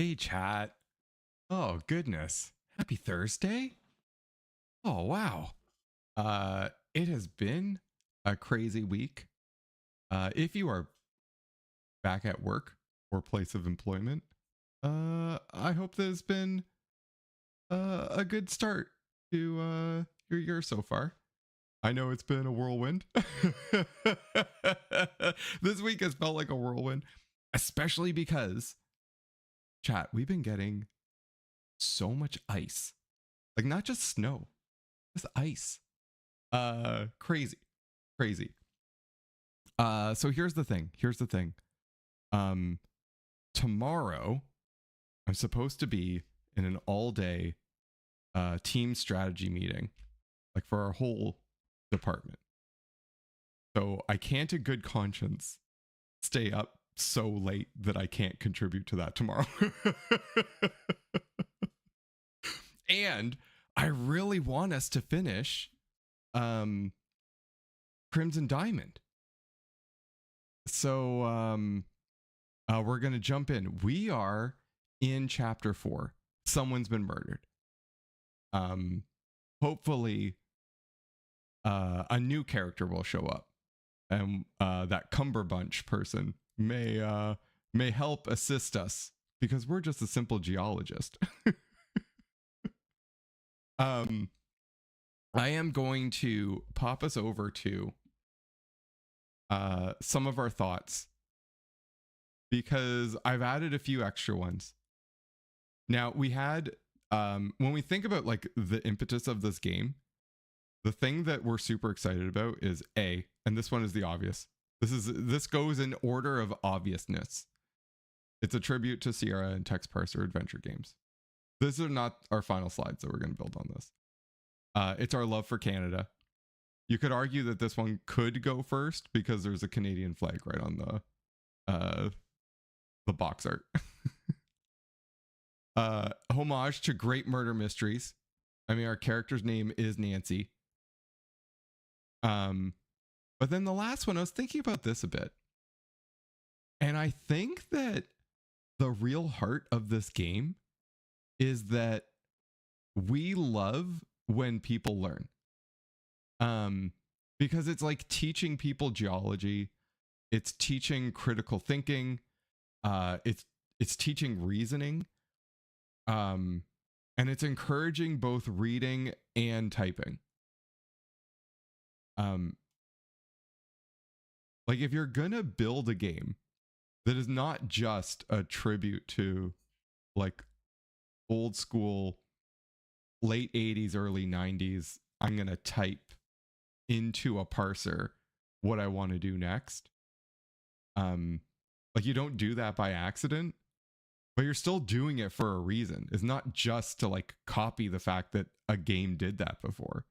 Hey, chat. Oh, goodness. Happy Thursday. Oh, wow. It has been a crazy week. If you are back at work or place of employment, I hope that it's been a good start to your year so far. I know it's been a whirlwind. This week has felt like a whirlwind, especially because, chat, we've been getting so much ice. Like, not just snow, just ice. Crazy. Crazy. So here's the thing. Um Tomorrow I'm supposed to be in an all-day team strategy meeting, like for our whole department. So I can't in good conscience stay up so late that I can't contribute to that tomorrow. And I really want us to finish Crimson Diamond. So we're gonna jump in. We are in chapter 4. Someone's been murdered. Hopefully a new character will show up, and that Cumberbunch person may help assist us, because we're just a simple geologist. I am going to pop us over to some of our thoughts, because I've added a few extra ones. Now, we had, when we think about like the impetus of this game, the thing that we're super excited about is A, and this one is the obvious. This goes in order of obviousness. It's a tribute to Sierra and Text Parser Adventure Games. These are not our final slides that we're going to build on this. It's our love for Canada. You could argue that this one could go first because there's a Canadian flag right on the box art. Homage to great murder mysteries. I mean, our character's name is Nancy. But then the last one, I was thinking about this a bit. And I think that the real heart of this game is that we love when people learn. Because it's like teaching people geology, it's teaching critical thinking, it's teaching reasoning, and it's encouraging both reading and typing. Like, if you're gonna build a game that is not just a tribute to like old school late 80s, early 90s, I'm gonna type into a parser what I want to do next. Like, you don't do that by accident, but you're still doing it for a reason. It's not just to like copy the fact that a game did that before.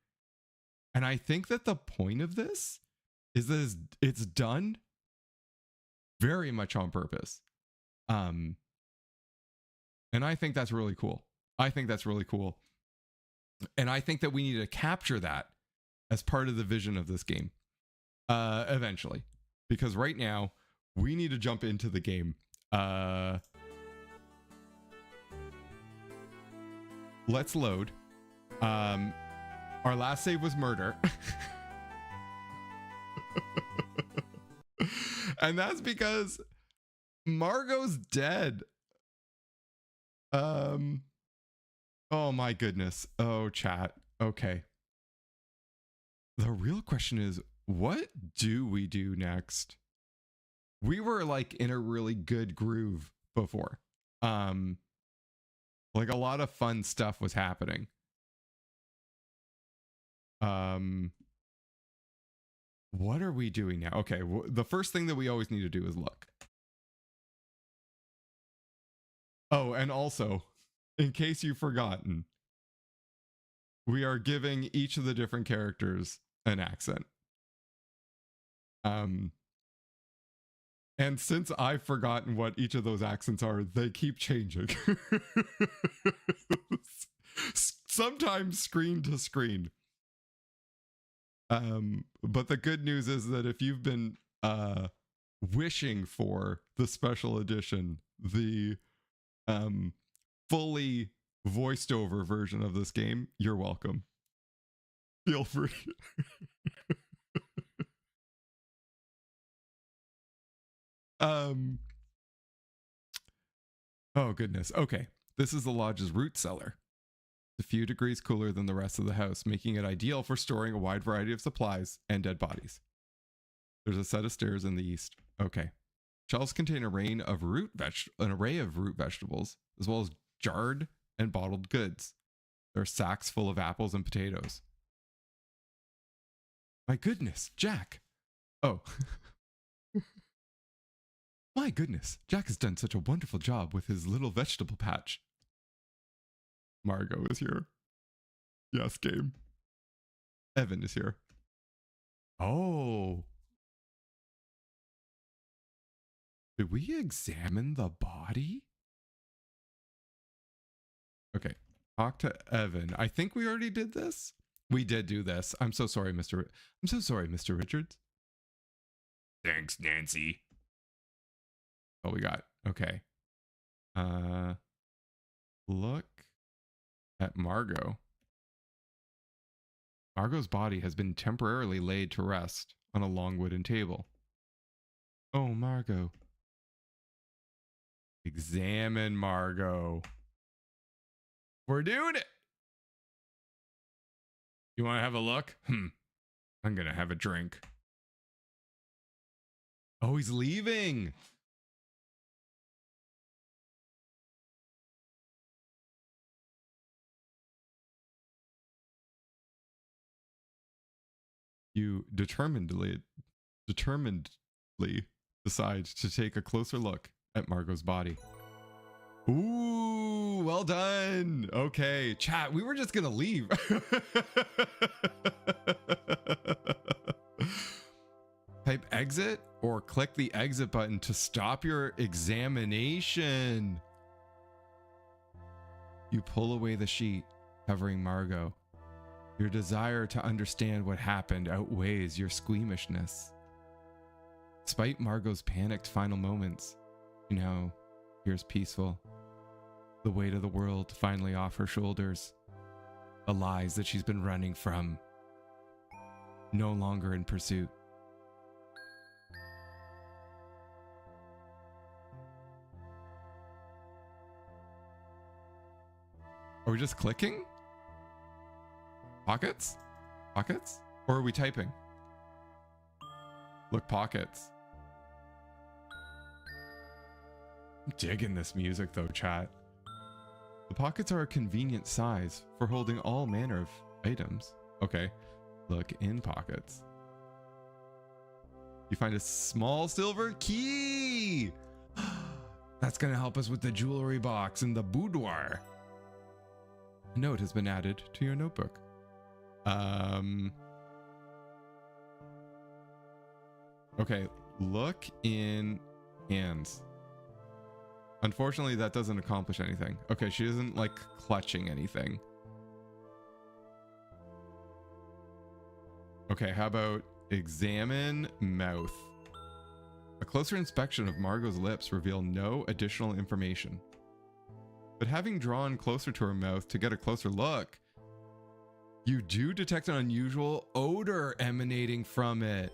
And I think that the point of this is that it's done very much on purpose. And I think that's really cool. And I think that we need to capture that as part of the vision of this game eventually, because right now we need to jump into the game. Let's load. Our last save was murder. And that's because Margot's dead. Oh my goodness. Oh, chat. Okay. The real question is, what do we do next? We were like in a really good groove before. Like, a lot of fun stuff was happening. What are we doing now? Okay, the first thing that we always need to do is look. Oh, and also, in case you've forgotten, we are giving each of the different characters an accent. And since I've forgotten what each of those accents are, they keep changing. Sometimes screen to screen. But the good news is that if you've been wishing for the special edition, the fully voiced over version of this game, you're welcome. Feel free. Oh goodness. Okay. This is the lodge's root cellar. A few degrees cooler than the rest of the house, making it ideal for storing a wide variety of supplies and dead bodies. There's a set of stairs in the east. Okay. Shelves contain an array of root vegetables, as well as jarred and bottled goods. There are sacks full of apples and potatoes. My goodness, Jack. Oh. My goodness, Jack has done such a wonderful job with his little vegetable patch. Margot is here. Yes, game. Evan is here. Oh. Did we examine the body? Okay. Talk to Evan. I think we already did this. We did do this. I'm so sorry, Mr. Richards. Thanks, Nancy. Oh, we got. Okay. Look at Margot. Margot's body has been temporarily laid to rest on a long wooden table. Oh, Margot. Examine Margot. We're doing it. You want to have a look? I'm going to have a drink. Oh, he's leaving. You determinedly decide to take a closer look at Margot's body. Ooh, well done. Okay, chat, we were just gonna leave. Type exit or click the exit button to stop your examination. You pull away the sheet covering Margot. Your desire to understand what happened outweighs your squeamishness. Despite Margot's panicked final moments, she now appears peaceful. The weight of the world finally off her shoulders. The lies that she's been running from. No longer in pursuit. Are we just clicking? Pockets? Pockets? Or are we typing? Look, pockets. I'm digging this music though, chat. The pockets are a convenient size for holding all manner of items. Okay. Look in pockets. You find a small silver key. That's going to help us with the jewelry box in the boudoir. A note has been added to your notebook. Okay, look in hands. Unfortunately, that doesn't accomplish anything. Okay, she isn't like clutching anything. Okay, how about examine mouth? A closer inspection of Margot's lips revealed no additional information. But having drawn closer to her mouth to get a closer look, you do detect an unusual odor emanating from it.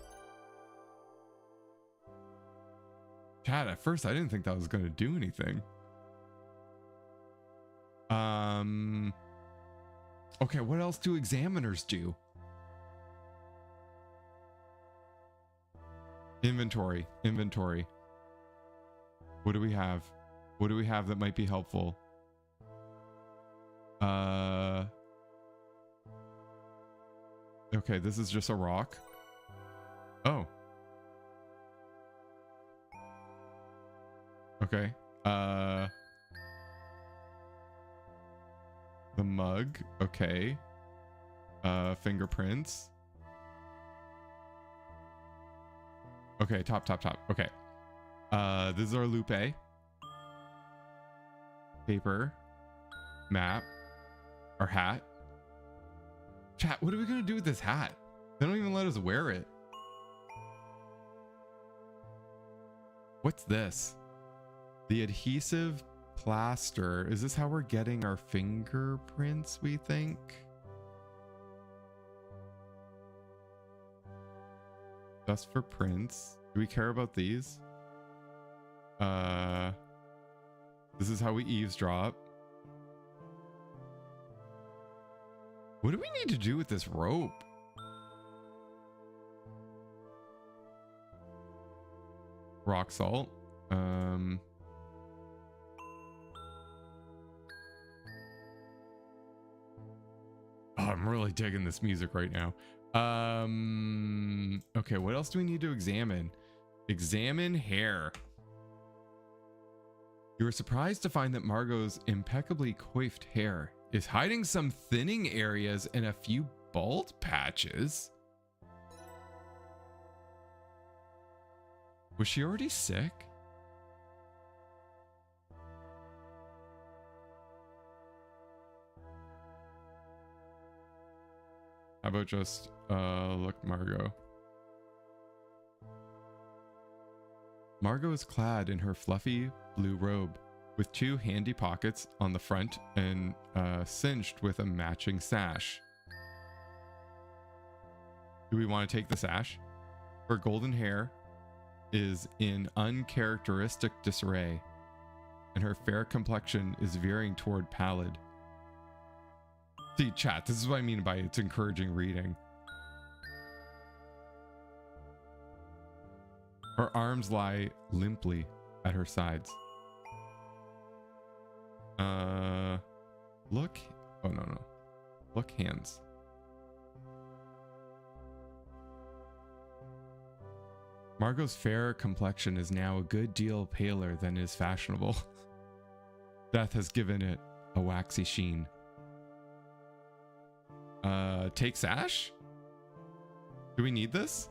Chat, at first I didn't think that was going to do anything. Okay, what else do examiners do? Inventory. What do we have? What do we have that might be helpful? Okay, this is just a rock. Oh. Okay. The mug. Okay. Fingerprints. Okay, top. Okay. This is our lupe. Paper. Map. Our hat. Chat, what are we gonna do with this hat? They don't even let us wear it. What's this? The adhesive plaster. Is this how we're getting our fingerprints, we think? Just for prints. Do we care about these? This is how we eavesdrop. What do we need to do with this rope? Rock salt. Oh, I'm really digging this music right now. Okay, what else do we need to examine? Examine hair. You were surprised to find that Margot's impeccably coiffed hair is hiding some thinning areas and a few bald patches. Was she already sick? How about just, look, Margot. Margot is clad in her fluffy blue robe with two handy pockets on the front and cinched with a matching sash. Do we want to take the sash? Her golden hair is in uncharacteristic disarray, and her fair complexion is veering toward pallid. See, chat, this is what I mean by it's encouraging reading. Her arms lie limply at her sides. Look. Oh, no. Look, hands. Margot's fair complexion is now a good deal paler than is fashionable. Death has given it a waxy sheen. Take sash? Do we need this?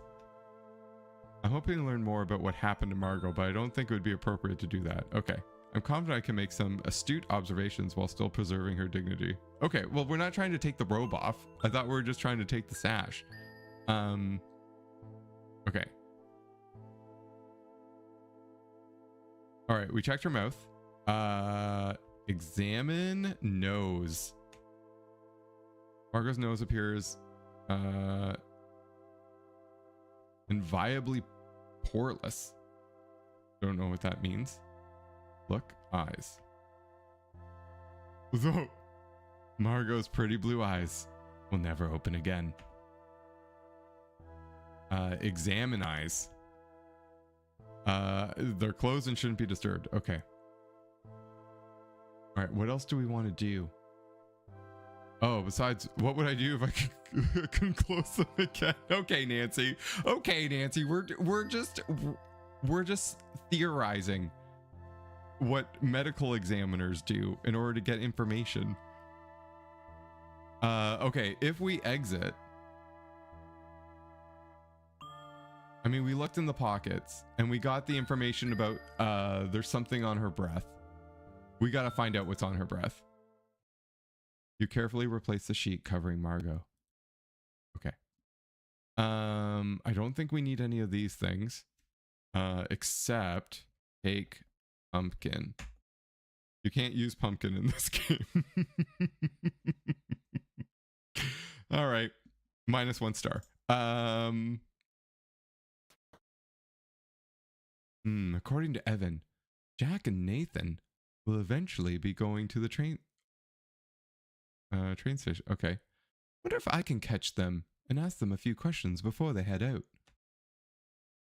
I'm hoping to learn more about what happened to Margot, but I don't think it would be appropriate to do that. Okay. I'm confident I can make some astute observations while still preserving her dignity. Okay, well, we're not trying to take the robe off. I thought we were just trying to take the sash. Okay. All right, we checked her mouth. Examine nose. Margot's nose appears inviolably poreless. Don't know what that means. Look, eyes. So, Margot's pretty blue eyes will never open again. Examine eyes. They're closed and shouldn't be disturbed. Okay. All right, what else do we want to do? Oh, besides, what would I do if I couldn't close them again? Okay, Nancy. Okay, Nancy. We're just theorizing what medical examiners do in order to get information. Okay, if we exit, I mean, we looked in the pockets and we got the information about there's something on her breath. We got to find out what's on her breath. You carefully replace the sheet covering Margot. Okay. I don't think we need any of these things. Except take pumpkin. You can't use pumpkin in this game. All right. -1 star. According to Evan, Jack and Nathan will eventually be going to the train station. Okay. Wonder if I can catch them and ask them a few questions before they head out.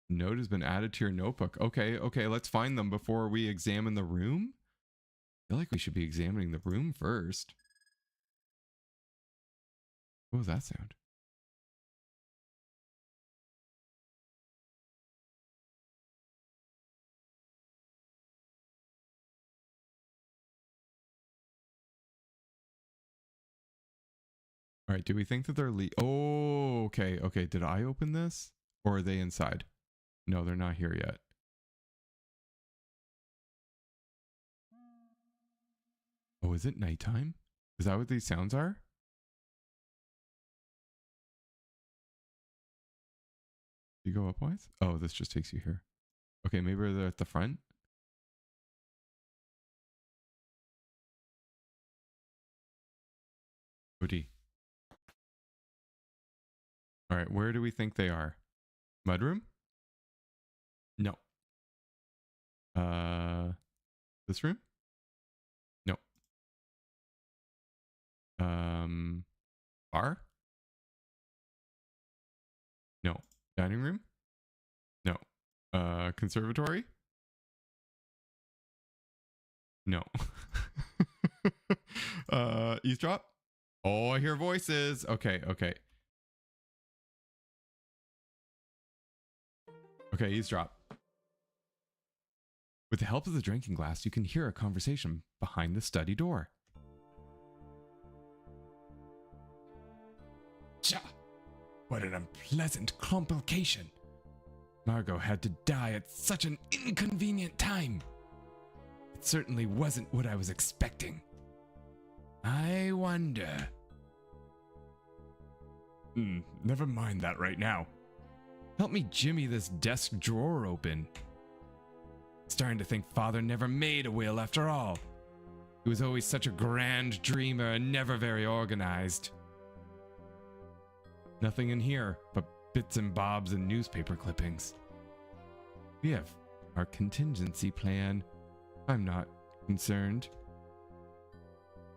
Note has been added to your notebook. Okay, let's find them before we examine the room. I feel like we should be examining the room first. What was that sound? All right, do we think that they're oh, okay. Did I open this? Or are they inside? No, they're not here yet. Oh, is it nighttime? Is that what these sounds are? You go upwise? Oh, this just takes you here. Okay, maybe they're at the front. OD. All right, where do we think they are? Mudroom? No. This room? No. Bar? No. Dining room? No. Conservatory? No. Eavesdrop? Oh, I hear voices. Okay, okay. Okay, eavesdrop. With the help of the drinking glass, you can hear a conversation behind the study door. Cha! What an unpleasant complication. Margot had to die at such an inconvenient time. It certainly wasn't what I was expecting. I wonder. Never mind that right now. Help me jimmy this desk drawer open. Starting to think Father never made a will after all. He was always such a grand dreamer and never very organized. Nothing in here but bits and bobs and newspaper clippings. We have our contingency plan. I'm not concerned.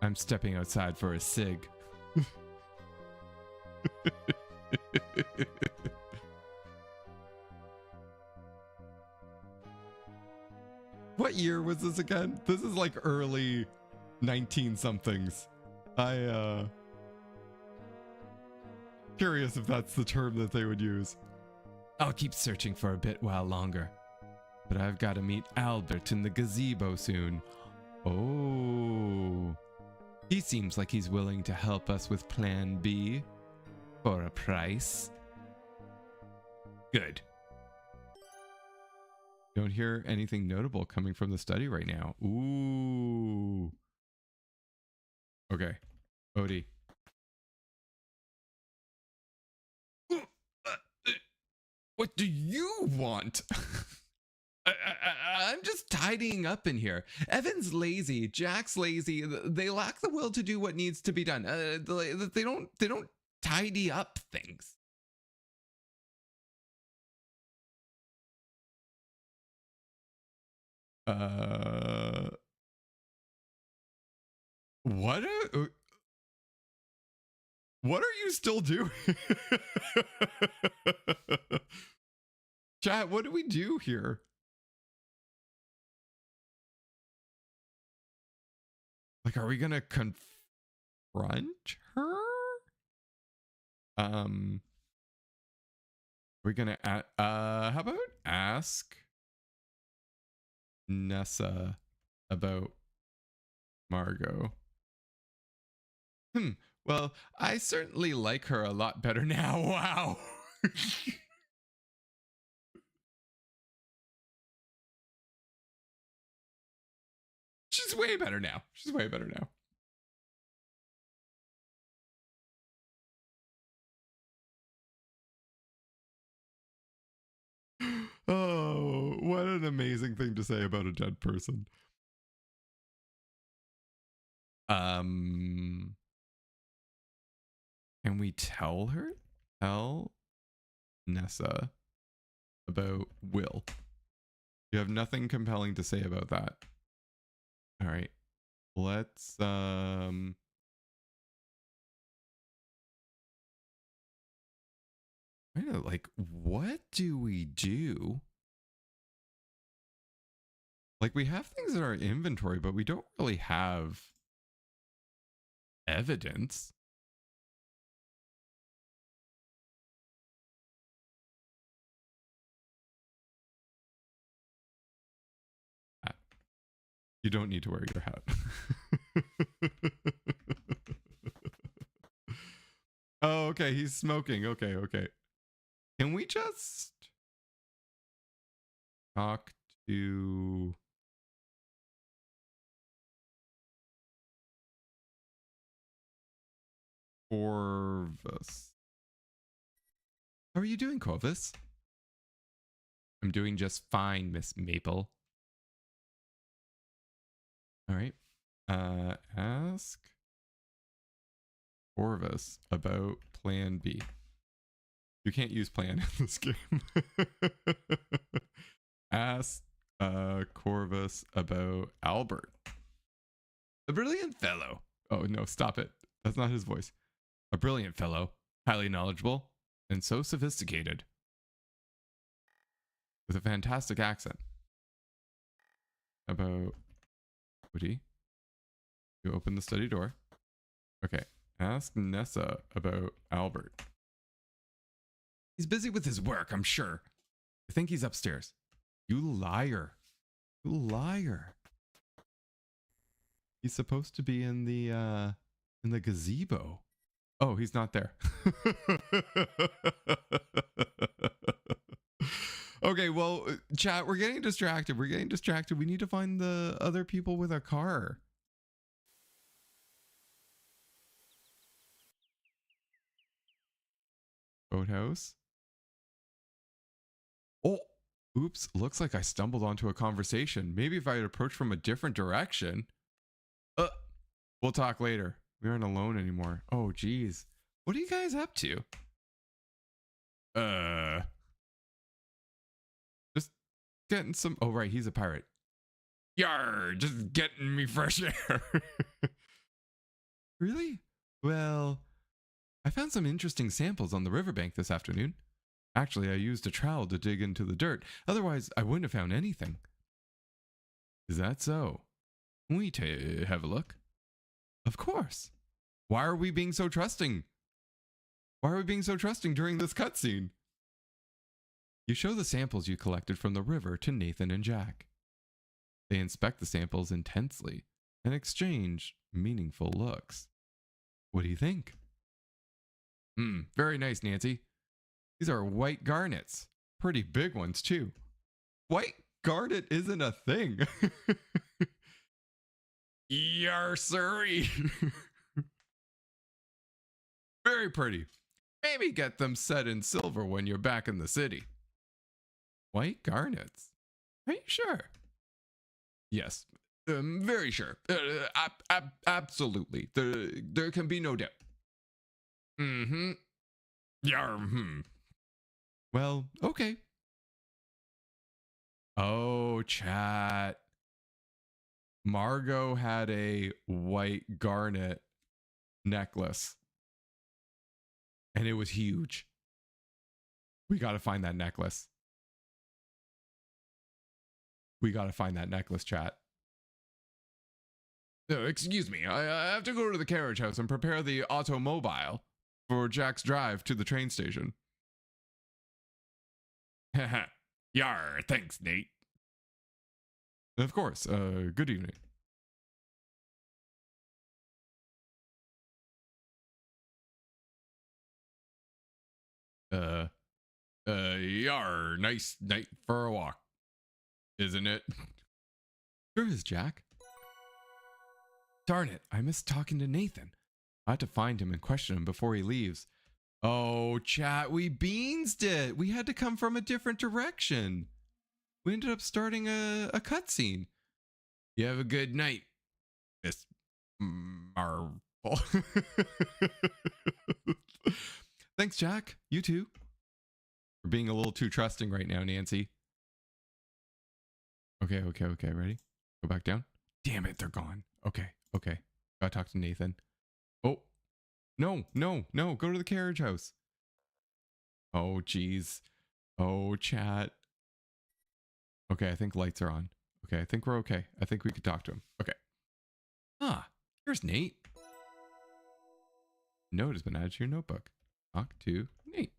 I'm stepping outside for a cig. What year was this again? This is like early 19-somethings. Curious if that's the term that they would use. I'll keep searching for a bit while longer. But I've got to meet Albert in the gazebo soon. Oh. He seems like he's willing to help us with Plan B. For a price. Good. Don't hear anything notable coming from the study right now. Ooh. Okay. Odie. What do you want? I'm just tidying up in here. Evan's lazy. Jack's lazy. They lack the will to do what needs to be done. They don't tidy up things. What are you still doing? Chat, what do we do here? Like, are we gonna confront her? We're gonna how about ask Nessa about Margot? Well, I certainly like her a lot better now. Wow. She's way better now. She's way better now. Oh, what an amazing thing to say about a dead person. Can we tell her? Tell Nessa about Will. You have nothing compelling to say about that. All right. Let's like, what do we do? Like, we have things in our inventory, but we don't really have evidence. You don't need to wear your hat. Oh, okay. He's smoking. Okay, okay. Can we just talk to Corvus? How are you doing, Corvus? I'm doing just fine, Miss Maple. All right. Ask Corvus about Plan B. You can't use plan in this game. Ask Corvus about Albert. A brilliant fellow. Oh, no, stop it. That's not his voice. A brilliant fellow, highly knowledgeable, and so sophisticated. With a fantastic accent. About Woody. You open the study door. Okay. Ask Nessa about Albert. He's busy with his work, I'm sure. I think he's upstairs. You liar. You liar. He's supposed to be in the gazebo. Oh, he's not there. Okay, well, chat, we're getting distracted. We're getting distracted. We need to find the other people with a car. Boathouse. Oh, oops. Looks like I stumbled onto a conversation. Maybe if I had approached from a different direction. We'll talk later. We aren't alone anymore. Oh, geez. What are you guys up to? Just getting some... Oh, right. He's a pirate. Yar, just getting me fresh air. Really? Well, I found some interesting samples on the riverbank this afternoon. Actually, I used a trowel to dig into the dirt. Otherwise, I wouldn't have found anything. Is that so? Can we have a look? Of course. Why are we being so trusting? Why are we being so trusting during this cutscene? You show the samples you collected from the river to Nathan and Jack. They inspect the samples intensely and exchange meaningful looks. What do you think? Very nice, Nancy. These are white garnets. Pretty big ones, too. White garnet isn't a thing. Yar, sirree. Very pretty. Maybe get them set in silver when you're back in the city. White garnets? Are you sure? Yes, very sure. Absolutely. There can be no doubt. Yar, Well, okay. Oh, chat. Margot had a white garnet necklace. And it was huge. We got to find that necklace. We got to find that necklace, chat. Excuse me. I have to go to the carriage house and prepare the automobile for Jack's drive to the train station. Haha. Yar, thanks, Nate. Of course. Good evening. Yar, nice night for a walk, isn't it? Sure is, Jack. Darn it, I missed talking to Nathan. I had to find him and question him before he leaves. Oh, chat, we beansed it. We had to come from a different direction. We ended up starting a cutscene. You have a good night, Miss Marvel. Thanks, Jack. You too. We're being a little too trusting right now, Nancy. Okay. Ready? Go back down. Damn it, they're gone. Okay. Gotta talk to Nathan. Oh. No. Go to the carriage house. Oh, geez. Oh, chat. Okay, I think lights are on. Okay, I think we're okay. I think we could talk to him. Okay. Here's Nate. Note has been added to your notebook. Talk to Nate.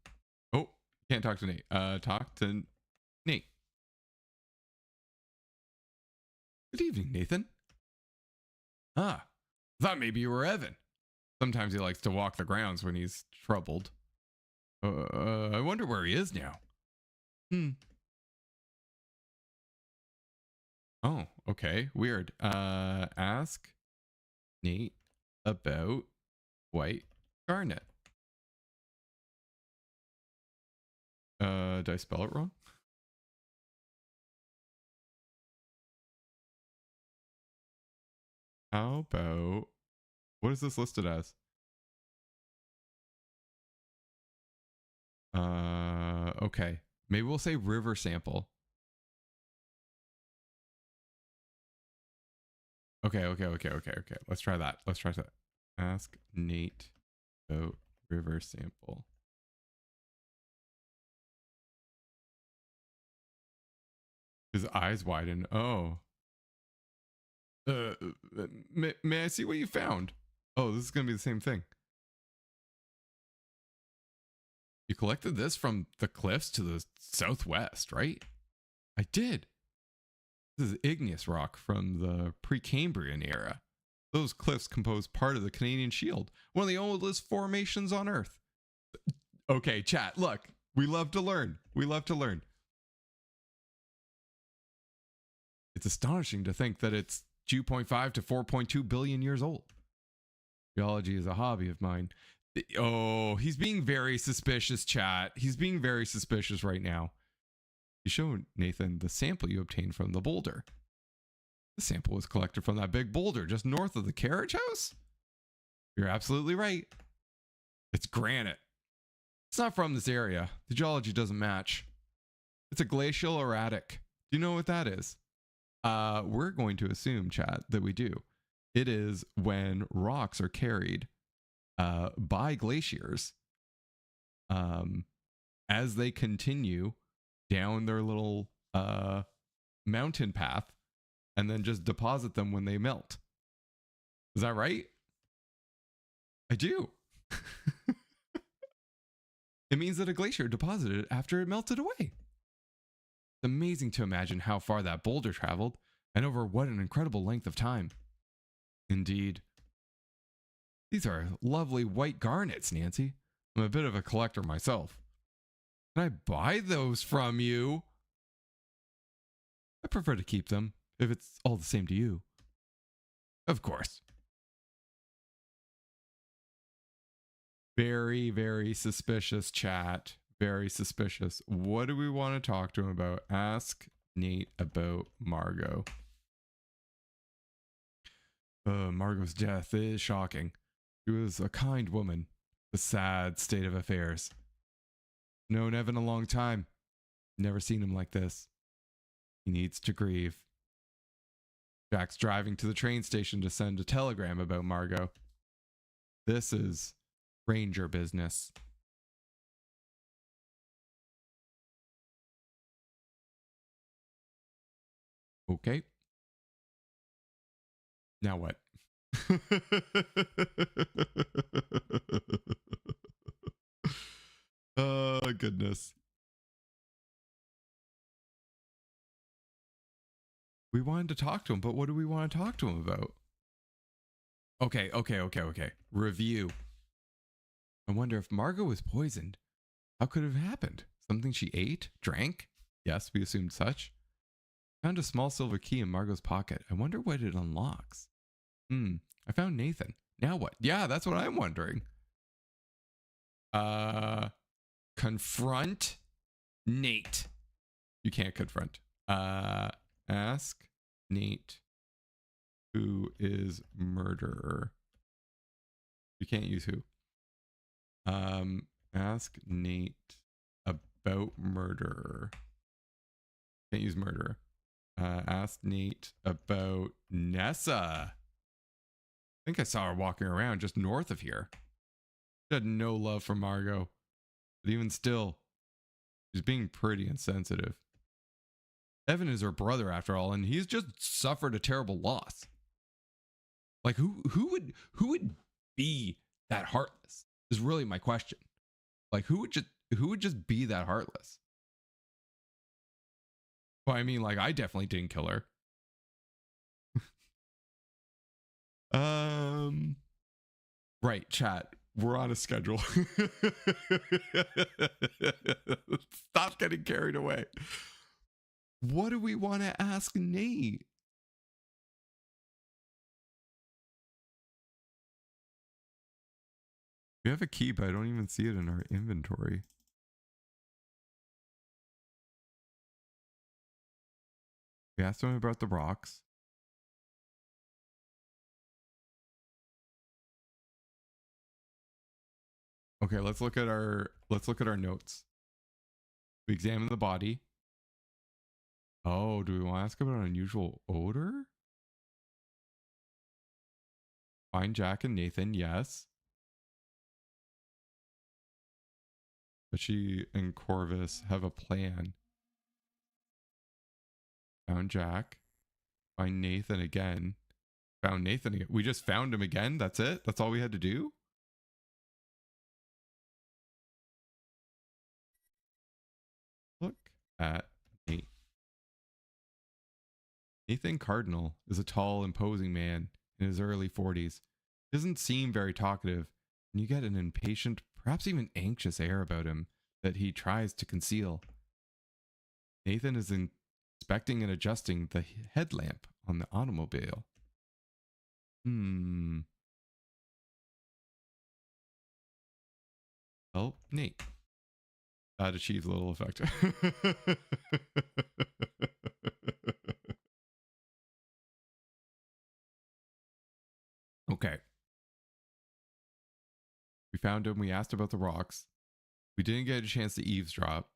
Oh, can't talk to Nate. Talk to Nate. Good evening, Nathan. Thought maybe you were Evan. Sometimes he likes to walk the grounds when he's troubled. I wonder where he is now. Oh, okay. Weird. Ask Nate about white garnet. Did I spell it wrong? How about... What is this listed as? Okay. Maybe we'll say river sample. Okay. Let's try that. Ask Nate about river sample. His eyes widen. Oh. May I see what you found? Oh, this is going to be the same thing. You collected this from the cliffs to the southwest, right? I did. This is igneous rock from the Precambrian era. Those cliffs compose part of the Canadian Shield, one of the oldest formations on Earth. Okay, chat, look, we love to learn. It's astonishing to think that it's 2.5 to 4.2 billion years old. Geology is a hobby of mine. Oh, he's being very suspicious, chat. He's being very suspicious right now. You showed Nathan the sample you obtained from the boulder. The sample was collected from that big boulder just north of the carriage house? You're absolutely right. It's granite. It's not from this area. The geology doesn't match. It's a glacial erratic. Do you know what that is? We're going to assume, chat, that we do. It is when rocks are carried by glaciers as they continue down their little mountain path and then just deposit them when they melt. Is that right? I do. It means that a glacier deposited it after it melted away. It's amazing to imagine how far that boulder traveled and over what an incredible length of time. Indeed. These are lovely white garnets, Nancy. I'm a bit of a collector myself. Can I buy those from you? I prefer to keep them, if it's all the same to you. Of course. Very, very suspicious, chat. Very suspicious. What do we want to talk to him about? Ask Nate about Margot. Margot's death is shocking. She was a kind woman. A sad state of affairs. Known Evan a long time. Never seen him like this. He needs to grieve. Jack's driving to the train station to send a telegram about Margot. This is Ranger business. Okay. Now what? Oh, goodness. We wanted to talk to him, but what do we want to talk to him about? Okay. Review. I wonder if Margot was poisoned. How could it have happened? Something she ate? Drank? Yes, we assumed such. Found a small silver key in Margot's pocket. I wonder what it unlocks. I found Nathan. Now what? Yeah, that's what I'm wondering. Confront Nate. You can't confront. Ask Nate who is murderer. You can't use who. Ask Nate about murderer. Can't use murderer. Ask Nate about Nessa. I think I saw her walking around just north of here. She had no love for Margot. But even still, she's being pretty insensitive. Evan is her brother after all, and he's just suffered a terrible loss. Like who would be that heartless? Is really my question. Like who would just be that heartless? Well, I mean, like I definitely didn't kill her. Right, chat. We're on a schedule. Stop getting carried away. What do we want to ask Nate? We have a key, but I don't even see it in our inventory. We asked him about the rocks. Okay, let's look at our notes. We examine the body. Oh, do we want to ask about an unusual odor? Find Jack and Nathan, yes. But she and Corvus have a plan. Found Jack. Find Nathan again. Found Nathan again. We just found him again? That's it? That's all we had to do? Look at Nate. Nathan Cardinal is a tall, imposing man in his early 40s. He doesn't seem very talkative, and you get an impatient, perhaps even anxious air about him that he tries to conceal. Nathan is inspecting and adjusting the headlamp on the automobile. Help Nate. That achieves little effect. Okay. We found him. We asked about the rocks. We didn't get a chance to eavesdrop.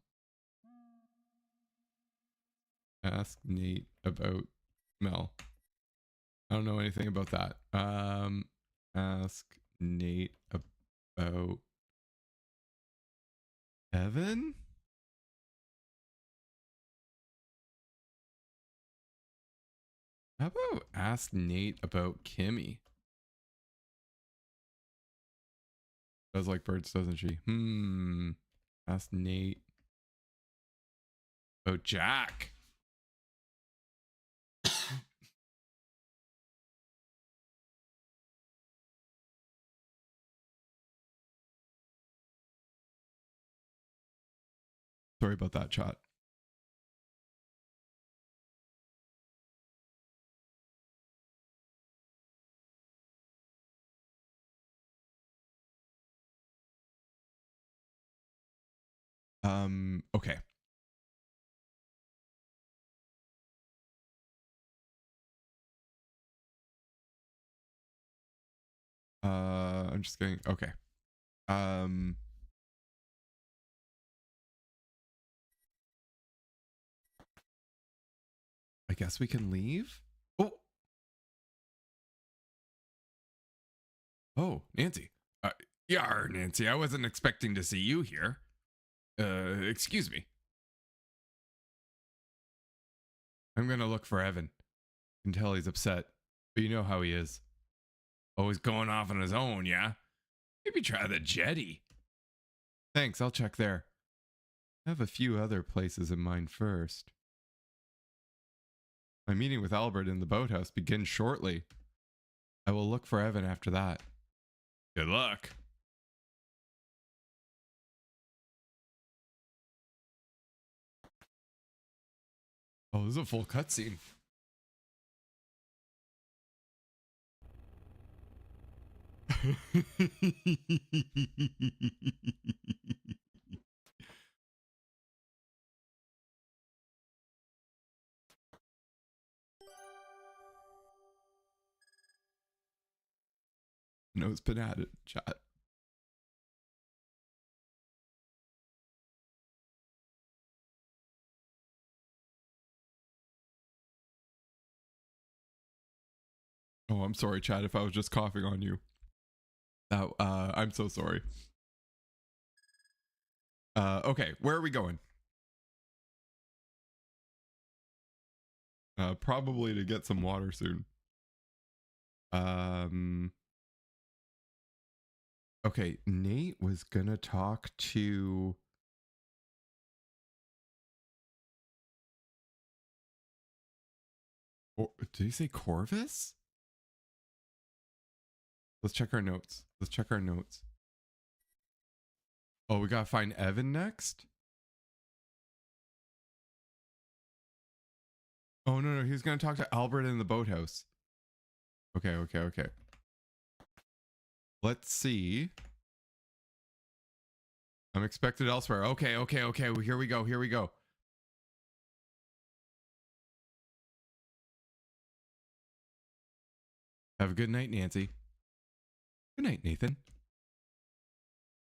Ask Nate about Mel. I don't know anything about that. Ask Nate about Evan? How about ask Nate about Kimmy? Does like birds, doesn't she? Ask Nate about Jack. Sorry about that, chat. Okay. I'm just kidding. Okay. I guess we can leave. Oh, Nancy. Yeah, Nancy. I wasn't expecting to see you here. Excuse me. I'm gonna look for Evan. I can tell he's upset, but you know how he is. Always going off on his own, yeah? Maybe try the jetty. Thanks, I'll check there. I have a few other places in mind first. My meeting with Albert in the boathouse begins shortly. I will look for Evan after that. Good luck. Oh, this is a full cutscene. Note's been added, chat. Oh, I'm sorry, chat, if I was just coughing on you. I'm so sorry. Okay, where are we going? Probably to get some water soon. Okay, Nate was gonna talk to... did he say Corvus? Let's check our notes. Oh, we gotta find Evan next? Oh, no, he's gonna talk to Albert in the boathouse. Okay. Let's see. I'm expected elsewhere. Okay. Well, here we go. Have a good night, Nancy. Good night, Nathan.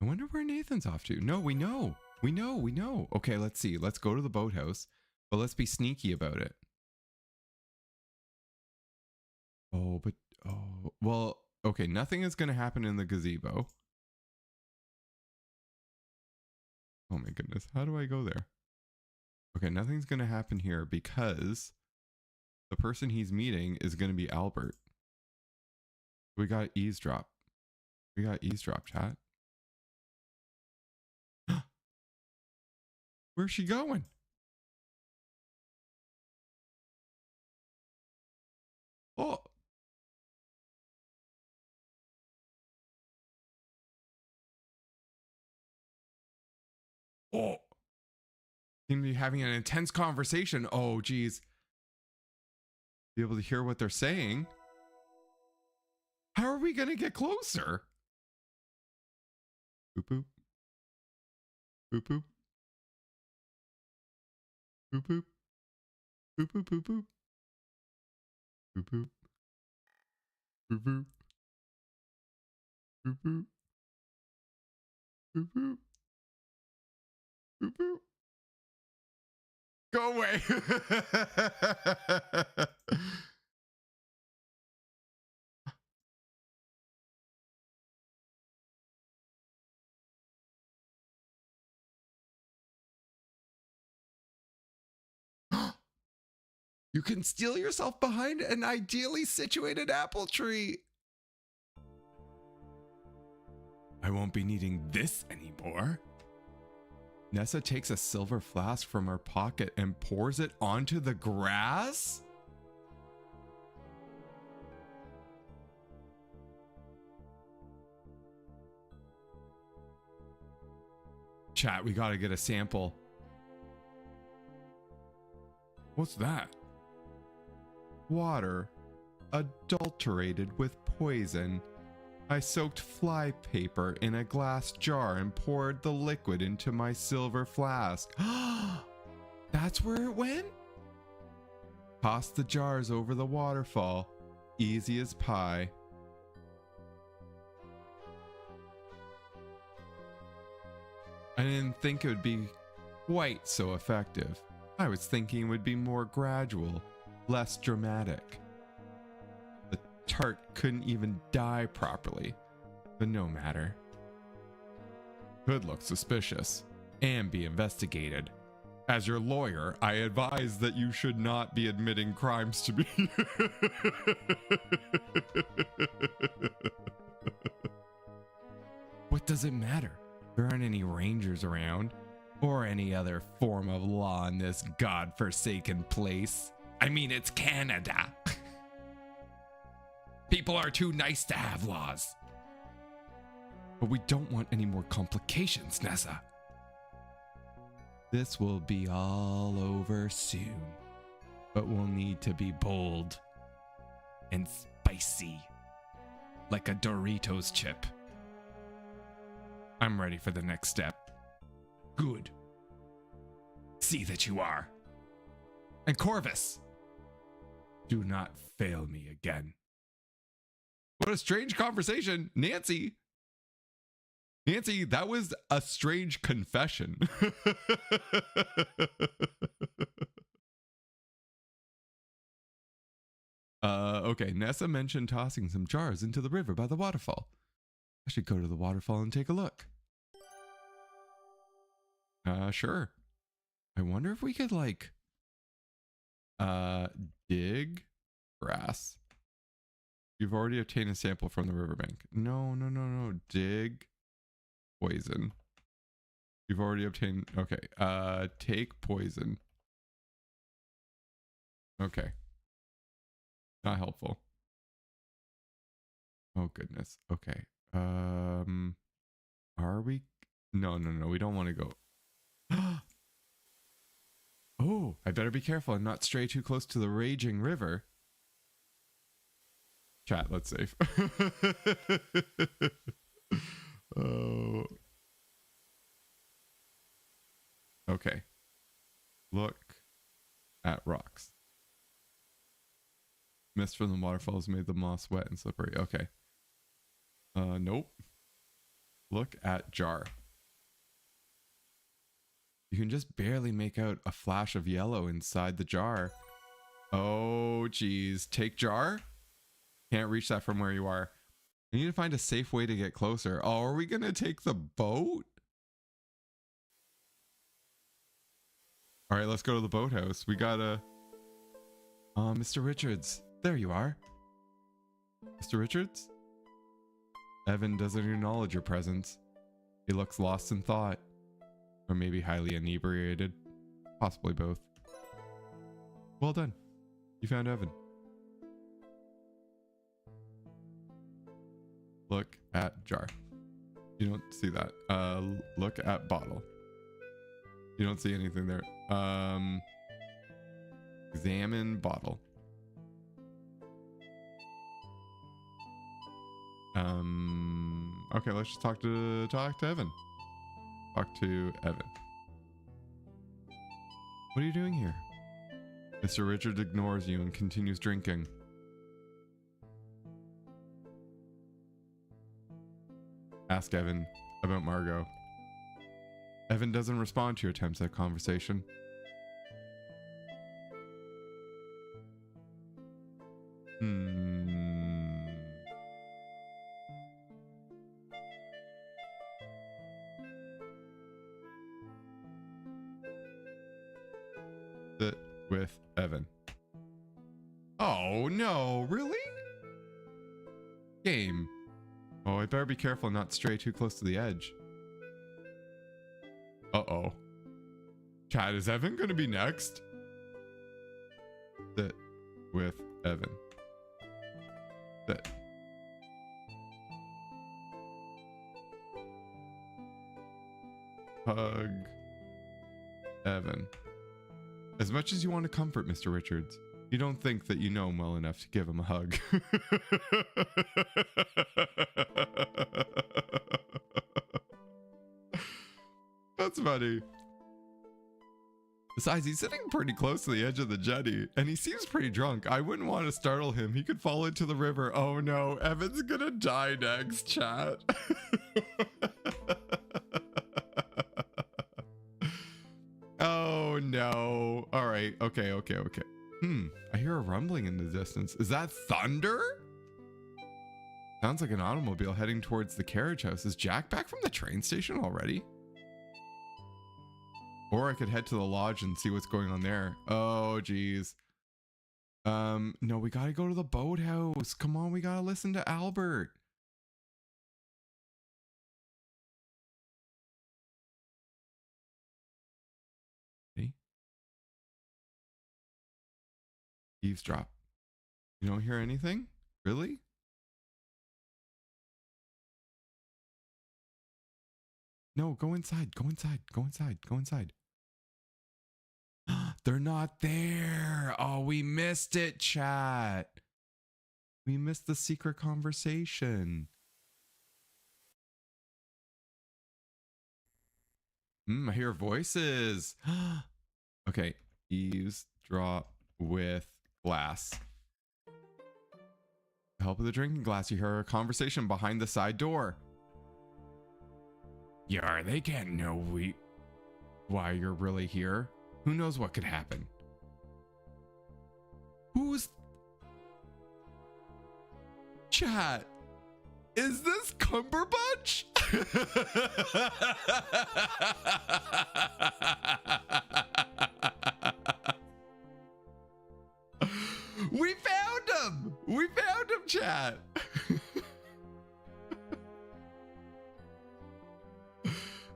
I wonder where Nathan's off to. No, we know. We know. Okay, let's see. Let's go to the boathouse, but let's be sneaky about it. Oh, but, oh, well, okay. Nothing is going to happen in the gazebo. Oh my goodness. How do I go there? Okay, nothing's going to happen here because the person he's meeting is going to be Albert. We got eavesdrop. We got eavesdrop, chat. Where's she going? Oh. Oh. Seem to be having an intense conversation. Oh, geez. Be able to hear what they're saying. How are we going to get closer? Boop, boop. Boop, boop. Boop, boop. Boop, boop, boop, boop. Boop, boop. Boop, boop. Boop, boop. Boop, boop. Boop, boop. Go away. You can steal yourself behind an ideally situated apple tree. I won't be needing this anymore. Nessa takes a silver flask from her pocket and pours it onto the grass? Chat, we gotta get a sample. What's that? Water, adulterated with poison. I soaked fly paper in a glass jar and poured the liquid into my silver flask. That's where it went? Tossed the jars over the waterfall. Easy as pie. I didn't think it would be quite so effective. I was thinking it would be more gradual, less dramatic. The tart couldn't even die properly, but no matter. Could look suspicious and be investigated. As your lawyer, I advise that you should not be admitting crimes to me. What does it matter? There aren't any rangers around, or any other form of law in this godforsaken place. I mean, it's Canada. People are too nice to have laws. But we don't want any more complications, Nessa. This will be all over soon, but we'll need to be bold and spicy, like a Doritos chip. I'm ready for the next step. Good. See that you are. And Corvus, do not fail me again. What a strange conversation. Nancy, that was a strange confession. Okay, Nessa mentioned tossing some jars into the river by the waterfall. I should go to the waterfall and take a look. Sure. I wonder if we could like dig grass. You've already obtained a sample from the riverbank. No. Dig poison. You've already obtained. Okay. Take poison. Okay. Not helpful. Oh goodness. Okay. Are we? No. We don't want to go. Oh, I better be careful and not stray too close to the raging river. Chat, let's save. Oh. Okay. Look at rocks. Mist from the waterfalls made the moss wet and slippery. Okay. Nope. Look at jar. You can just barely make out a flash of yellow inside the jar. Oh, geez. Take jar? Can't reach that from where you are. You need to find a safe way to get closer. Oh, are we going to take the boat? All right, let's go to the boathouse. We gotta... Mr. Richards. There you are. Mr. Richards? Evan doesn't acknowledge your presence. He looks lost in thought. Or maybe highly inebriated. Possibly both. Well done. You found Evan. Look at jar. You don't see that. Look at bottle. You don't see anything there. Examine bottle. Okay, let's just talk to Evan. Talk to Evan. What are you doing here? Mr. Richards ignores you and continues drinking. Ask Evan about Margot. Evan doesn't respond to your attempts at conversation. Sit with Evan. Oh no, really? Game. Oh, I better be careful not stray too close to the edge. Uh-oh. Chat, is Evan gonna be next? Sit with Evan. Sit. Hug Evan. As much as you want to comfort Mr. Richards, you don't think that you know him well enough to give him a hug. That's funny. Besides, he's sitting pretty close to the edge of the jetty, and he seems pretty drunk. I wouldn't want to startle him. He could fall into the river. Oh no, Evan's gonna die next, chat. Oh no. All right. Okay. I hear a rumbling in the distance. Is that thunder? Sounds like an automobile heading towards the carriage house. Is Jack back from the train station already? Or I could head to the lodge and see what's going on there. Oh, geez. No, we gotta go to the boathouse. Come on, we gotta listen to Albert. Hey. Eavesdrop. You don't hear anything? Really? No, go inside. Go inside. Go inside. Go inside. They're not there. Oh, we missed it, chat. We missed the secret conversation. I hear voices. Okay, eavesdrop with glass. With the help of the drinking glass, you hear a conversation behind the side door. Yeah, they can't know why you're really here. Who knows what could happen? Who's... Chat, is this Cumberbatch? We found him! We found him, chat!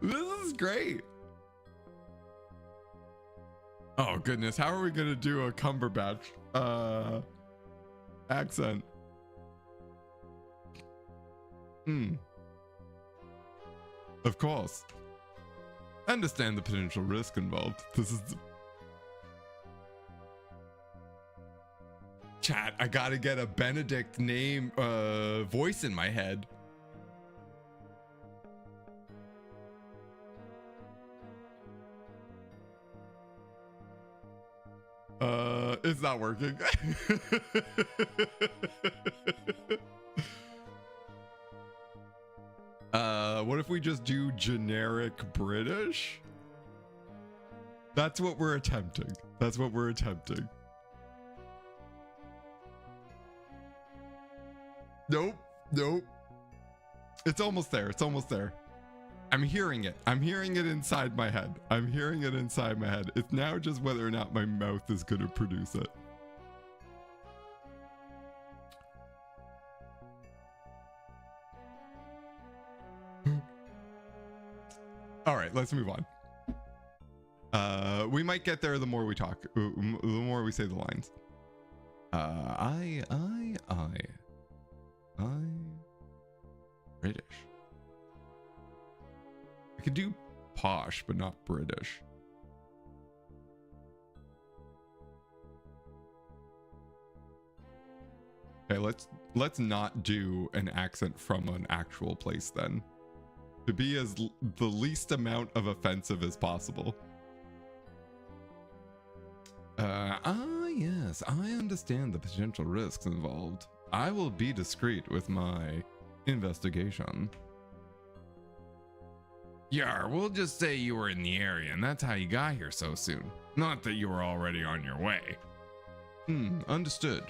This is great. Oh goodness, how are we gonna do a Cumberbatch accent? Of course. I understand the potential risk involved. This is chat, I gotta get a Benedict name voice in my head. It's not working. What if we just do generic British? That's what we're attempting. That's what we're attempting. Nope. Nope. It's almost there. It's almost there. I'm hearing it. I'm hearing it inside my head. I'm hearing it inside my head. It's now just whether or not my mouth is going to produce it. All right, let's move on. We might get there the more we talk, the more we say the lines. I British. I could do posh, but not British. Okay, let's not do an accent from an actual place then. To be as the least amount of offensive as possible. Yes, I understand the potential risks involved. I will be discreet with my investigation. Yar, we'll just say you were in the area and that's how you got here so soon. Not that you were already on your way. Understood.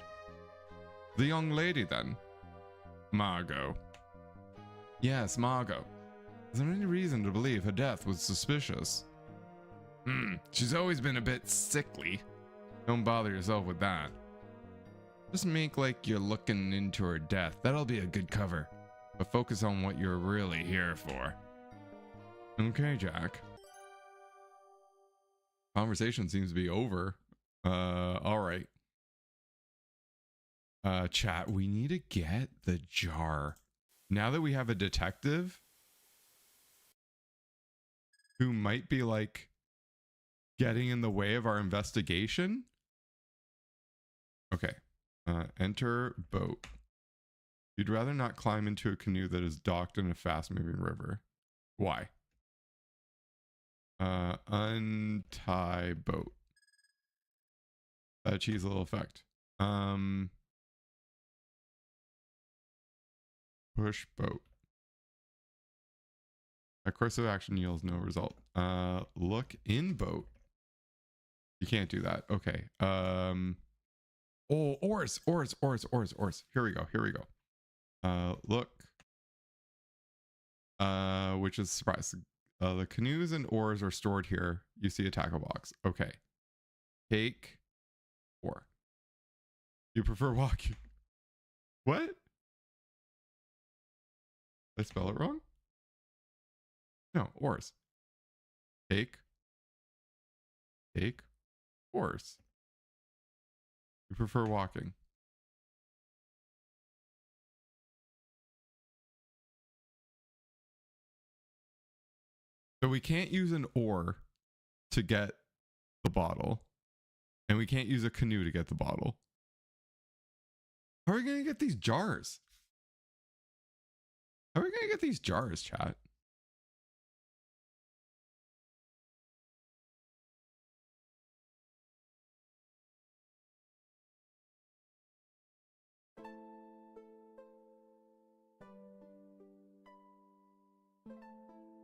The young lady then? Margot. Yes, Margot. Is there any reason to believe her death was suspicious? She's always been a bit sickly. Don't bother yourself with that. Just make like you're looking into her death. That'll be a good cover. But focus on what you're really here for. Okay, Jack. Conversation seems to be over. All right. Chat, we need to get the jar. Now that we have a detective who might be like getting in the way of our investigation. Okay. Enter boat. You'd rather not climb into a canoe that is docked in a fast-moving river. Why? Untie boat. That achieves a little effect. Push boat. A course of action yields no result. Look in boat. You can't do that. Okay. Oh, oars. Here we go. Look. Which is surprise. The canoes and oars are stored here. You see a tackle box. Okay. Take oar. You prefer walking? What? Did I spell it wrong? No, oars. Take oars. You prefer walking? So we can't use an oar to get the bottle, and we can't use a canoe to get the bottle. How are we gonna get these jars? How are we gonna get these jars, chat?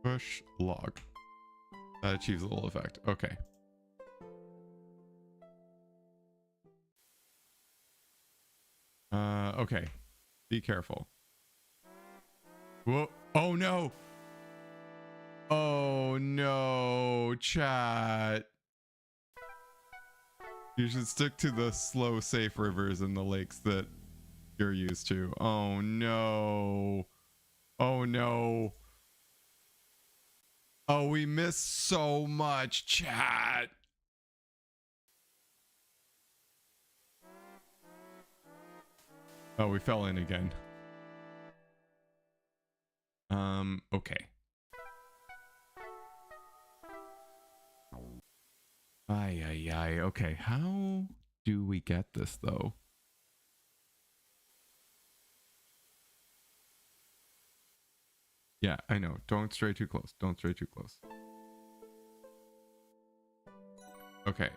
Push log. That achieves a little effect. Okay. Okay. Be careful. Whoa. Oh no. Oh no, chat. You should stick to the slow, safe rivers and the lakes that you're used to. Oh no. Oh no. Oh, we missed so much, chat. Oh, we fell in again. Okay. Ay. Okay, how do we get this though? Yeah, I know. Don't stray too close. Don't stray too close. Okay.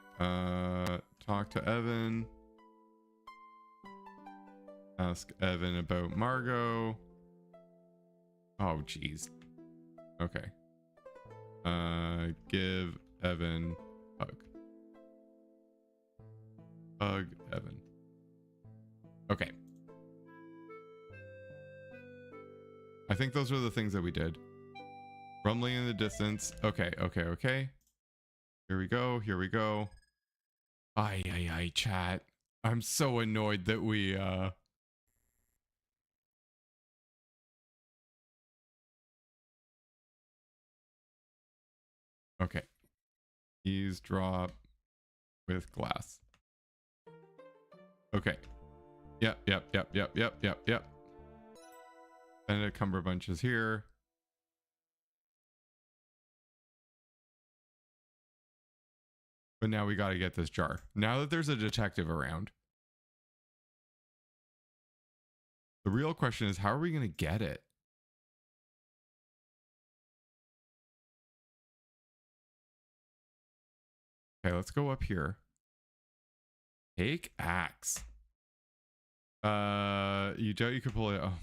Talk to Evan. Ask Evan about Margot. Oh, geez. Okay. Give Evan hug. Hug Evan. Okay. I think those are the things that we did. Rumbling in the distance. Okay, okay, okay. Here we go. Here we go. Ay, chat. I'm so annoyed that we, okay. Eavesdrop with glass. Okay. Yep. Benedict Cumberbunch is here. But now we got to get this jar. Now that there's a detective around. The real question is, how are we going to get it? Okay, let's go up here. Take axe. You doubt you could pull it. Oh.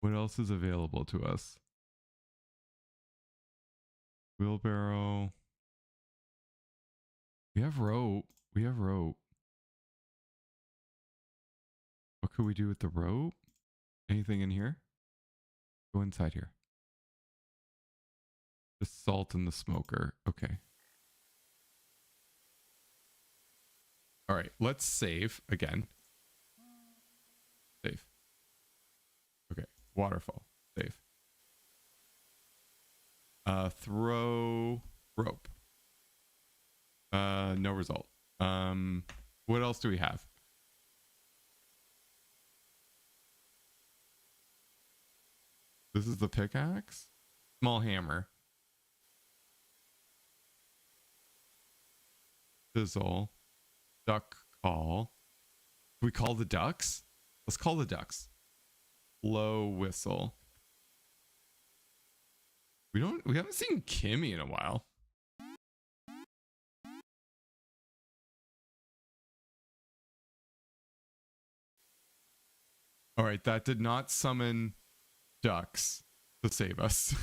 What else is available to us? Wheelbarrow. We have rope. We have rope. What could we do with the rope? Anything in here? Go inside here. Just salt in the smoker. Okay. All right, let's save again. Save. Okay, waterfall. Save. Throw rope. No result. What else do we have? This is the pickaxe. Small hammer. Fizzle. Duck call. We call the ducks? Let's call the ducks. Low whistle. We haven't seen Kimmy in a while. All right, that did not summon ducks to save us.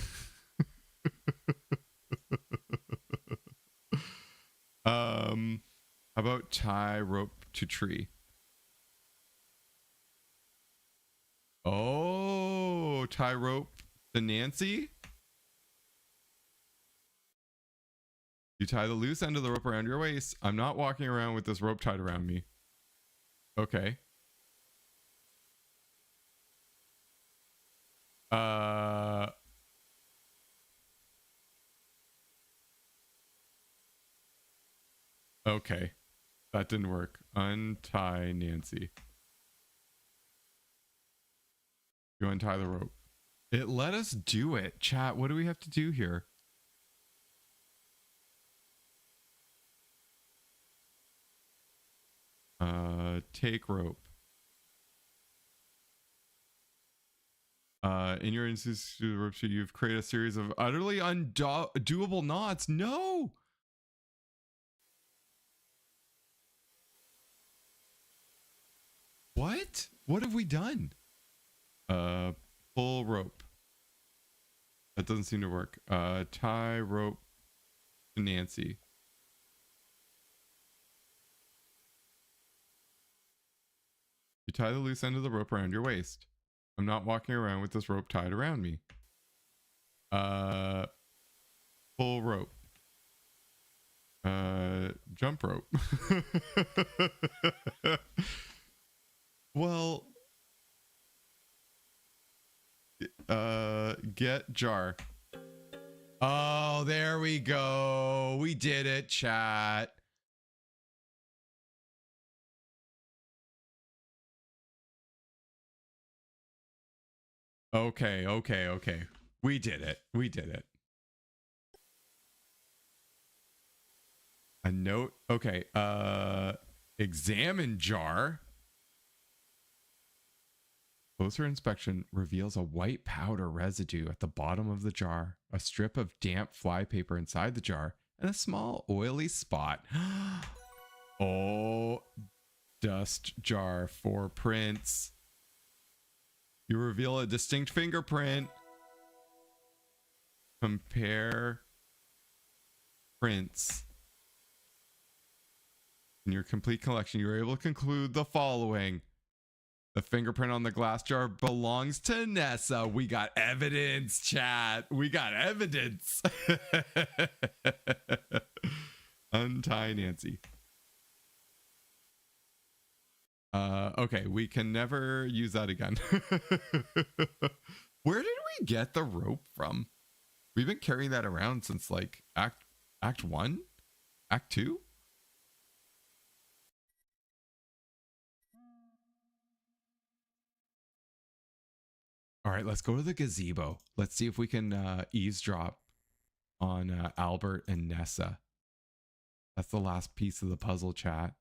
How about tie rope to tree? Oh, tie rope to Nancy? You tie the loose end of the rope around your waist. I'm not walking around with this rope tied around me. Okay. Okay. That didn't work. Untie Nancy. You untie the rope. It let us do it. Chat, what do we have to do here? Take rope. In your instance to the rope sheet, you've created a series of utterly undoable knots. No! What? What have we done? Pull rope. That doesn't seem to work. Tie rope to Nancy. You tie the loose end of the rope around your waist. I'm not walking around with this rope tied around me. Pull rope. Jump rope. Well, get jar. Oh, there we go. We did it, chat. Okay. We did it. A note. Okay. Examine jar. Closer inspection reveals a white powder residue at the bottom of the jar, a strip of damp flypaper inside the jar, and a small oily spot. Oh, dust jar for prints. You reveal a distinct fingerprint. Compare prints. In your complete collection, you're able to conclude the following. The fingerprint on the glass jar belongs to Nessa. We got evidence, chat. We got evidence. Untie Nancy. Okay, we can never use that again. Where did we get the rope from? We've been carrying that around since like act 1? Act 2? All right, let's go to the gazebo. Let's see if we can eavesdrop on Albert and Nessa. That's the last piece of the puzzle, chat.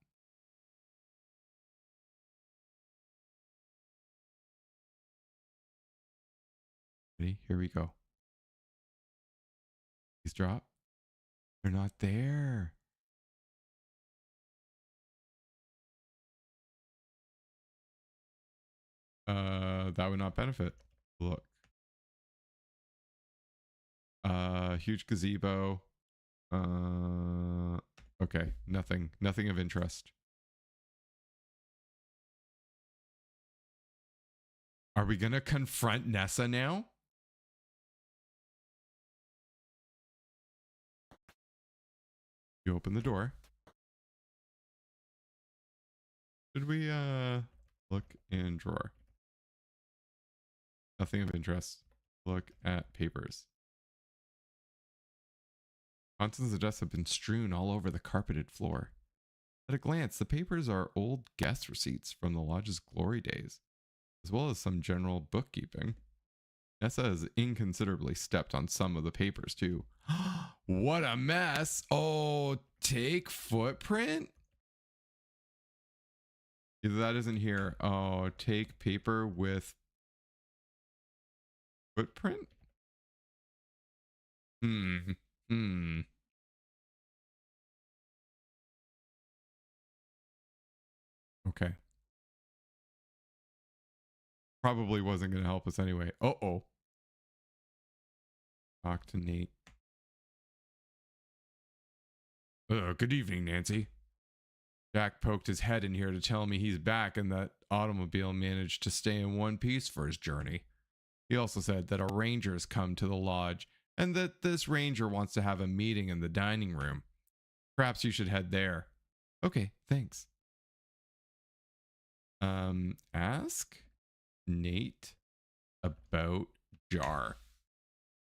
Ready? Here we go. Eavesdrop. They're not there. That would not benefit. Look. Huge gazebo. Okay, nothing of interest. Are we gonna confront Nessa now? You open the door. Should we look in drawer? Nothing of interest. Look at papers. Contents of the desk have been strewn all over the carpeted floor. At a glance, the papers are old guest receipts from the lodge's glory days, as well as some general bookkeeping. Nessa has inconsiderably stepped on some of the papers, too. What a mess! Oh, take footprint? Either that isn't here. Oh, take paper with footprint? Okay. Probably wasn't going to help us anyway. Uh-oh. Talk to Nate. Good evening, Nancy. Jack poked his head in here to tell me he's back and that automobile managed to stay in one piece for his journey. He also said that a ranger's come to the lodge and that this ranger wants to have a meeting in the dining room. Perhaps you should head there. Okay, thanks. Ask Nate about jar.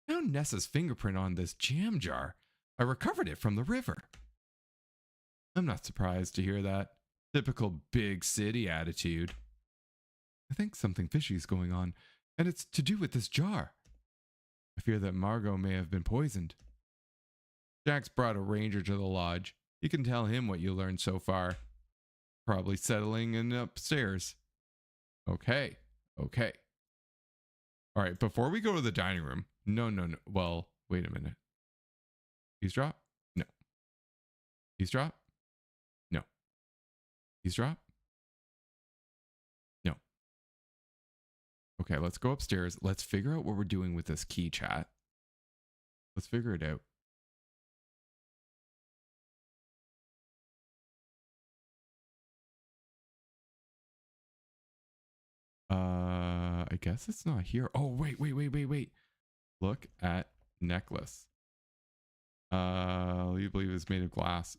Found Nessa's fingerprint on this jam jar. I recovered it from the river. I'm not surprised to hear that. Typical big city attitude. I think something fishy is going on, and it's to do with this jar. I fear that Margot may have been poisoned. Jack's brought a ranger to the lodge. You can tell him what you learned so far. Probably settling in upstairs. Okay. Okay. All right, before we go to the dining room. No. Well, wait a minute. Eavesdrop? No. Eavesdrop? No. Eavesdrop? No. Okay, let's go upstairs. Let's figure out what we're doing with this key, chat. Let's figure it out. I guess it's not here. Oh, wait. Look at necklace. You believe it's made of glass.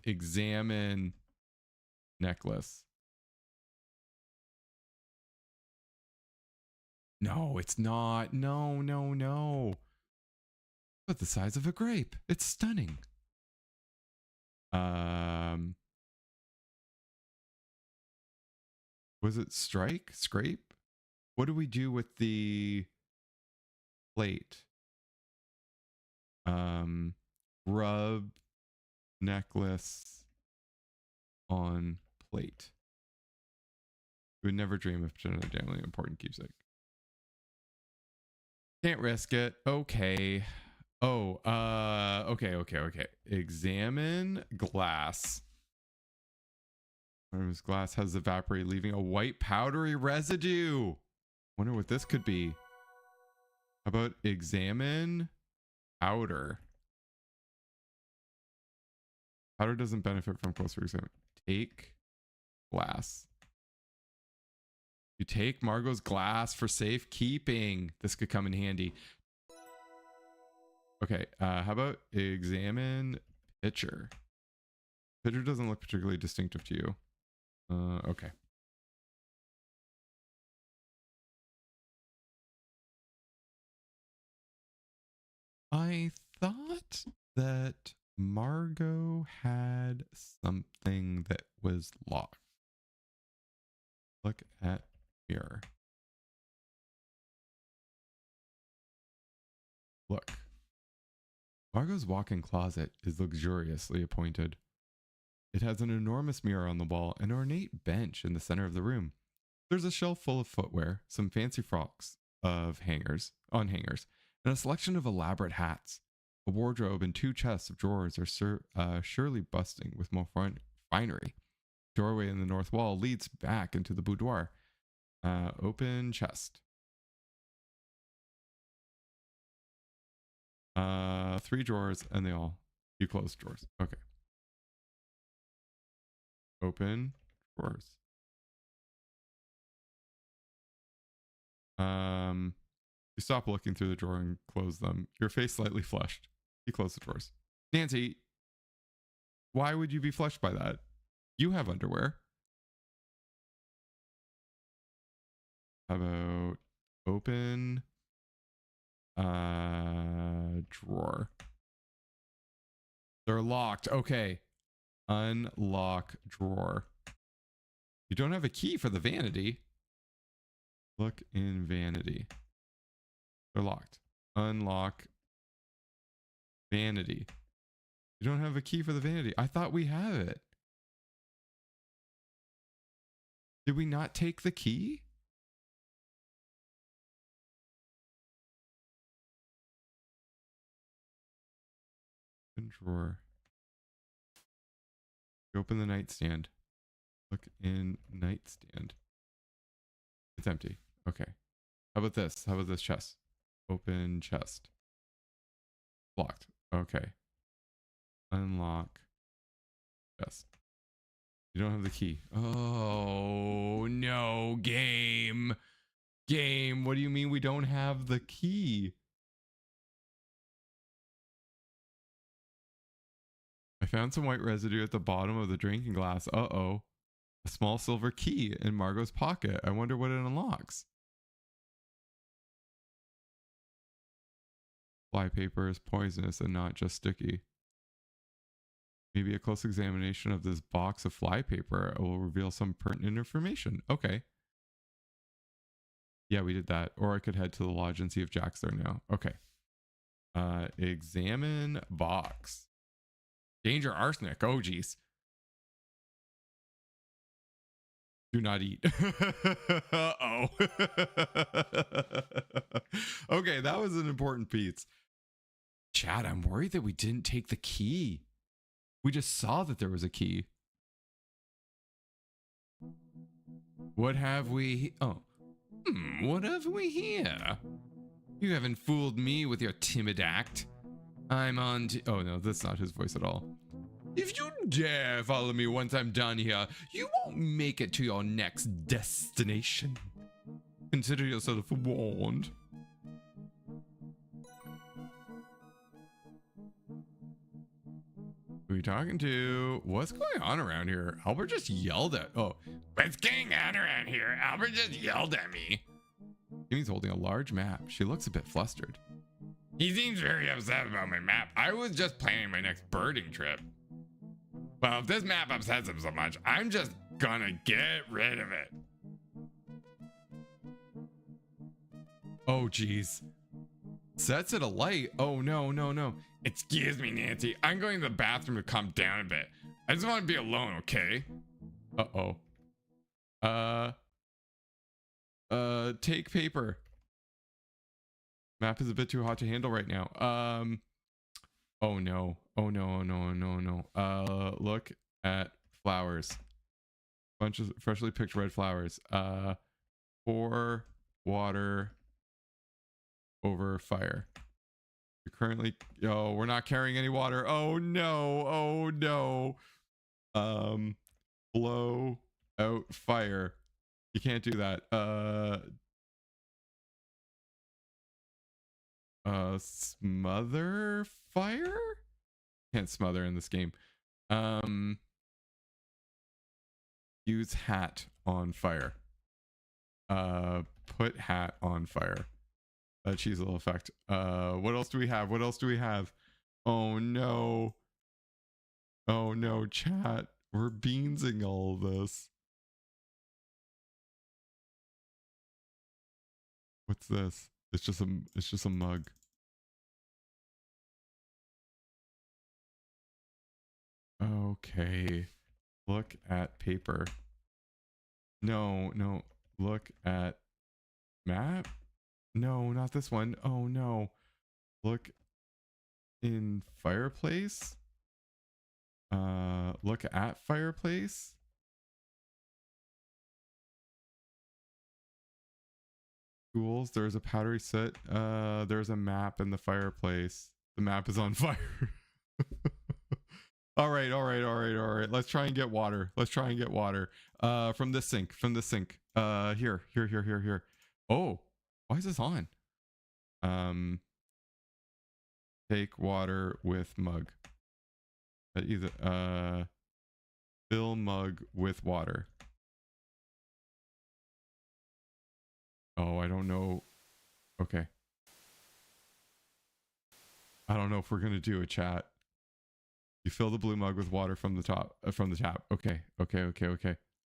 Examine necklace. No, it's not. No. But the size of a grape. It's stunning. Was it scrape? What do we do with the plate? Rub necklace on plate. We would never dream of pretending a damningly important keepsake. Can't risk it. Okay. Oh, okay. Examine glass. Glass has evaporated, leaving a white powdery residue. Wonder what this could be. How about examine outer? Powder doesn't benefit from closer exam. Take glass. You take Margot's glass for safekeeping. This could come in handy. Okay, how about examine pitcher? Pitcher doesn't look particularly distinctive to you. Okay. I thought that Margot had something that was locked. Look at mirror. Look. Margot's walk-in closet is luxuriously appointed. It has an enormous mirror on the wall and an ornate bench in the center of the room. There's a shelf full of footwear, some fancy frocks on hangers, and a selection of elaborate hats. A wardrobe and 2 chests of drawers are surely busting with more finery. Doorway in the north wall leads back into the boudoir. Open chest. 3 drawers and you close drawers. Okay. Open drawers. You stop looking through the drawer and close them. Your face slightly flushed. You close the drawers. Nancy, why would you be flushed by that? You have underwear. How about open drawer? They're locked. Okay. Unlock drawer. You don't have a key for the vanity. Look in vanity. They're locked. Unlock vanity. You don't have a key for the vanity. I thought we have it. Did we not take the key? Open drawer. You open the nightstand. Look in nightstand. It's empty. Okay. How about this? How about this chest? Open chest. Locked. Okay. Unlock chest. You don't have the key. Oh no, game. Game, what do you mean we don't have the key? I found some white residue at the bottom of the drinking glass. Uh-oh. A small silver key in Margot's pocket. I wonder what it unlocks. Flypaper is poisonous and not just sticky. Maybe a close examination of this box of flypaper will reveal some pertinent information. Okay. Yeah, we did that. Or I could head to the lodge and see if Jack's there now. Okay. Examine box. Danger arsenic. Oh, geez. Do not eat. Uh-oh. Okay, that was an important piece. Chad, I'm worried that we didn't take the key. We just saw that there was a key. What have we... Oh. What have we here? You haven't fooled me with your timid act. I'm on to... Oh, no, that's not his voice at all. If you dare follow me once I'm done here, you won't make it to your next destination. Consider yourself warned. Who are you talking to? What's going on around here? Albert just yelled at... Oh, what's going on around here? Albert just yelled at me. Amy's holding a large map. She looks a bit flustered. He seems very upset about my map. I was just planning my next birding trip. Well, if this map upsets him so much, I'm just gonna get rid of it. Oh, geez. Sets it alight. Oh, no, no, no. Excuse me, Nancy. I'm going to the bathroom to calm down a bit. I just want to be alone, okay? Uh-oh. Take paper. Map is a bit too hot to handle right now. Oh no. Oh no, oh no, oh no, no. Look at flowers. Bunch of freshly picked red flowers. 4 water over fire. You're currently, we're not carrying any water. Oh no. Oh no. Blow out fire. You can't do that. Smother fire? Can't smother in this game. Use hat on fire. Put hat on fire. Cheese little effect. What else do we have? What else do we have? Oh no. Oh no, chat. We're beansing all of this. What's this? It's just a mug. Okay. Look at paper. No. Look at map. No, not this one. Oh no. Look in fireplace. Look at fireplace. Tools. There's a powdery soot. There's a map in the fireplace. The map is on fire. All right. Let's try and get water. From the sink. Here. Oh, why is this on? Take water with mug. Either fill mug with water. Oh, I don't know. Okay. I don't know if we're gonna do a chat. You fill the blue mug with water from the top, from the tap. Okay.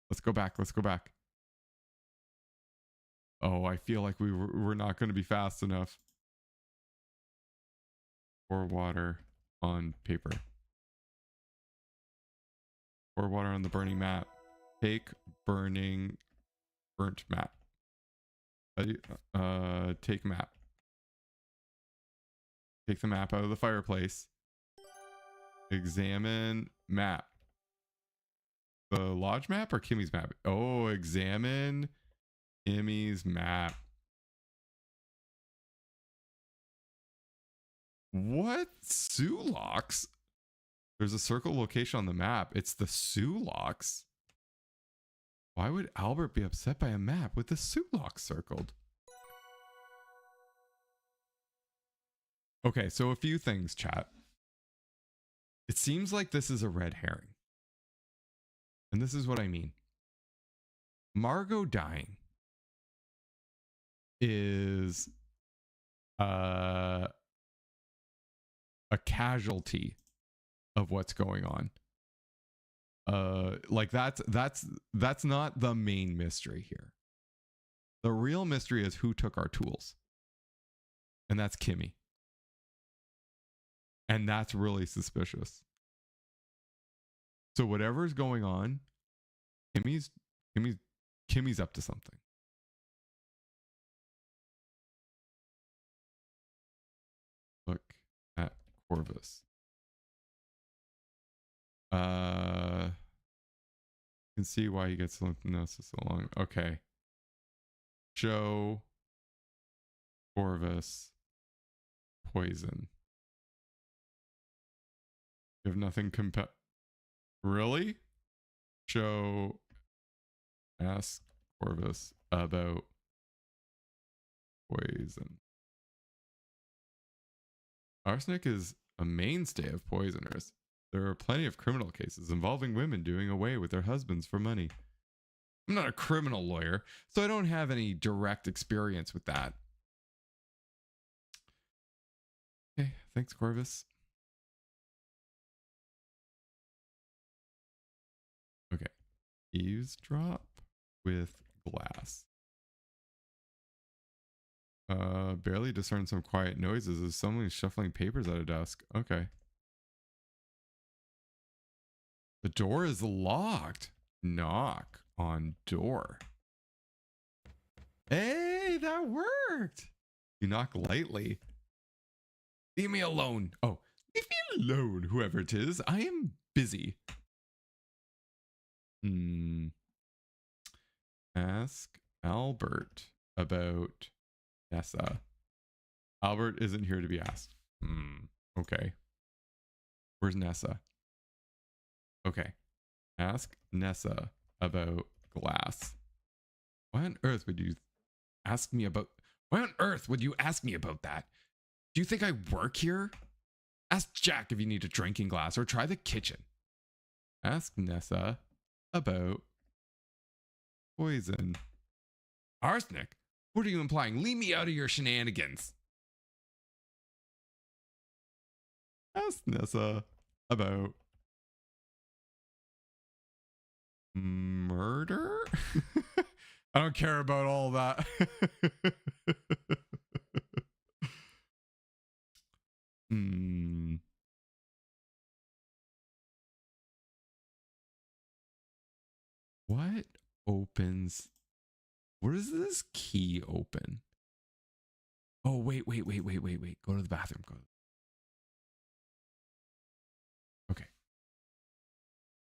Let's go back. Oh, I feel like we're not going to be fast enough. Pour water on paper. Pour water on the burning map. Take burnt map. Take map. Take the map out of the fireplace. Examine map. The lodge map or Kimmy's map? Oh, examine Kimmy's map. What? Sulocks? There's a circle location on the map. It's the Sulocks. Why would Albert be upset by a map with the Sulocks circled? Okay, so a few things, chat. It seems like this is a red herring. And this is what I mean. Margot dying is a casualty of what's going on. Like that's not the main mystery here. The real mystery is who took our tools. And that's Kimmy. And that's really suspicious. So whatever's going on, Kimmy's up to something. Look at Corvus. You can see why he gets hypnosis so long. Okay. Show Corvus poison. You have nothing Really? Ask Corvus about poison. Arsenic is a mainstay of poisoners. There are plenty of criminal cases involving women doing away with their husbands for money. I'm not a criminal lawyer, so I don't have any direct experience with that. Okay, thanks, Corvus. Okay. Eavesdrop with glass. Barely discern some quiet noises as someone is shuffling papers at a desk. Okay. The door is locked. Knock on door. Hey, that worked. You knock lightly. Leave me alone. Oh, leave me alone, whoever it is. I am busy. Ask Albert about Nessa. Albert isn't here to be asked. Okay. Where's Nessa? Okay. Ask Nessa about glass. Why on earth would you ask me about... Why on earth would you ask me about that? Do you think I work here? Ask Jack if you need a drinking glass or try the kitchen. Ask Nessa about poison. Arsenic? What are you implying? Leave me out of your shenanigans. Ask Nessa about murder? I don't care about all that. What opens? Where does this key open? Oh, wait. Go to the bathroom. Okay.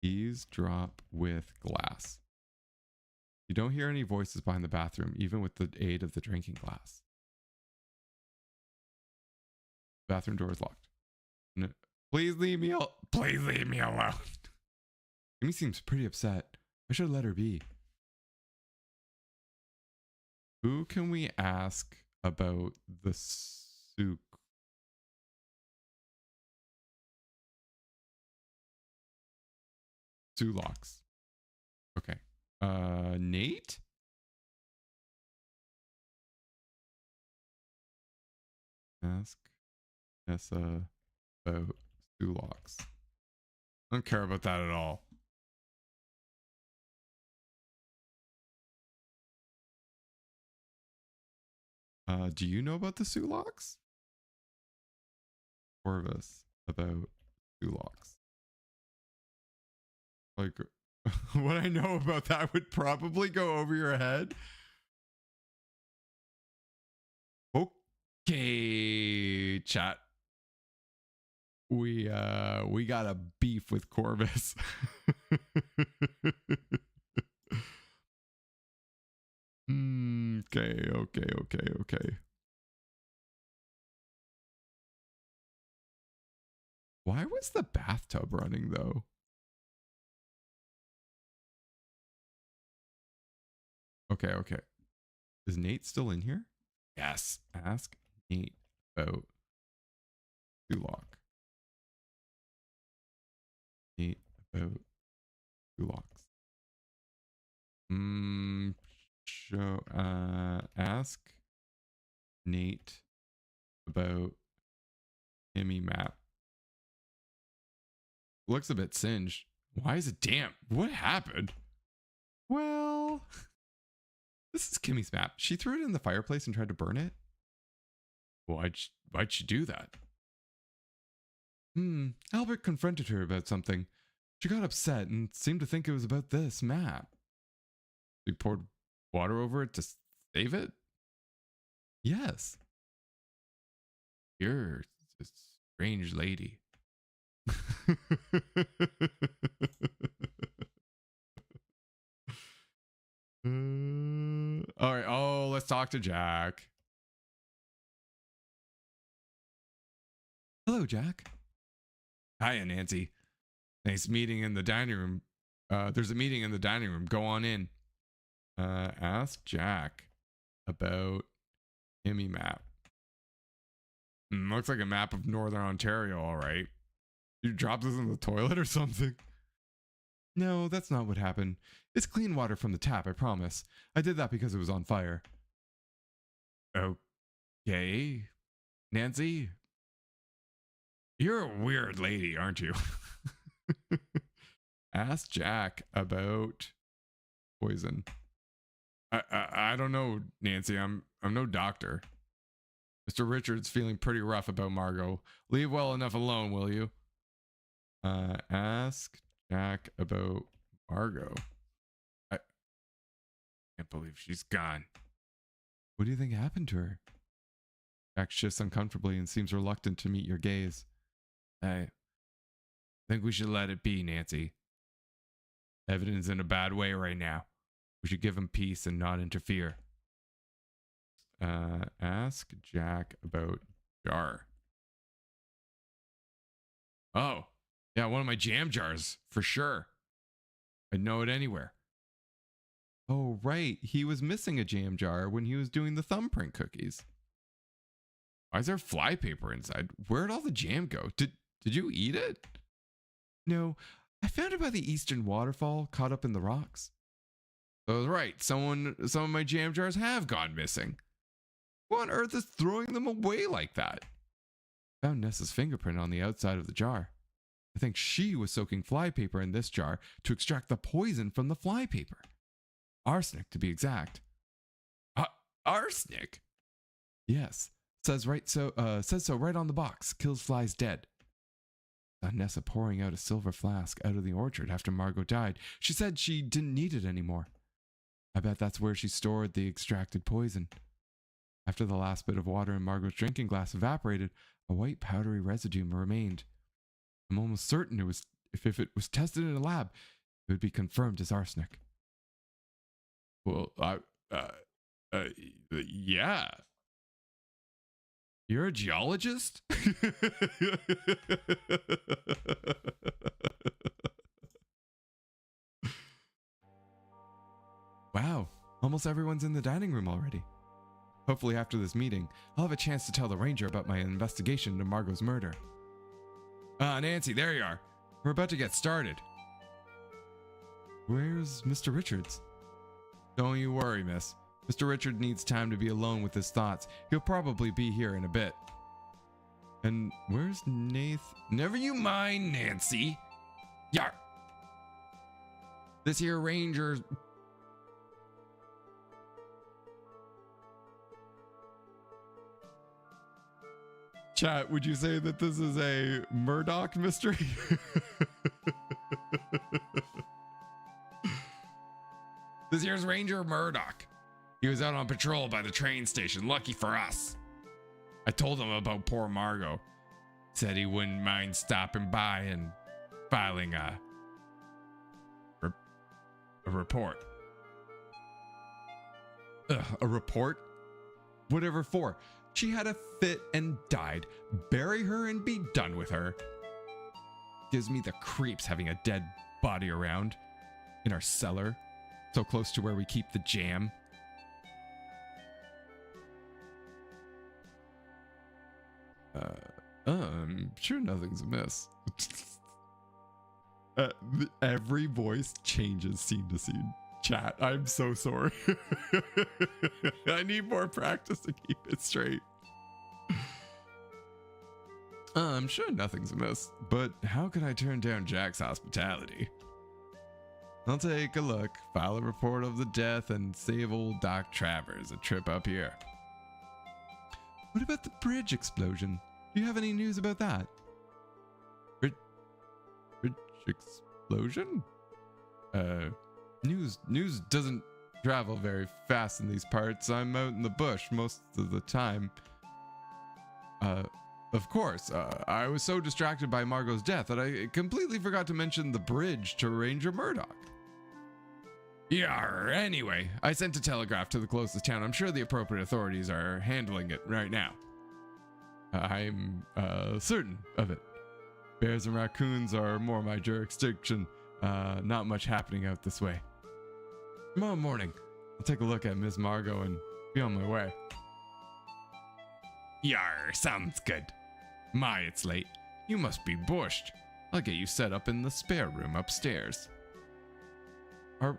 Keys drop with glass. You don't hear any voices behind the bathroom, even with the aid of the drinking glass. Bathroom door is locked. No. Please leave me alone. Please leave me alone. Amy seems pretty upset. I should let her be. Who can we ask about the souk? Sulaks. Okay. Nate? Ask Nessa about sulaks. I don't care about that at all. Do you know about the sulaks? Corvus about sulaks. Like, what I know about that would probably go over your head. Okay, chat. We got a beef with Corvus. Okay. Why was the bathtub running though? Okay. Is Nate still in here? Yes. Ask Nate about sulak. Nate about sulaks. Ask Nate about Hemi map. Looks a bit singed. Why is it damp? What happened? Well, this is Kimmy's map. She threw it in the fireplace and tried to burn it. Why'd she do that? Albert confronted her about something. She got upset and seemed to think it was about this map. He poured water over it to save it? Yes. You're a strange lady. All right. Oh, let's talk to Jack. Hello, Jack. Hiya, Nancy. Nice meeting in the dining room. There's a meeting in the dining room. Go on in. Ask Jack about Hemi map. Looks like a map of Northern Ontario, all right. You dropped this in the toilet or something? No, that's not what happened. It's clean water from the tap, I promise. I did that because it was on fire. Okay. Nancy? You're a weird lady, aren't you? Ask Jack about poison. I don't know, Nancy. I'm no doctor. Mr. Richards feeling pretty rough about Margot. Leave well enough alone, will you? Ask Jack about Margot. I can't believe she's gone. What do you think happened to her? Jack shifts uncomfortably and seems reluctant to meet your gaze. I think we should let it be, Nancy. Evidence in a bad way right now. We should give him peace and not interfere. Ask Jack about jar. Oh, yeah, one of my jam jars, for sure. I'd know it anywhere. Oh, right. He was missing a jam jar when he was doing the thumbprint cookies. Why is there flypaper inside? Where'd all the jam go? Did you eat it? No, I found it by the eastern waterfall, caught up in the rocks. I was right. Some of my jam jars have gone missing. Who on earth is throwing them away like that? Found Nessa's fingerprint on the outside of the jar. I think she was soaking flypaper in this jar to extract the poison from the flypaper. Arsenic, to be exact. Arsenic? Yes. Says so right on the box. Kills flies dead. Saw Nessa pouring out a silver flask out of the orchard after Margot died. She said she didn't need it anymore. I bet that's where she stored the extracted poison. After the last bit of water in Margot's drinking glass evaporated, a white powdery residue remained. I'm almost certain if it was tested in a lab, it would be confirmed as arsenic. Well, yeah. You're a geologist? Wow, almost everyone's in the dining room already. Hopefully after this meeting, I'll have a chance to tell the ranger about my investigation into Margot's murder. Nancy, there you are. We're about to get started. Where's Mr. Richards? Don't you worry, miss. Mr. Richard needs time to be alone with his thoughts. He'll probably be here in a bit. And where's Nath? Never you mind, Nancy. Yar. This here ranger... Chat, would you say that this is a Murdoch mystery? This here's Ranger Murdoch. He was out on patrol by the train station. Lucky for us. I told him about poor Margot. Said he wouldn't mind stopping by and filing a report. A report? Whatever for. She had a fit and died. Bury her and be done with her. Gives me the creeps having a dead body around. In our cellar. So close to where we keep the jam. I'm sure nothing's amiss. Every voice changes scene to scene. Chat, I'm so sorry. I need more practice to keep it straight. I'm sure nothing's amiss, but how could I turn down Jack's hospitality? I'll take a look, file a report of the death, and save old Doc Travers a trip up here. What about the bridge explosion? Do you have any news about that? Bridge explosion? News doesn't travel very fast in these parts. I'm out in the bush most of the time. Of course, I was so distracted by Margot's death that I completely forgot to mention the bridge to Ranger Murdoch. Yeah, anyway, I sent a telegraph to the closest town. I'm sure the appropriate authorities are handling it right now. I'm certain of it. Bears and raccoons are more my jurisdiction. Not much happening out this way. Tomorrow morning, I'll take a look at Miss Margot and be on my way. Yar, sounds good. My, it's late. You must be bushed. I'll get you set up in the spare room upstairs. Are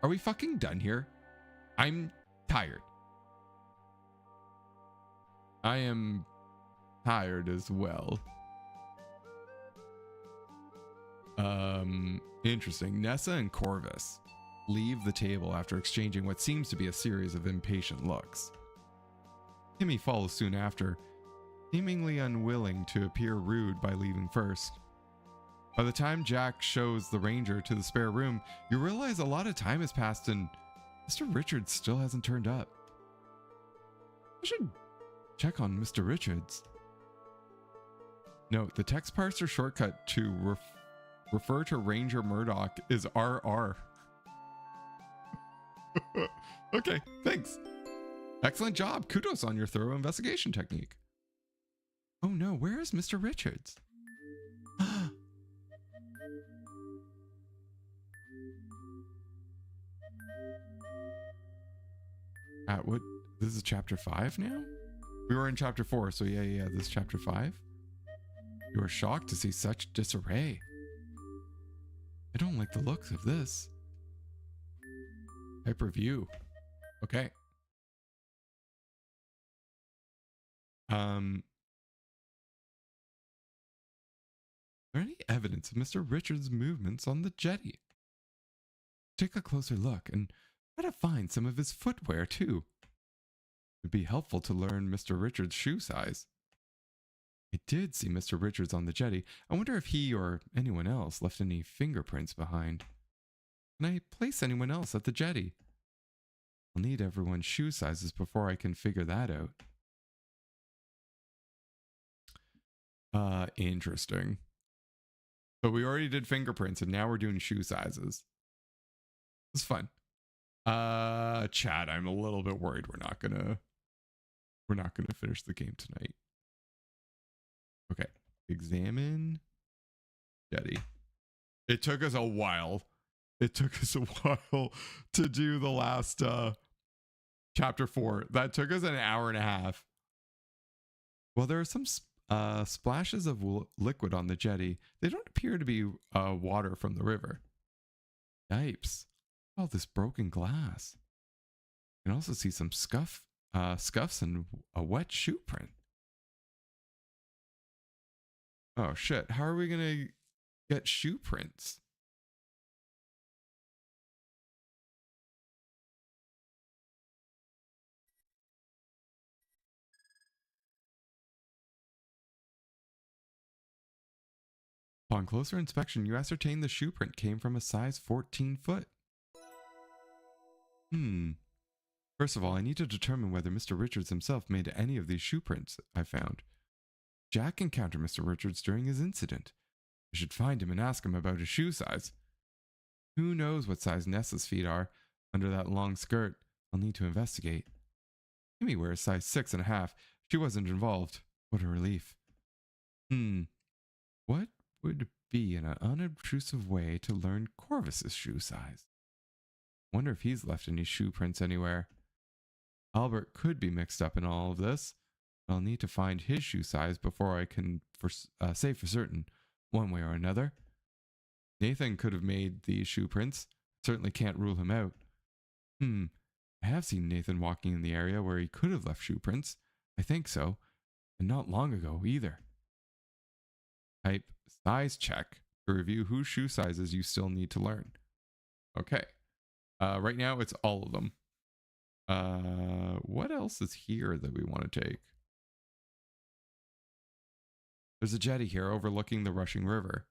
we fucking done here? I'm tired. I am tired as well. Interesting. Nessa and Corvus leave the table after exchanging what seems to be a series of impatient looks. Timmy follows soon after, seemingly unwilling to appear rude by leaving first. By the time Jack shows the ranger to the spare room, you realize a lot of time has passed and Mr. Richards still hasn't turned up. I should check on Mr. Richards. Note, the text parser shortcut to refer to Ranger Murdoch is RR. Okay, thanks. Excellent job. Kudos on your thorough investigation technique. Oh no, where is Mr. Richards? What? This is chapter 5 now? We were in chapter 4, so yeah, this is chapter 5. You are shocked to see such disarray. I don't like the looks of this. Type review. Okay. Is there any evidence of Mr. Richards' movements on the jetty? Take a closer look and try to find some of his footwear too. It'd be helpful to learn Mr. Richards' shoe size. I did see Mr. Richards on the jetty. I wonder if he or anyone else left any fingerprints behind. Can I place anyone else at the jetty? I'll need everyone's shoe sizes before I can figure that out. Interesting. So we already did fingerprints and now we're doing shoe sizes. It's fun. Chat, I'm a little bit worried we're not gonna finish the game tonight. Okay. Examine jetty. It took us a while. It took us a while to do the last chapter 4. That took us an hour and a half. Well, there are some splashes of liquid on the jetty. They don't appear to be water from the river. Yipes. Oh, this broken glass. You can also see some scuffs and a wet shoe print. Oh shit, how are we gonna get shoe prints? Upon closer inspection, you ascertain the shoe print came from a size 14 foot. First of all, I need to determine whether Mr. Richards himself made any of these shoe prints I found. Jack encountered Mr. Richards during his incident. I should find him and ask him about his shoe size. Who knows what size Nessa's feet are under that long skirt? I'll need to investigate. Amy wears size 6.5. She wasn't involved. What a relief. What would be an unobtrusive way to learn Corvus's shoe size? Wonder if he's left any shoe prints anywhere. Albert could be mixed up in all of this. I'll need to find his shoe size before I can say for certain, one way or another. Nathan could have made these shoe prints. Certainly can't rule him out. I have seen Nathan walking in the area where he could have left shoe prints. I think so. And not long ago either. Type size check to review whose shoe sizes you still need to learn. Okay. Right now it's all of them. What else is here that we want to take? There's a jetty here overlooking the rushing river.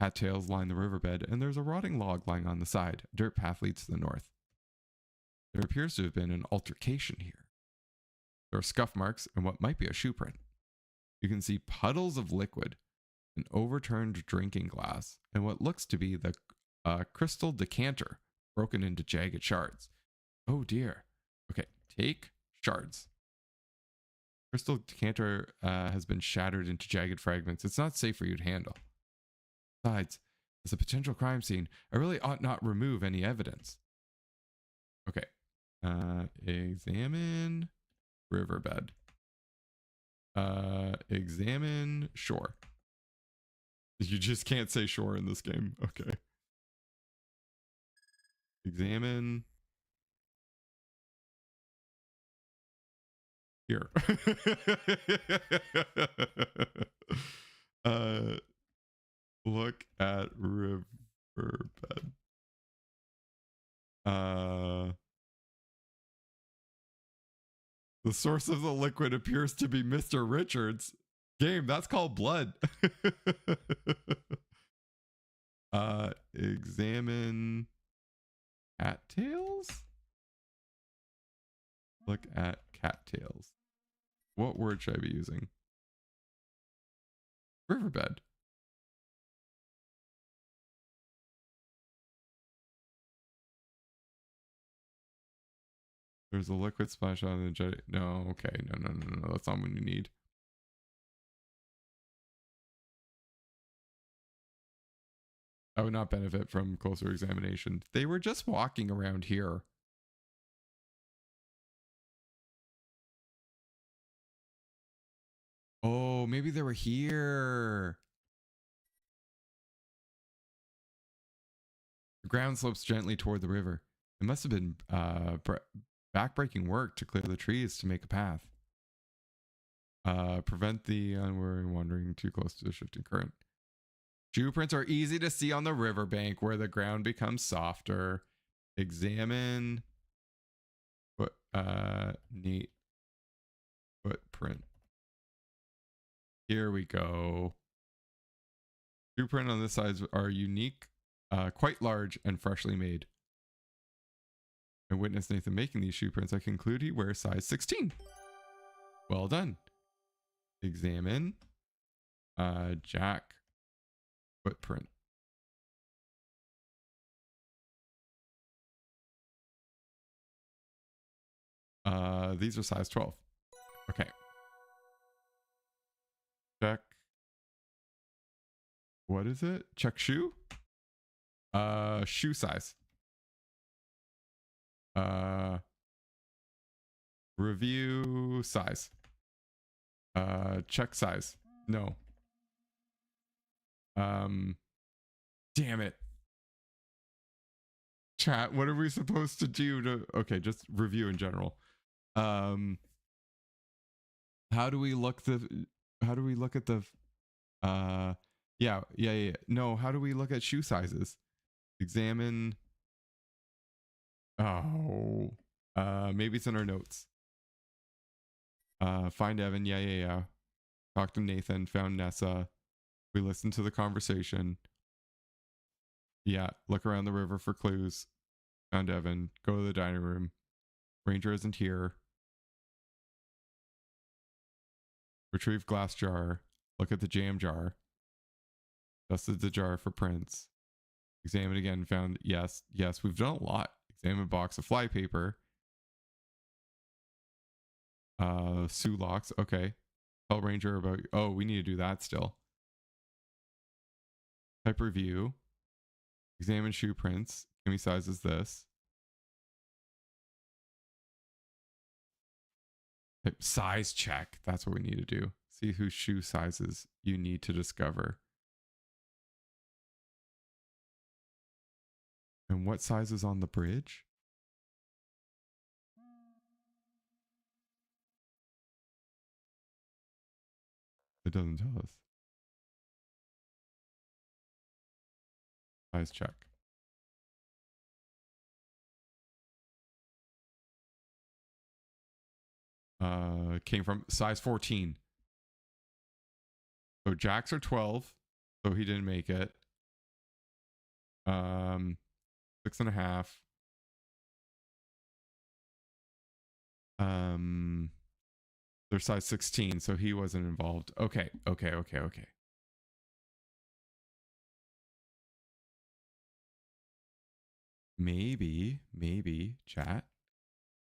Cattails line the riverbed, and there's a rotting log lying on the side. A dirt path leads to the north. There appears to have been an altercation here. There are scuff marks and what might be a shoe print. You can see puddles of liquid, an overturned drinking glass, and what looks to be the crystal decanter broken into jagged shards. Oh dear. Okay, take shards. Crystal decanter has been shattered into jagged fragments. It's not safe for you to handle. Besides, it's a potential crime scene. I really ought not remove any evidence. Okay. Examine riverbed. Examine shore. You just can't say shore in this game. Okay. Examine here. Look at riverbed. The source of the liquid appears to be Mr. Richards. Game, that's called blood. Examine cattails? Look at cattails. What word should I be using? Riverbed. There's a liquid splash on the jet. No, okay. No. That's not what you need. I would not benefit from closer examination. They were just walking around here. Oh, maybe they were here. The ground slopes gently toward the river. It must have been backbreaking work to clear the trees to make a path. Prevent the unwary wandering too close to the shifting current. Shoe prints are easy to see on the riverbank where the ground becomes softer. Examine neat footprint. Here we go. Shoe print on this side are unique, quite large and freshly made. I witnessed Nathan making these shoe prints. I conclude he wears size 16. Well done. Examine Jack footprint. These are size 12. Okay. Check. What is it? Check shoe? Shoe size. Review size. Check size. No. Damn it. Chat, what are we supposed to do to... Okay, just review in general. How do we look at the... Yeah. No, how do we look at shoe sizes? Examine... Oh. Maybe it's in our notes. Find Evan. Yeah. Talk to Nathan. Found Nessa. We listened to the conversation. Yeah. Look around the river for clues. Found Evan. Go to the dining room. Ranger isn't here. Retrieve glass jar. Look at the jam jar. Dusted the jar for prints. Examine again. Found yes. We've done a lot. Examine box of flypaper. Sue locks. Okay. Tell Ranger about... Oh, we need to do that still. Type review. Examine shoe prints. Give me size is this. Type size check. That's what we need to do. See whose shoe sizes you need to discover. And what size is on the bridge? It doesn't tell us. Size check. Came from size 14. So Jacks are 12. So he didn't make it. 6.5. They're size 16, so he wasn't involved. Okay. Maybe, chat.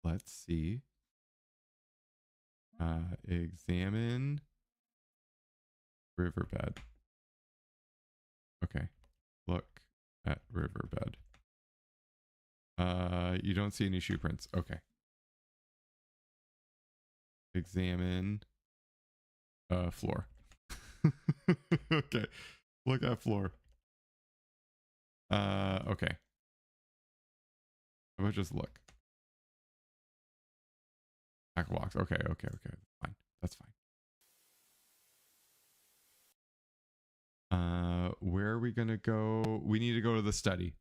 Let's see. Examine riverbed. Okay. Look at riverbed. You don't see any shoe prints. Okay. Examine floor. Okay. Look at floor. Okay. How about just look? Tackle box. Okay. Fine. That's fine. Where are we gonna go? We need to go to the study.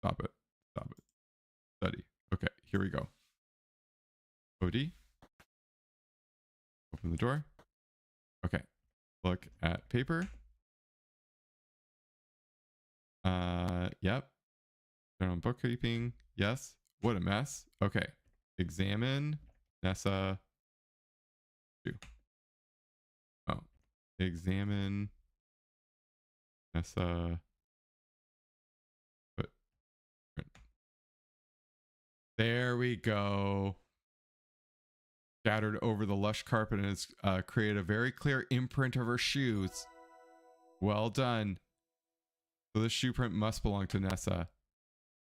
Stop it. Study. Okay, here we go. OD. Open the door. Okay. Look at paper. Yep. Turn on bookkeeping. Yes. What a mess. Okay. Examine Nessa. Oh. Examine Nessa There we go. Scattered over the lush carpet and has created a very clear imprint of her shoes. Well done. So this shoe print must belong to Nessa.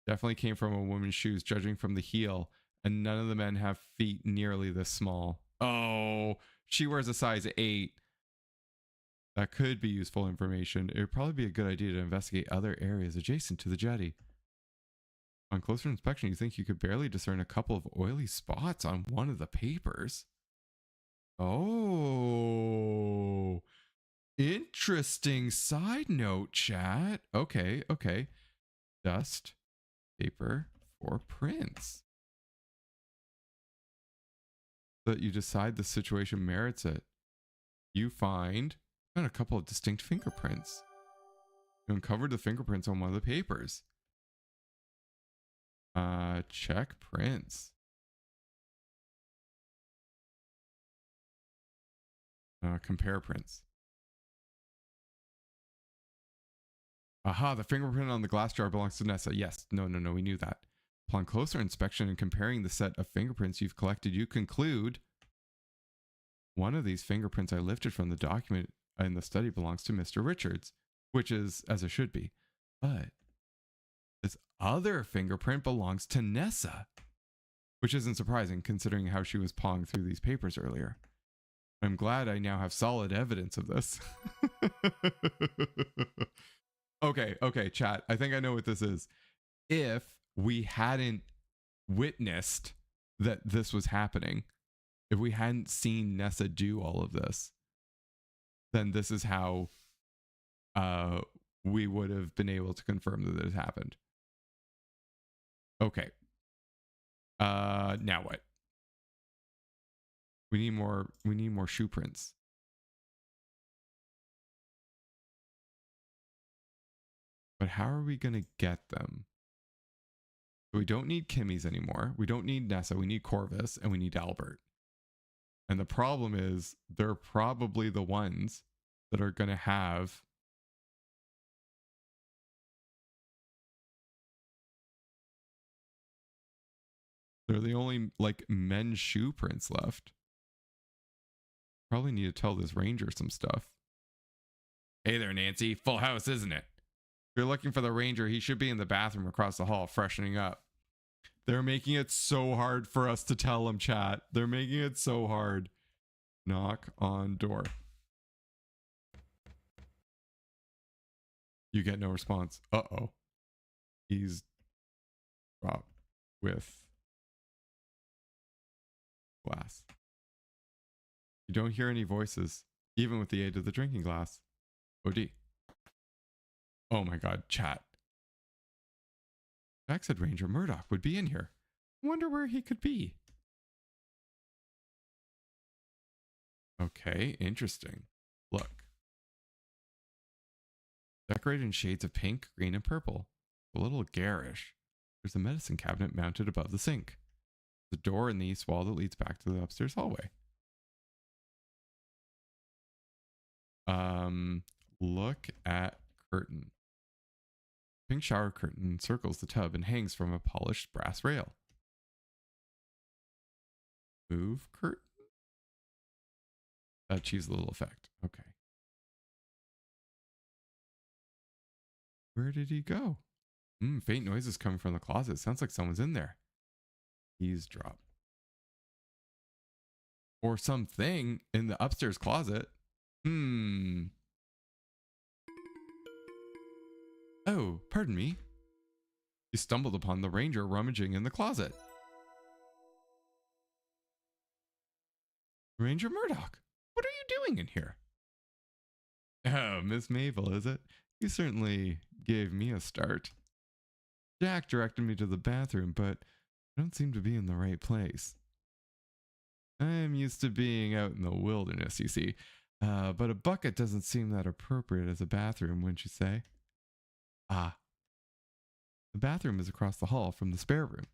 Definitely came from a woman's shoes, judging from the heel. And none of the men have feet nearly this small. Oh, she wears a size 8. That could be useful information. It would probably be a good idea to investigate other areas adjacent to the jetty. On closer inspection, you think you could barely discern a couple of oily spots on one of the papers. Oh, interesting side note, chat. Okay, okay. Dust, paper for prints. So that you decide the situation merits it. You find a couple of distinct fingerprints. You uncovered the fingerprints on one of the papers. Check prints. Compare prints. Aha, the fingerprint on the glass jar belongs to Nessa. Yes, no, we knew that. Upon closer inspection and comparing the set of fingerprints you've collected, you conclude one of these fingerprints I lifted from the document in the study belongs to Mr. Richards, which is as it should be. But this other fingerprint belongs to Nessa, which isn't surprising considering how she was pawing through these papers earlier. I'm glad I now have solid evidence of this. Okay, chat. I think I know what this is. If we hadn't witnessed that this was happening, if we hadn't seen Nessa do all of this, then this is how we would have been able to confirm that it happened. Okay. Now what? We need more shoe prints. But how are we going to get them? We don't need Kimmy's anymore. We don't need Nessa. We need Corvus and we need Albert. And the problem is they're probably the ones that are going to have they're the only like men's shoe prints left. Probably need to tell this ranger some stuff. Hey there, Nancy. Full house, isn't it? If you're looking for the ranger, he should be in the bathroom across the hall freshening up. They're making it so hard for us to tell him, chat. They're making it so hard. Knock on door. You get no response. Uh-oh. He's dropped with glass. You don't hear any voices, even with the aid of the drinking glass. OD. Oh my god, chat. Jack said Ranger Murdoch would be in here. Wonder where he could be. Okay, interesting. Look. Decorated in shades of pink, green, and purple. A little garish. There's a medicine cabinet mounted above the sink. The door in the east wall that leads back to the upstairs hallway. Look at curtain. Pink shower curtain circles the tub and hangs from a polished brass rail. Move curtain? Achieves a little effect. Okay. Where did he go? Faint noises coming from the closet. Sounds like someone's in there. Eavesdrop. Or something in the upstairs closet. Oh, pardon me. You stumbled upon the ranger rummaging in the closet. Ranger Murdoch, what are you doing in here? Oh, Miss Mabel, is it? You certainly gave me a start. Jack directed me to the bathroom, but I don't seem to be in the right place. I'm used to being out in the wilderness, you see. But a bucket doesn't seem that appropriate as a bathroom, wouldn't you say? Ah. The bathroom is across the hall from the spare room.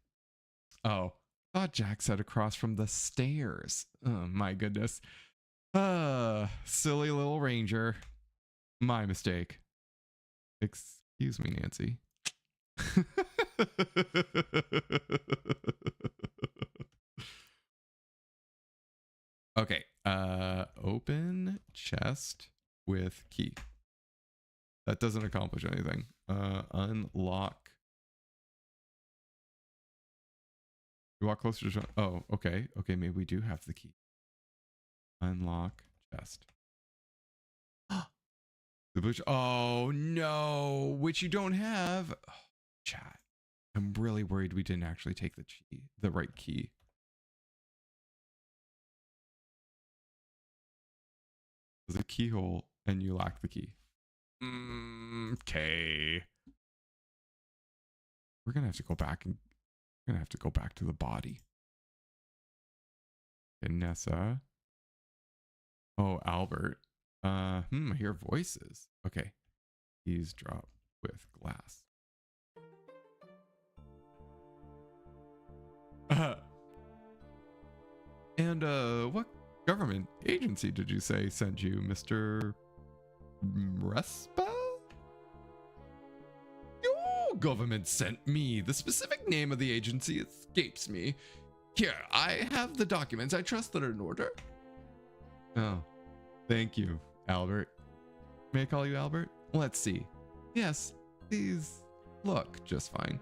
Oh, thought Jack said across from the stairs. Oh, my goodness. Silly little ranger. My mistake. Excuse me, Nancy. Okay. Open chest with key. That doesn't accomplish anything. Unlock. You walk closer to. Oh, okay. Okay, maybe we do have the key. Unlock chest. The butcher. Oh no, which you don't have. Oh, chat. I'm really worried we didn't actually take the right key. There's a keyhole and you lack the key. Okay. We're gonna have to go back to the body. Vanessa. Oh, Albert. I hear voices. Okay. Eavesdrop with glass. And what government agency did you say sent you, Mr. Respa? Your government sent me. The specific name of the agency escapes me. Here, I have the documents. I trust that are in order. Oh, thank you, Albert. May I call you Albert? Let's see. Yes, these look just fine.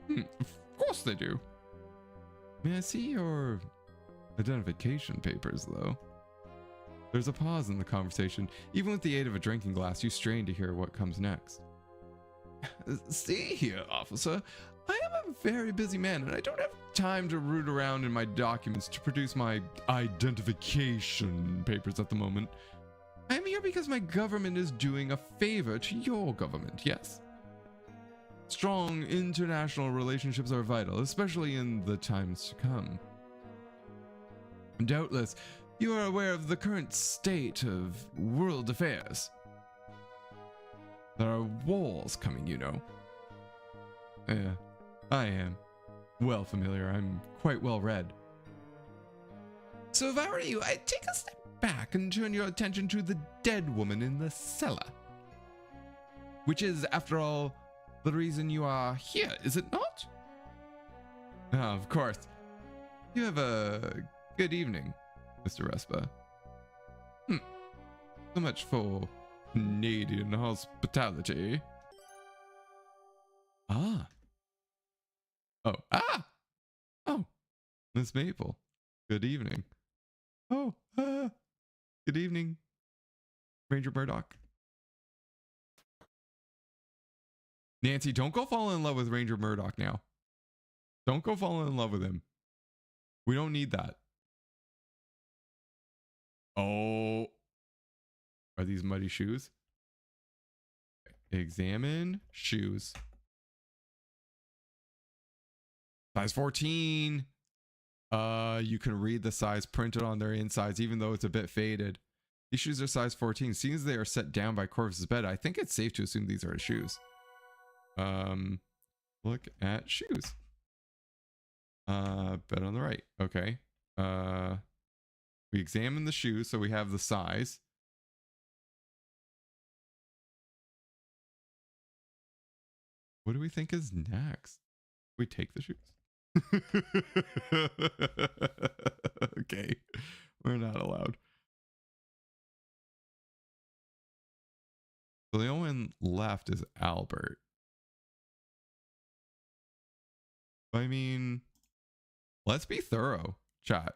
Of course they do. May I see your identification papers, though? There's a pause in the conversation. Even with the aid of a drinking glass, you strain to hear what comes next. See here, officer. I am a very busy man, and I don't have time to root around in my documents to produce my identification papers at the moment. I am here because my government is doing a favor to your government, yes? Strong international relationships are vital, especially in the times to come. Doubtless, you are aware of the current state of world affairs. There are wars coming, you know. Yeah, I am. Well familiar, I'm quite well read. So if I were you, I'd take a step back and turn your attention to the dead woman in the cellar. Which is, after all, the reason you are here, is it not? Ah, of course. You have a good evening, Mr. Respa. So much for Canadian hospitality. Ah. Oh, Miss Maple. Good evening. Oh, good evening, Ranger Murdoch. Nancy, don't go fall in love with Ranger Murdoch now. Don't go fall in love with him. We don't need that. Oh. Are these muddy shoes? Examine shoes. Size 14. You can read the size printed on their insides, even though it's a bit faded. These shoes are size 14. Seeing as they are set down by Corvus's bed, I think it's safe to assume these are his shoes. Look at shoes. Bed on the right. Okay. We examine the shoes, so we have the size. What do we think is next? We take the shoes. Okay, we're not allowed. So the only one left is Albert. I mean, let's be thorough, chat.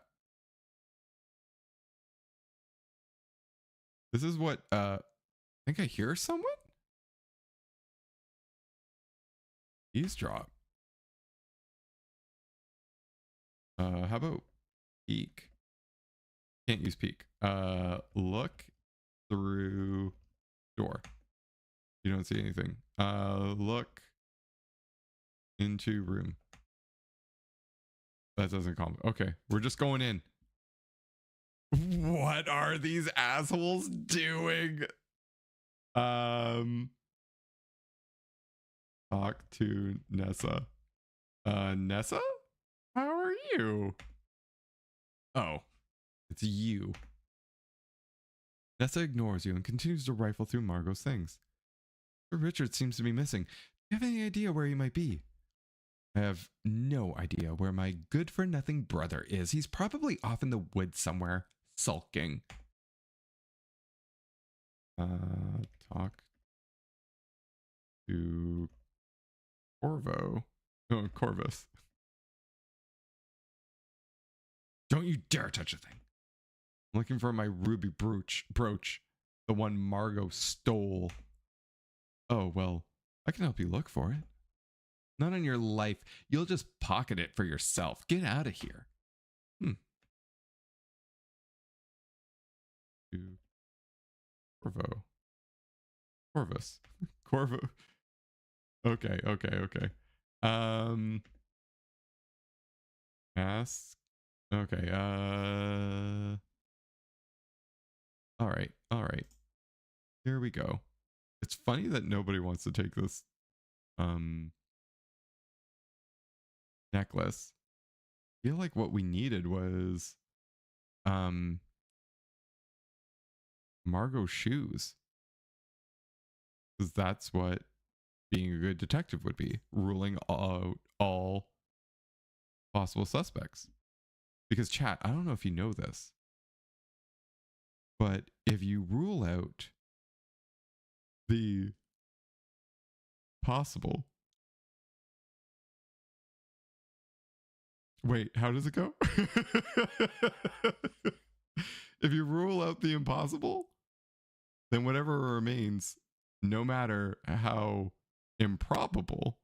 This is what I think I hear someone. Eavesdrop. How about peek? Can't use peek. Look through door. You don't see anything. Look into room. That doesn't come. Okay, we're just going in. What are these assholes doing? Talk to Nessa. Nessa? How are you? Oh, it's you. Nessa ignores you and continues to rifle through Margot's things. Sir Richard seems to be missing. Do you have any idea where he might be? I have no idea where my good-for-nothing brother is. He's probably off in the woods somewhere, sulking. Talk to Corvo. Oh, Corvus. Don't you dare touch a thing. I'm looking for my ruby brooch. The one Margot stole. Oh, well, I can help you look for it. Not on your life. You'll just pocket it for yourself. Get out of here. Corvo. Corvus. Corvo. Okay. Ask. Okay. All right. Here we go. It's funny that nobody wants to take this necklace. I feel like what we needed was Margot's shoes. Because that's what being a good detective would be, ruling out all possible suspects. Because chat, I don't know if you know this, but if you rule out the possible. Wait, how does it go? If you rule out the impossible, then whatever remains, no matter how improbable,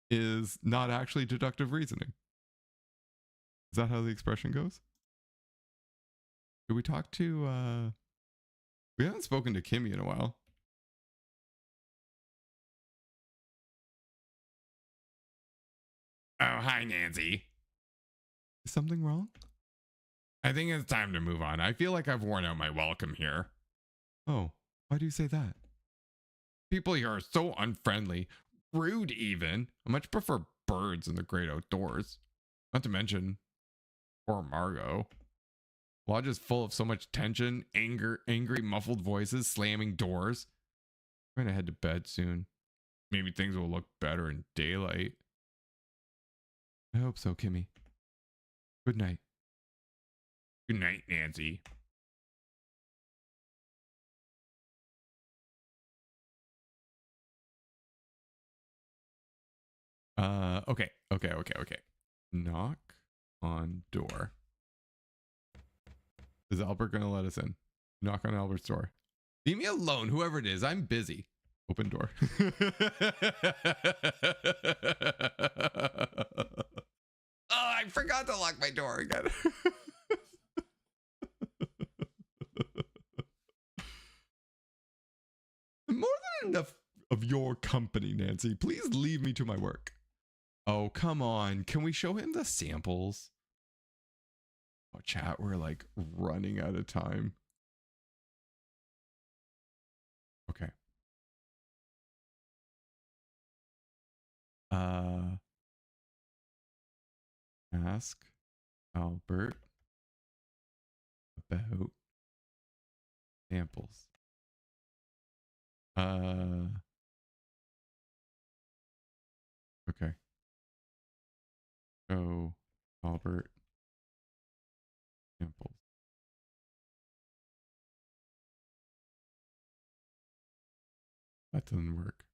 is not actually deductive reasoning. Is that how the expression goes? Did we talk to we haven't spoken to Kimmy in a while. Oh, hi, Nancy. Is something wrong? I think it's time to move on. I feel like I've worn out my welcome here. Oh, why do you say that? People here are so unfriendly, rude even. I much prefer birds in the great outdoors. Not to mention, poor Margot. Lodge is full of so much tension, anger, angry, muffled voices, slamming doors. I'm gonna head to bed soon. Maybe things will look better in daylight. I hope so, Kimmy. Good night. Good night, Nancy. Okay. Knock on door. Is Albert gonna let us in? Knock on Albert's door. Leave me alone, whoever it is. I'm busy. Open door. Oh, I forgot to lock my door again. More than enough of your company, Nancy. Please leave me to my work. Oh, come on. Can we show him the samples? Oh, chat, we're like running out of time. Okay. Ask Albert about samples. Okay. Show Albert samples. That doesn't work.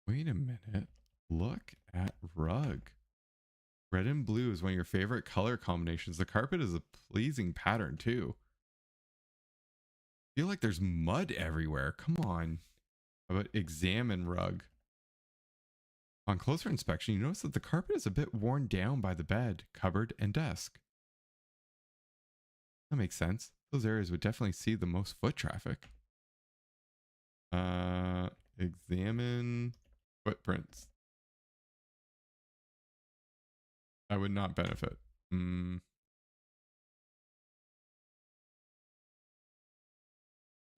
Wait a minute. Look at rug. Red and blue is one of your favorite color combinations. The carpet is a pleasing pattern too. I feel like there's mud everywhere. Come on. How about examine rug? On closer inspection, you notice that the carpet is a bit worn down by the bed, cupboard, and desk. That makes sense. Those areas would definitely see the most foot traffic. Examine footprints. I would not benefit.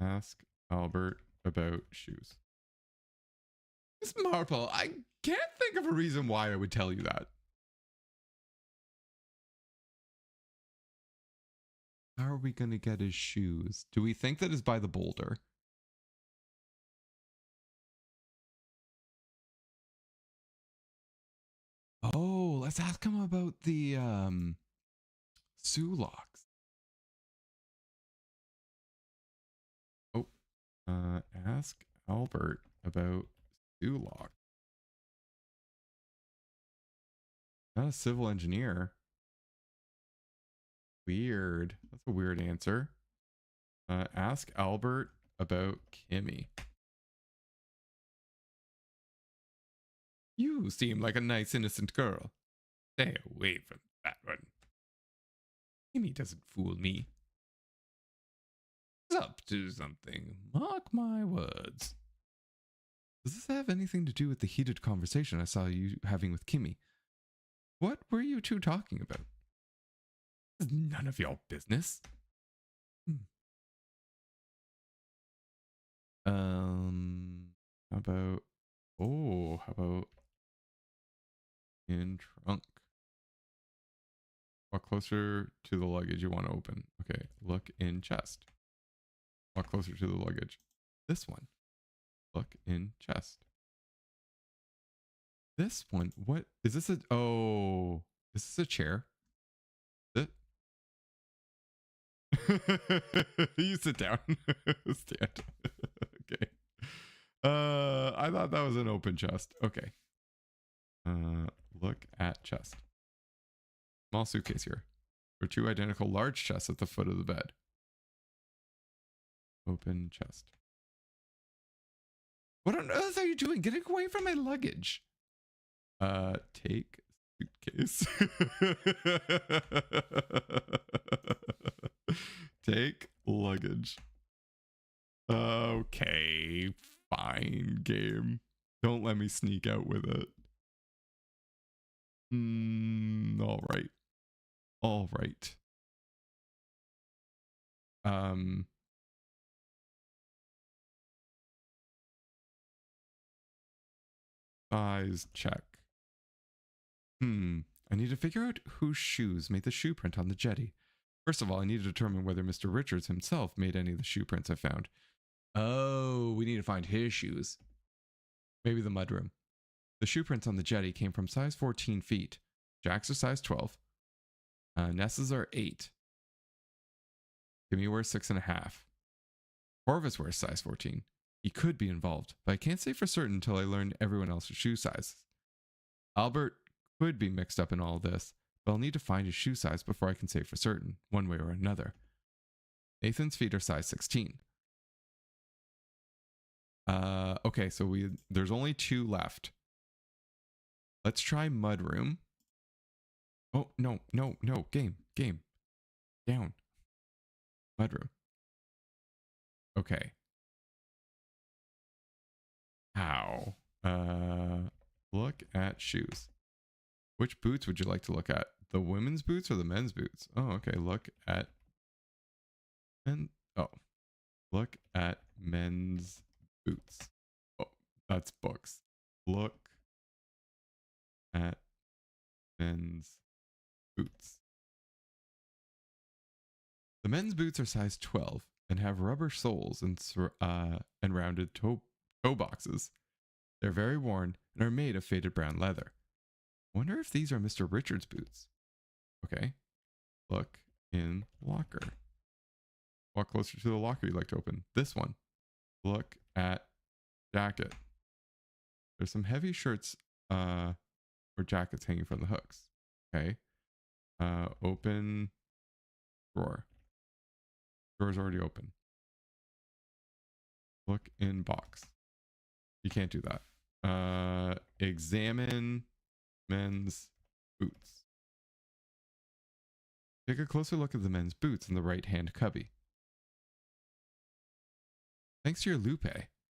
Ask Albert about shoes. Miss Marple, I can't think of a reason why I would tell you that. How are we going to get his shoes? Do we think that is by the boulder? Oh, let's ask him about the Sulaks. Oh, ask Albert about Sulak. Not a civil engineer. Weird. That's a weird answer. Ask Albert about Kimmy. You seem like a nice, innocent girl. Stay away from that one. Kimmy doesn't fool me. He's up to something. Mark my words. Does this have anything to do with the heated conversation I saw you having with Kimmy? What were you two talking about? It's none of your business. How about, how about in trunk? Walk closer to the luggage you want to open. Okay, look in chest. Walk closer to the luggage. This one. Look in chest. This one. What is this? Oh, is this a chair? Sit. You sit down. Stand. Okay. I thought that was an open chest. Okay. Look at chest. Small suitcase here. There are two identical large chests at the foot of the bed. Open chest. What on earth are you doing? Getting away from my luggage. Take suitcase. Take luggage. Okay, fine, game. Don't let me sneak out with it. All right. All right. Size check. I need to figure out whose shoes made the shoe print on the jetty. First of all, I need to determine whether Mr. Richards himself made any of the shoe prints I found. Oh, we need to find his shoes. Maybe the mudroom. The shoe prints on the jetty came from size 14 feet. Jack's are size 12. Ness's are 8. Kimmy wears 6.5. Corvus wears size 14. He could be involved, but I can't say for certain until I learn everyone else's shoe sizes. Albert could be mixed up in all this, but I'll need to find his shoe size before I can say for certain, one way or another. Nathan's feet are size 16. Okay, so there's only 2 left. Let's try mudroom. Oh, no. Game. Down. Mudroom. Okay. How? Look at shoes. Which boots would you like to look at? The women's boots or the men's boots? Oh, okay. Look at look at men's boots. Oh, that's books. Look at men's boots. The men's boots are size 12 and have rubber soles and rounded toe boxes. They're very worn and are made of faded brown leather. I wonder if these are Mr. Richards' boots. Okay. Look in locker. Walk closer to the locker you'd like to open. This one. Look at jacket. There's some heavy shirts or jackets hanging from the hooks. Okay. Open drawer. Drawer's already open. Look in box. You can't do that. Examine men's boots. Take a closer look at the men's boots in the right-hand cubby. Thanks to your lupe,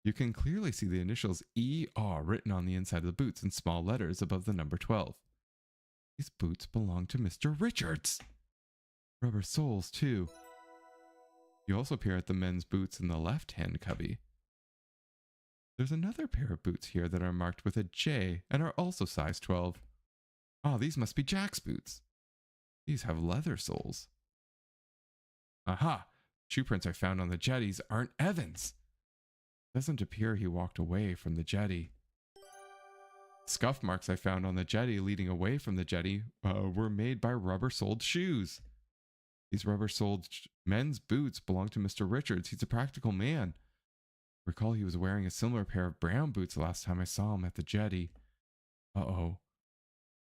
you can clearly see the initials ER written on the inside of the boots in small letters above the number 12. These boots belong to Mr. Richards. Rubber soles, too. You also peer at the men's boots in the left-hand cubby. There's another pair of boots here that are marked with a J and are also size 12. Oh, these must be Jack's boots. These have leather soles. Aha! Shoe prints I found on the jetties aren't Evan's. It doesn't appear he walked away from the jetty. Scuff marks I found on the jetty leading away from the jetty were made by rubber-soled shoes. These rubber-soled men's boots belong to Mr. Richards. He's a practical man. Recall he was wearing a similar pair of brown boots the last time I saw him at the jetty. Uh-oh.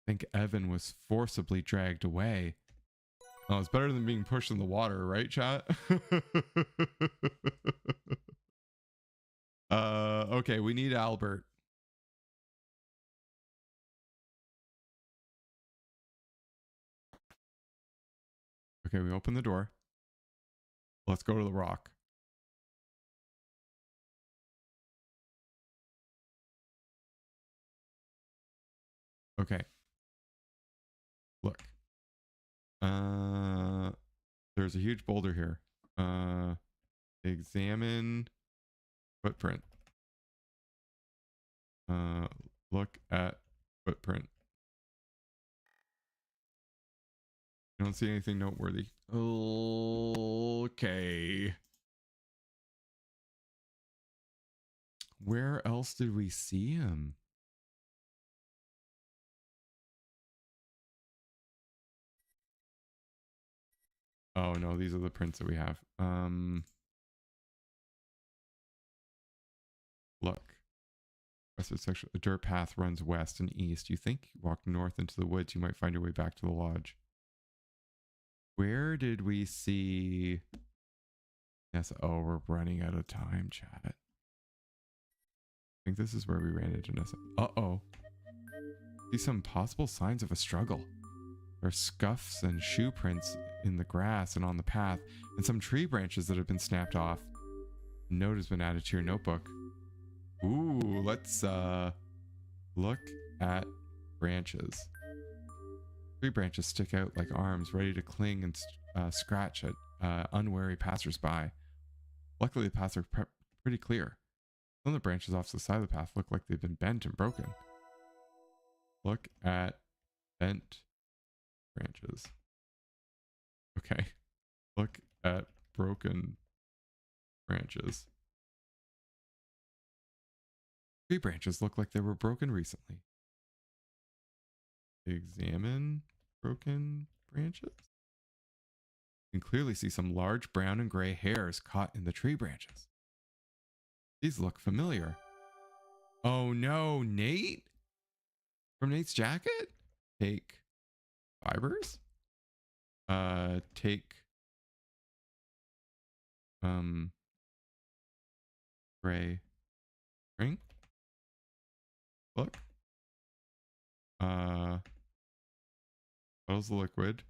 I think Evan was forcibly dragged away. Oh, it's better than being pushed in the water, right, chat? Okay, we need Albert. Okay, we open the door. Let's go to the rock. Okay. Look. There's a huge boulder here. Examine footprint. Look at footprint. I don't see anything noteworthy. Okay. Where else did we see him? Oh no, these are the prints that we have. Look. Section. The dirt path runs west and east. You think you walk north into the woods, you might find your way back to the lodge. Where did we see... Yes, oh, we're running out of time, chat. I think this is where we ran into Nessa. Uh-oh. See some possible signs of a struggle. There are scuffs and shoe prints in the grass and on the path, and some tree branches that have been snapped off. A note has been added to your notebook. Ooh, let's look at branches. Tree branches stick out like arms, ready to cling and scratch at unwary passersby. Luckily, the paths are pretty clear. Some of the branches off to the side of the path look like they've been bent and broken. Look at bent branches. Okay. Look at broken branches. Tree branches look like they were broken recently. Examine broken branches. You can clearly see some large brown and gray hairs caught in the tree branches. These look familiar. Oh no, Nate? From Nate's jacket? Take fibers? Take gray string. Look. Bottles of liquid.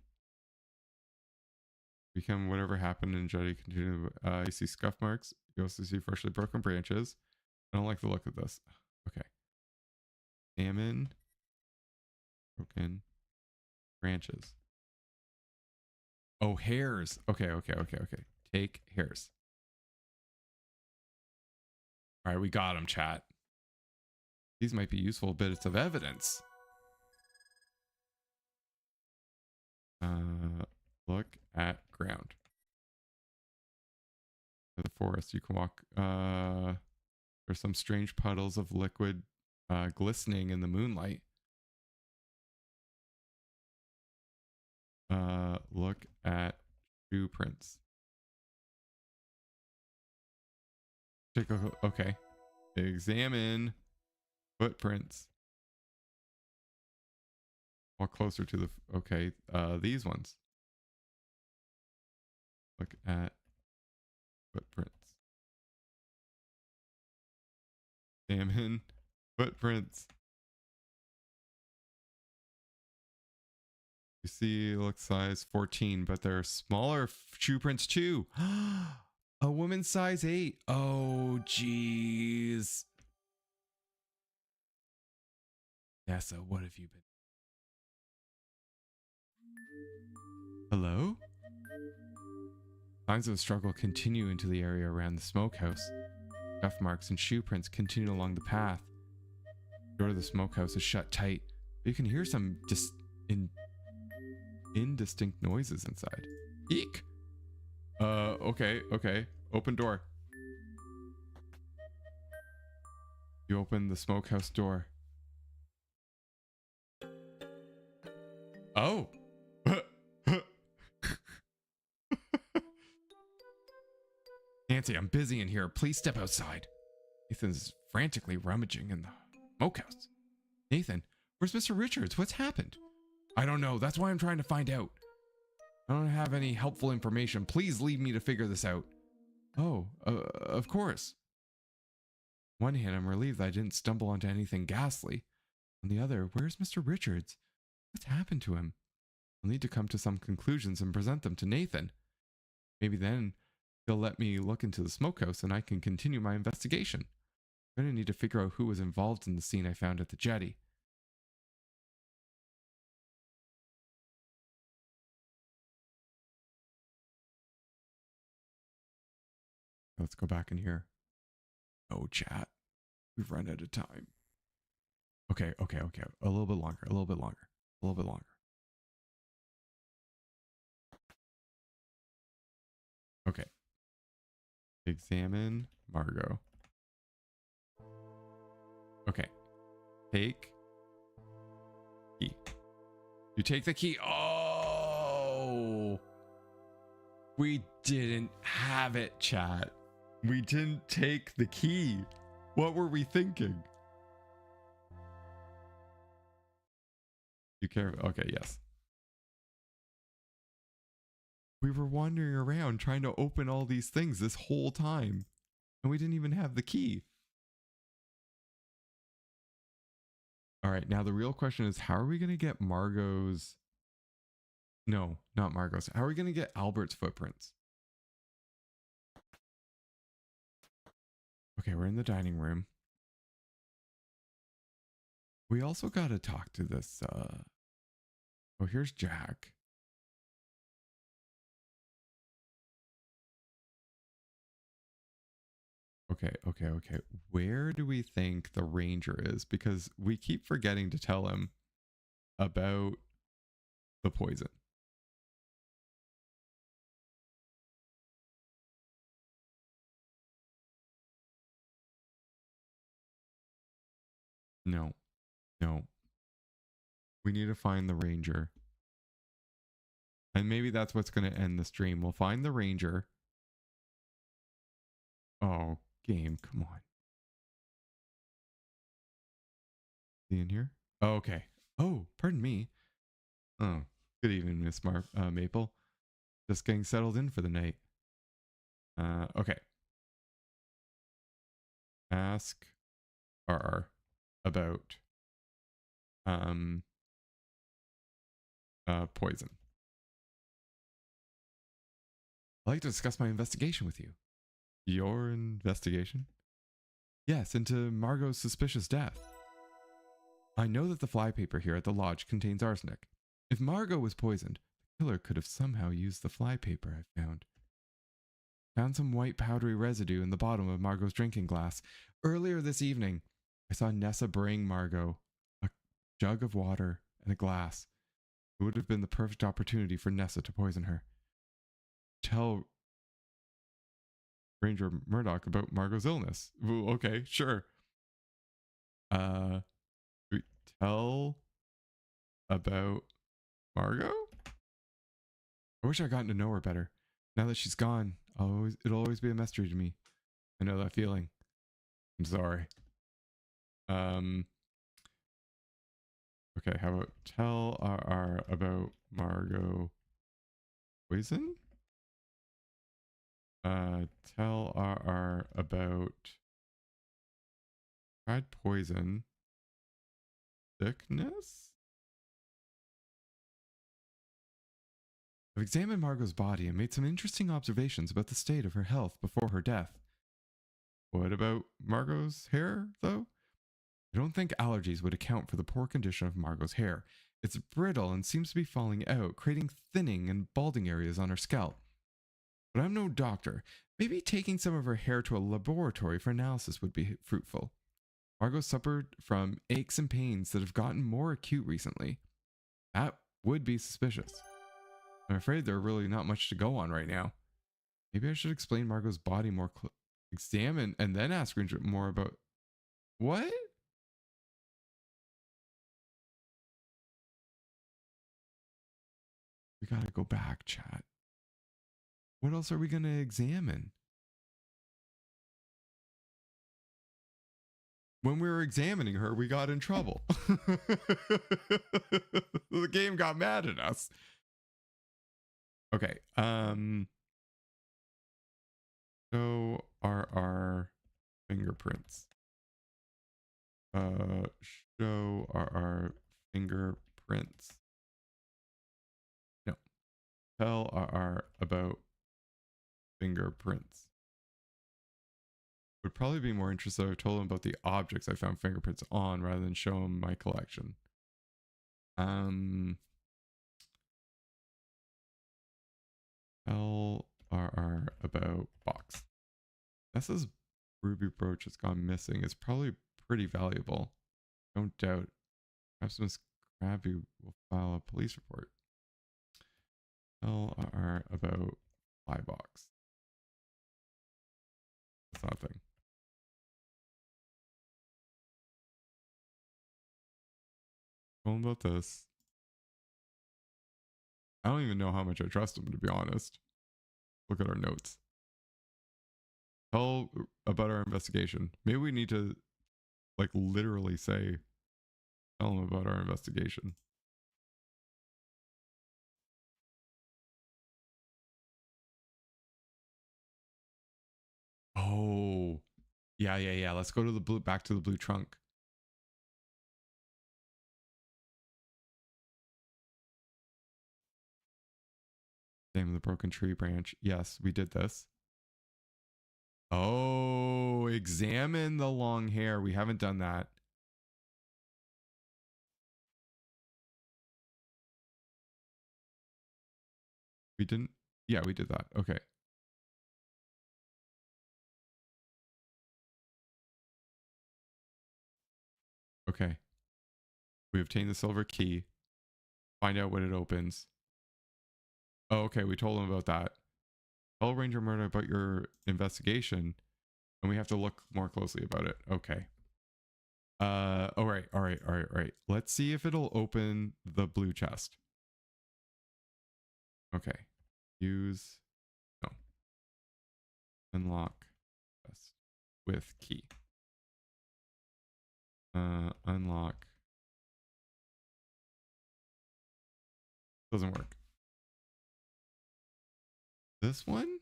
Become whatever happened in jetty. Continue. You see scuff marks. You also see freshly broken branches. I don't like the look of this. Okay. Examine broken branches. Oh, hairs. Okay. Take hairs. All right, we got them, chat. These might be useful bits of evidence. Look at ground. The forest. You can walk. There's some strange puddles of liquid glistening in the moonlight. Look at shoe prints. Take a okay. Examine footprints. Walk closer to the okay. These ones. Look at footprints. Examine footprints. You see, look size 14, but there are smaller shoe prints too. A woman's size 8. Oh, jeez. Nessa, what have you been? Hello? Signs of a struggle continue into the area around the smokehouse. Scuff marks and shoe prints continue along the path. The door of the smokehouse is shut tight, but you can hear some indistinct noises inside. Eek! Okay. Open door. You open the smokehouse door. Oh. Nancy, I'm busy in here. Please step outside. Nathan's frantically rummaging in the smokehouse. Nathan, where's Mr. Richards? What's happened? I don't know. That's why I'm trying to find out. I don't have any helpful information. Please leave me to figure this out. Oh, of course. On one hand, I'm relieved that I didn't stumble onto anything ghastly. On the other, where's Mr. Richards? What's happened to him? I'll need to come to some conclusions and present them to Nathan. Maybe then he'll let me look into the smokehouse and I can continue my investigation. I'm going to need to figure out who was involved in the scene I found at the jetty. Let's go back in here. Oh, chat. We've run out of time. Okay. A little bit longer. Okay. Examine Margot. Okay. Take key. You take the key. Oh! We didn't have it, chat. We didn't take the key. What were we thinking? You care? Okay, yes. We were wandering around trying to open all these things this whole time. And we didn't even have the key. All right, now the real question is, how are we going to get Margot's... No, not Margot's. How are we going to get Albert's footprints? Okay, we're in the dining room. We also got to talk to this... Oh, here's Jack. Okay. Where do we think the ranger is? Because we keep forgetting to tell him about the poison. No. We need to find the ranger. And maybe that's what's going to end the stream. We'll find the ranger. Oh, game, come on. Is he in here? Oh, okay. Oh, pardon me. Oh, good evening, Miss Maple. Just getting settled in for the night. Okay. Ask R about poison. I'd like to discuss my investigation with you. Your investigation? Yes, into Margot's suspicious death. I know that the flypaper here at the lodge contains arsenic. If Margot was poisoned, the killer could have somehow used the flypaper I found. Found some white powdery residue in the bottom of Margot's drinking glass. Earlier this evening, I saw Nessa bring Margot a jug of water and a glass. It would have been the perfect opportunity for Nessa to poison her. Tell Ranger Murdoch about Margot's illness. Ooh, okay, sure. Tell about Margot? I wish I'd gotten to know her better. Now that she's gone, it'll always be a mystery to me. I know that feeling. I'm sorry. Okay, how about tell RR about Margot poison? Tell RR about tried poison sickness? I've examined Margot's body and made some interesting observations about the state of her health before her death. What about Margot's hair, though? I don't think allergies would account for the poor condition of Margot's hair. It's brittle and seems to be falling out, creating thinning and balding areas on her scalp. But I'm no doctor. Maybe taking some of her hair to a laboratory for analysis would be fruitful. Margot suffered from aches and pains that have gotten more acute recently. That would be suspicious. I'm afraid there's really not much to go on right now. Maybe I should explain Margot's body more examine and then ask Ranger more about... What? We gotta go back, chat. What else are we gonna examine? When we were examining her, we got in trouble. The game got mad at us. Okay. So are our fingerprints. Show are our fingerprints. No. Tell are about fingerprints. Would probably be more interested if I told him about the objects I found fingerprints on rather than show him my collection. Tell RR about box. This ruby brooch has gone missing. It's probably pretty valuable. Don't doubt. Perhaps Miss Krabby will file a police report. Tell RR about fly box. That's nothing. Tell him about this. I don't even know how much I trust him, to be honest. Look at our notes. Tell about our investigation. Maybe we need to, like, literally say, tell him about our investigation. Oh, yeah. Let's go to the blue, back to the blue trunk. Same with the broken tree branch. Yes, we did this. Oh, examine the long hair. We haven't done that. We didn't. Yeah, we did that. Okay. Okay. We obtained the silver key. Find out what it opens. Oh, okay. We told him about that. Tell Ranger Murder about your investigation. And we have to look more closely about it. Okay. All right. Let's see if it'll open the blue chest. Okay. Use. No. Unlock chest with key. Unlock. Doesn't work. This one?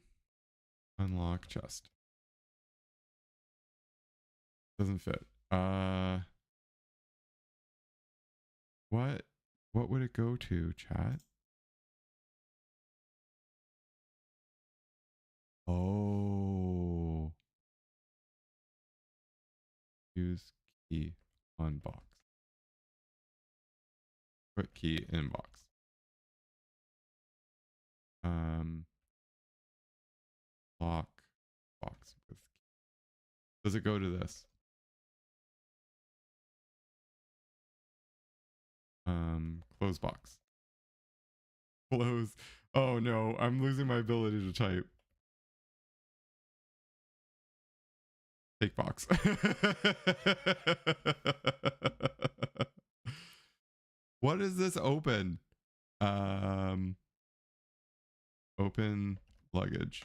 Unlock chest. Doesn't fit. What would it go to, chat? Oh. Use key on box. Put key in box. Lock box with key. Does it go to this? Close box. Close. Oh no, I'm losing my ability to type. Take box. What is this open? Open luggage.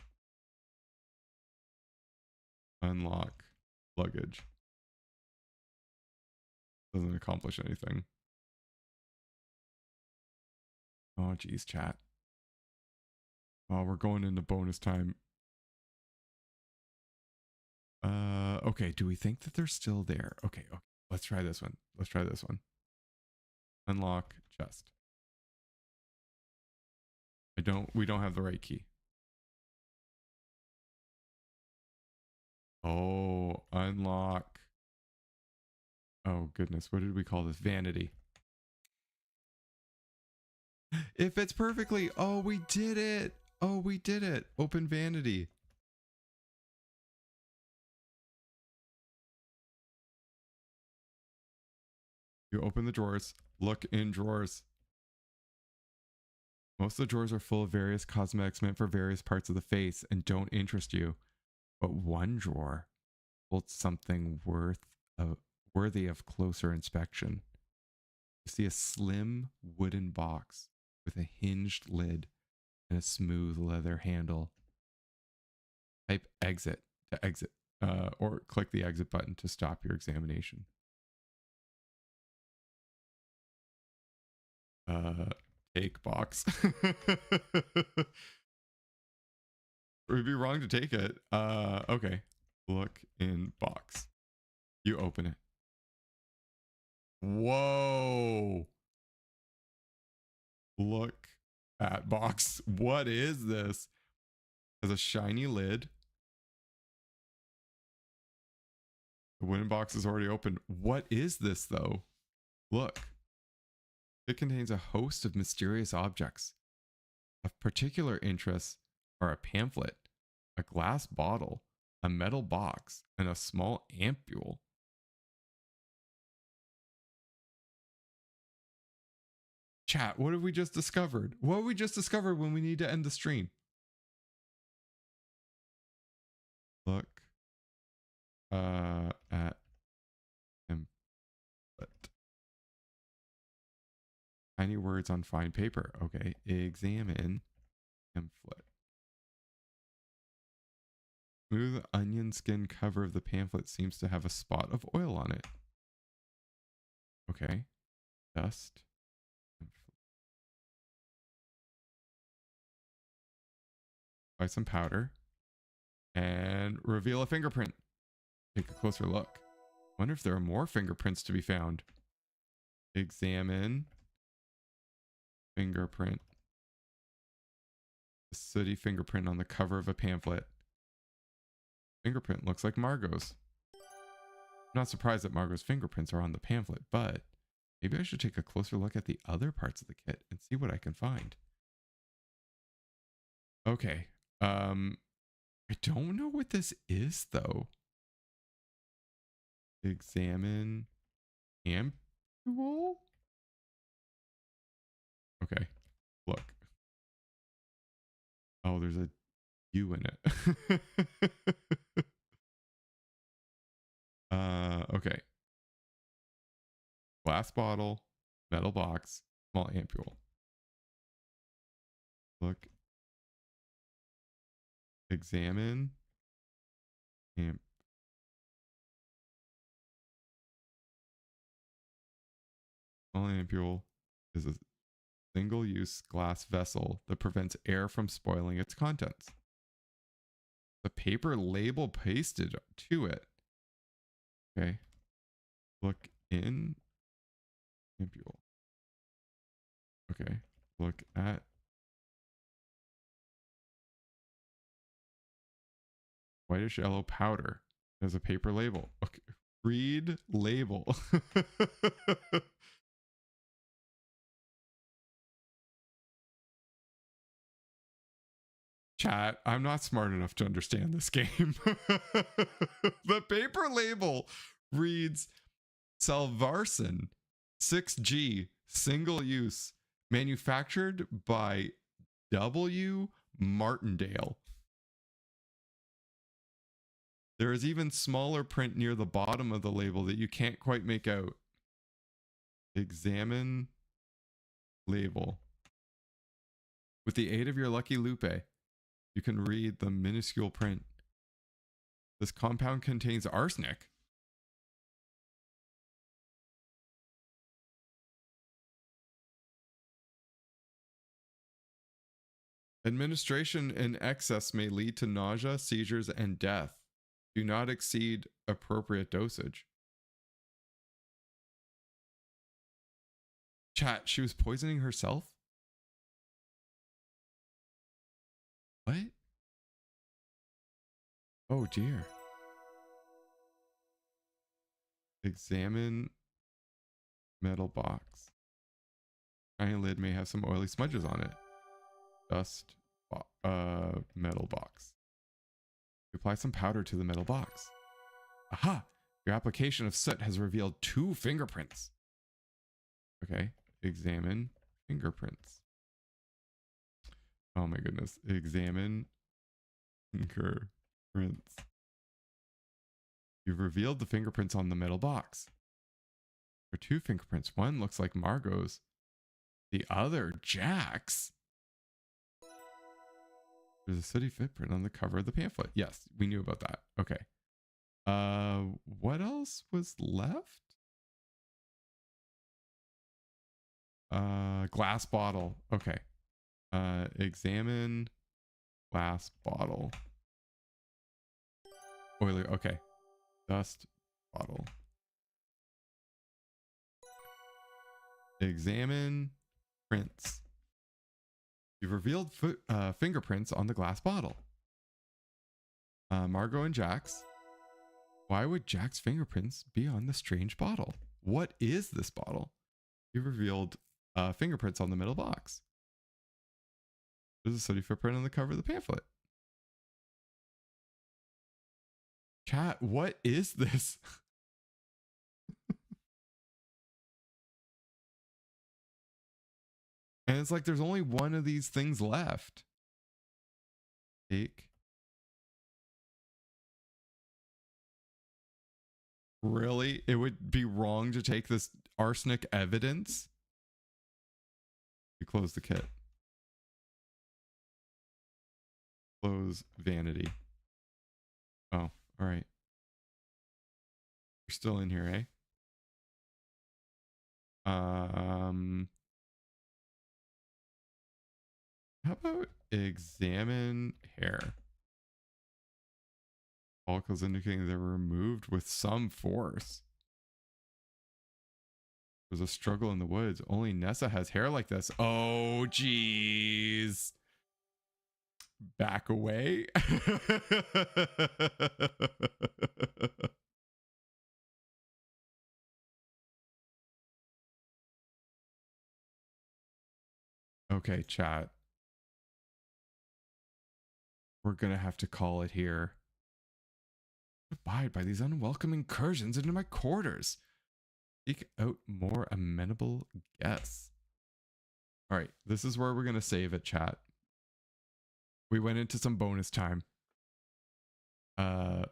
Unlock luggage. Doesn't accomplish anything. Oh geez, chat. Oh, we're going into bonus time. Okay, do we think that they're still there? Okay, let's try this one. Unlock chest. We don't have the right key. Oh, unlock. Oh goodness, what did we call this? Vanity. It fits perfectly. Oh, we did it. Open vanity. You open the drawers. Look in drawers. Most of the drawers are full of various cosmetics meant for various parts of the face and don't interest you. But one drawer holds something worthy of closer inspection. You see a slim wooden box with a hinged lid and a smooth leather handle. Type exit to exit, or click the exit button to stop your examination. Take box. It would be wrong to take it. Okay. Look in box. You open it. Whoa. Look at box. What is this? Has a shiny lid. The wooden box is already open. What is this though? Look. It contains a host of mysterious objects. Of particular interest are a pamphlet, a glass bottle, a metal box, and a small ampule. Chat, what have we just discovered? What have we just discovered when we need to end the stream? Look at pamphlet. Tiny words on fine paper. Okay, examine pamphlet. Smooth onion skin cover of the pamphlet seems to have a spot of oil on it. Okay, dust. Apply some powder and reveal a fingerprint. Take a closer look. Wonder if there are more fingerprints to be found. Examine fingerprint. A sooty fingerprint on the cover of a pamphlet. Fingerprint looks like Margot's. I'm not surprised that Margot's fingerprints are on the pamphlet, but maybe I should take a closer look at the other parts of the kit and see what I can find. Okay. I don't know what this is though. Examine ampule. Okay, look. Oh, there's a U in it. Okay. Glass bottle, metal box, small ampule. Look. Examine amp. Small ampule is a single-use glass vessel that prevents air from spoiling its contents. The paper label pasted to it. Okay. Look in ampule. Okay. Look at whitish yellow powder. There's a paper label. Okay. Read label. Chat, I'm not smart enough to understand this game. The paper label reads Salvarsan 6G single use manufactured by W. Martindale. There is even smaller print near the bottom of the label that you can't quite make out. Examine label. With the aid of your lucky lupe, you can read the minuscule print. This compound contains arsenic. Administration in excess may lead to nausea, seizures, and death. Do not exceed appropriate dosage. Chat, she was poisoning herself? What? Oh dear. Examine metal box. Tiny lid may have some oily smudges on it. Dust metal box. Apply some powder to the metal box. Aha! Your application of soot has revealed 2 fingerprints. Okay. Examine fingerprints. Oh my goodness. Examine fingerprints. You've revealed the fingerprints on the metal box. There are 2 fingerprints. One looks like Margot's. The other Jacks. There's a sooty footprint on the cover of the pamphlet. Yes, we knew about that. Okay. What else was left? Glass bottle. Okay. Examine glass bottle. Oily. Okay. Dust bottle. Examine prints. You've revealed fingerprints on the glass bottle. Margot and Jack's. Why would Jack's fingerprints be on the strange bottle? What is this bottle? You've revealed fingerprints on the middle box. There's a sooty footprint on the cover of the pamphlet. Chat, what is this? And it's like there's only one of these things left. Take. Really? It would be wrong to take this arsenic evidence? You close the kit. Close vanity. Oh, all right. You're still in here, eh? How about examine hair? Follicles indicating they were removed with some force. There's a struggle in the woods. Only Nessa has hair like this. Oh, jeez. Back away. Okay, chat. We're gonna have to call it here. Abide by these unwelcome incursions into my quarters. Seek out more amenable guests. All right, this is where we're gonna save it, chat. We went into some bonus time. We're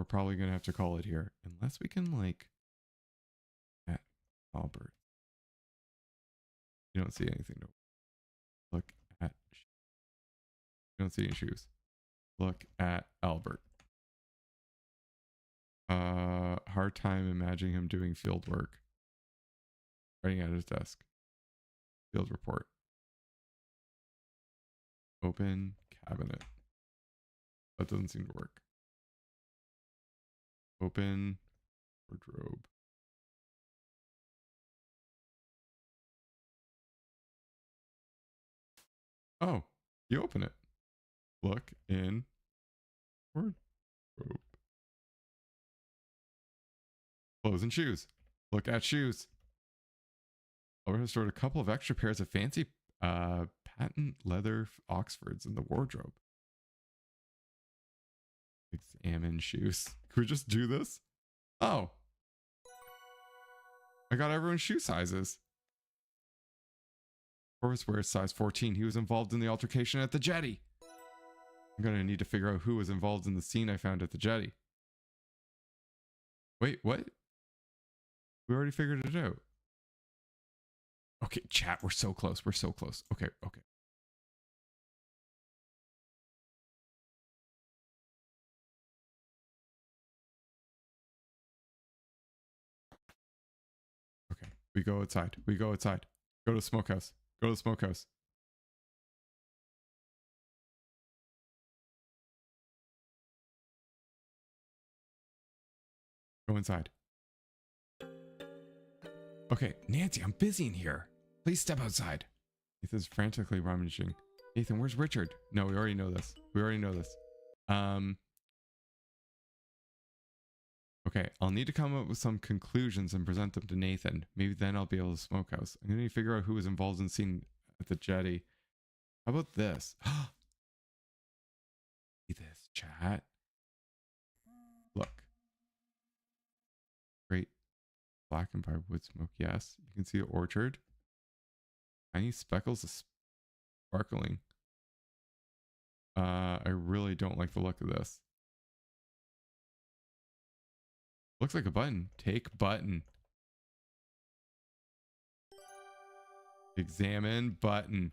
probably gonna have to call it here, unless we can like at Albert. You don't see anything to look at. You don't see any shoes. Look at Albert. Hard time imagining him doing field work. Writing at his desk. Field report. Open cabinet. That doesn't seem to work. Open wardrobe. Oh, you open it. Look in wardrobe. Clothes and shoes. Look at shoes. Albert has stored a couple of extra pairs of fancy patent leather Oxfords in the wardrobe. Examine shoes. Can we just do this? Oh. I got everyone's shoe sizes. Corvus wears size 14. He was involved in the altercation at the jetty. I'm gonna need to figure out who was involved in the scene I found at the jetty. Wait, what? We already figured it out. Okay, chat, we're so close. We're so close. Okay, okay. Okay, we go outside. We go outside. Go to the smokehouse. Go to the smokehouse. Go inside. Okay, Nancy, I'm busy in here. Please step outside. Ethan's frantically rummaging. Nathan, where's Richard? No, we already know this. We already know this. Okay, I'll need to come up with some conclusions and present them to Nathan. Maybe then I'll be able to smokehouse. I'm gonna need to figure out who was involved in the scene at the jetty. How about this? See this, chat. Look. Great. Blackened by wood smoke. Yes. You can see the orchard. Tiny speckles of sparkling. I really don't like the look of this. Looks like a button. Take button. Examine button.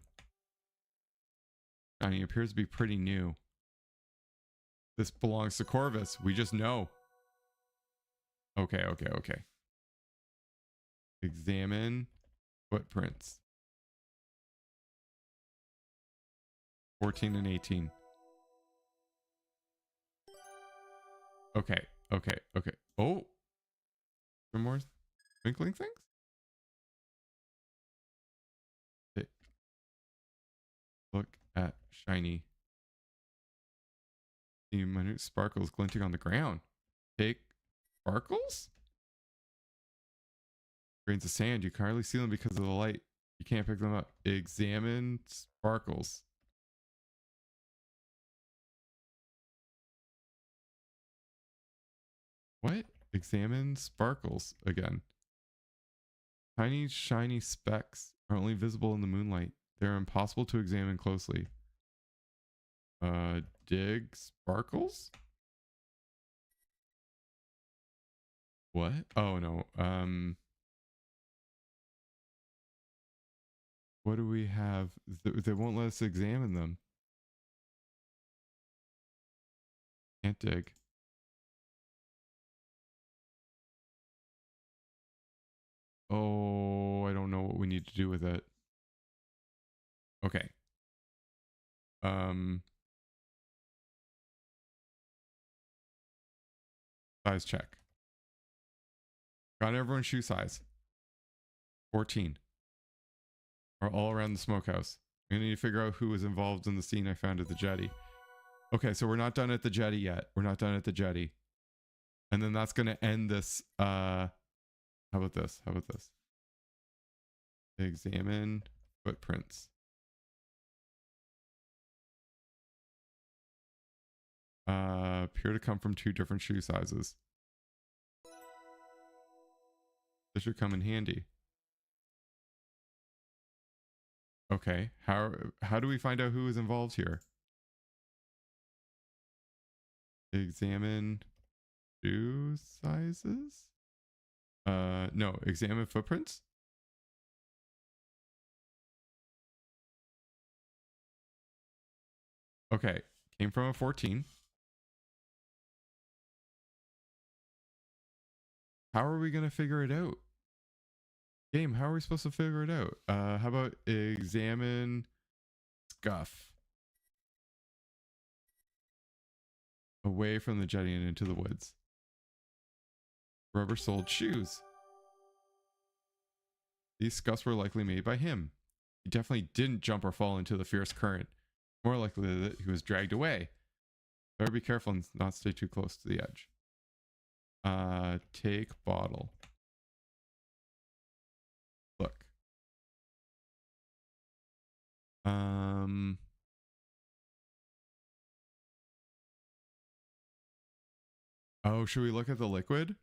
Shiny appears to be pretty new. This belongs to Corvus. We just know. Okay. Examine footprints. 14 and 18. Okay. Oh. Some more twinkling things? Okay. Look at shiny. See minute sparkles glinting on the ground. Take sparkles? Grains of sand. You can hardly see them because of the light. You can't pick them up. Examine sparkles. What? Examine sparkles again. Tiny shiny specks are only visible in the moonlight. They're impossible to examine closely. Dig sparkles? What? Oh no. What do we have? They won't let us examine them. Can't dig. Oh, I don't know what we need to do with it. Okay. Size check. Got everyone's shoe size. 14. Are all around the smokehouse. I'm gonna need to figure out who was involved in the scene I found at the jetty. Okay, so we're not done at the jetty yet. We're not done at the jetty. And then that's gonna end this. How about this? Examine footprints. Appear to come from 2 different shoe sizes. This should come in handy. Okay, how do we find out who is involved here? Examine shoe sizes? No, examine footprints? Okay, came from a 14. How are we gonna figure it out? Game, how are we supposed to figure it out? How about examine scuff? Away from the jetty and into the woods. Rubber-soled shoes. These scuffs were likely made by him. He definitely didn't jump or fall into the fierce current. More likely that he was dragged away. Better be careful and not stay too close to the edge. Take bottle. Look. Oh, should we look at the liquid?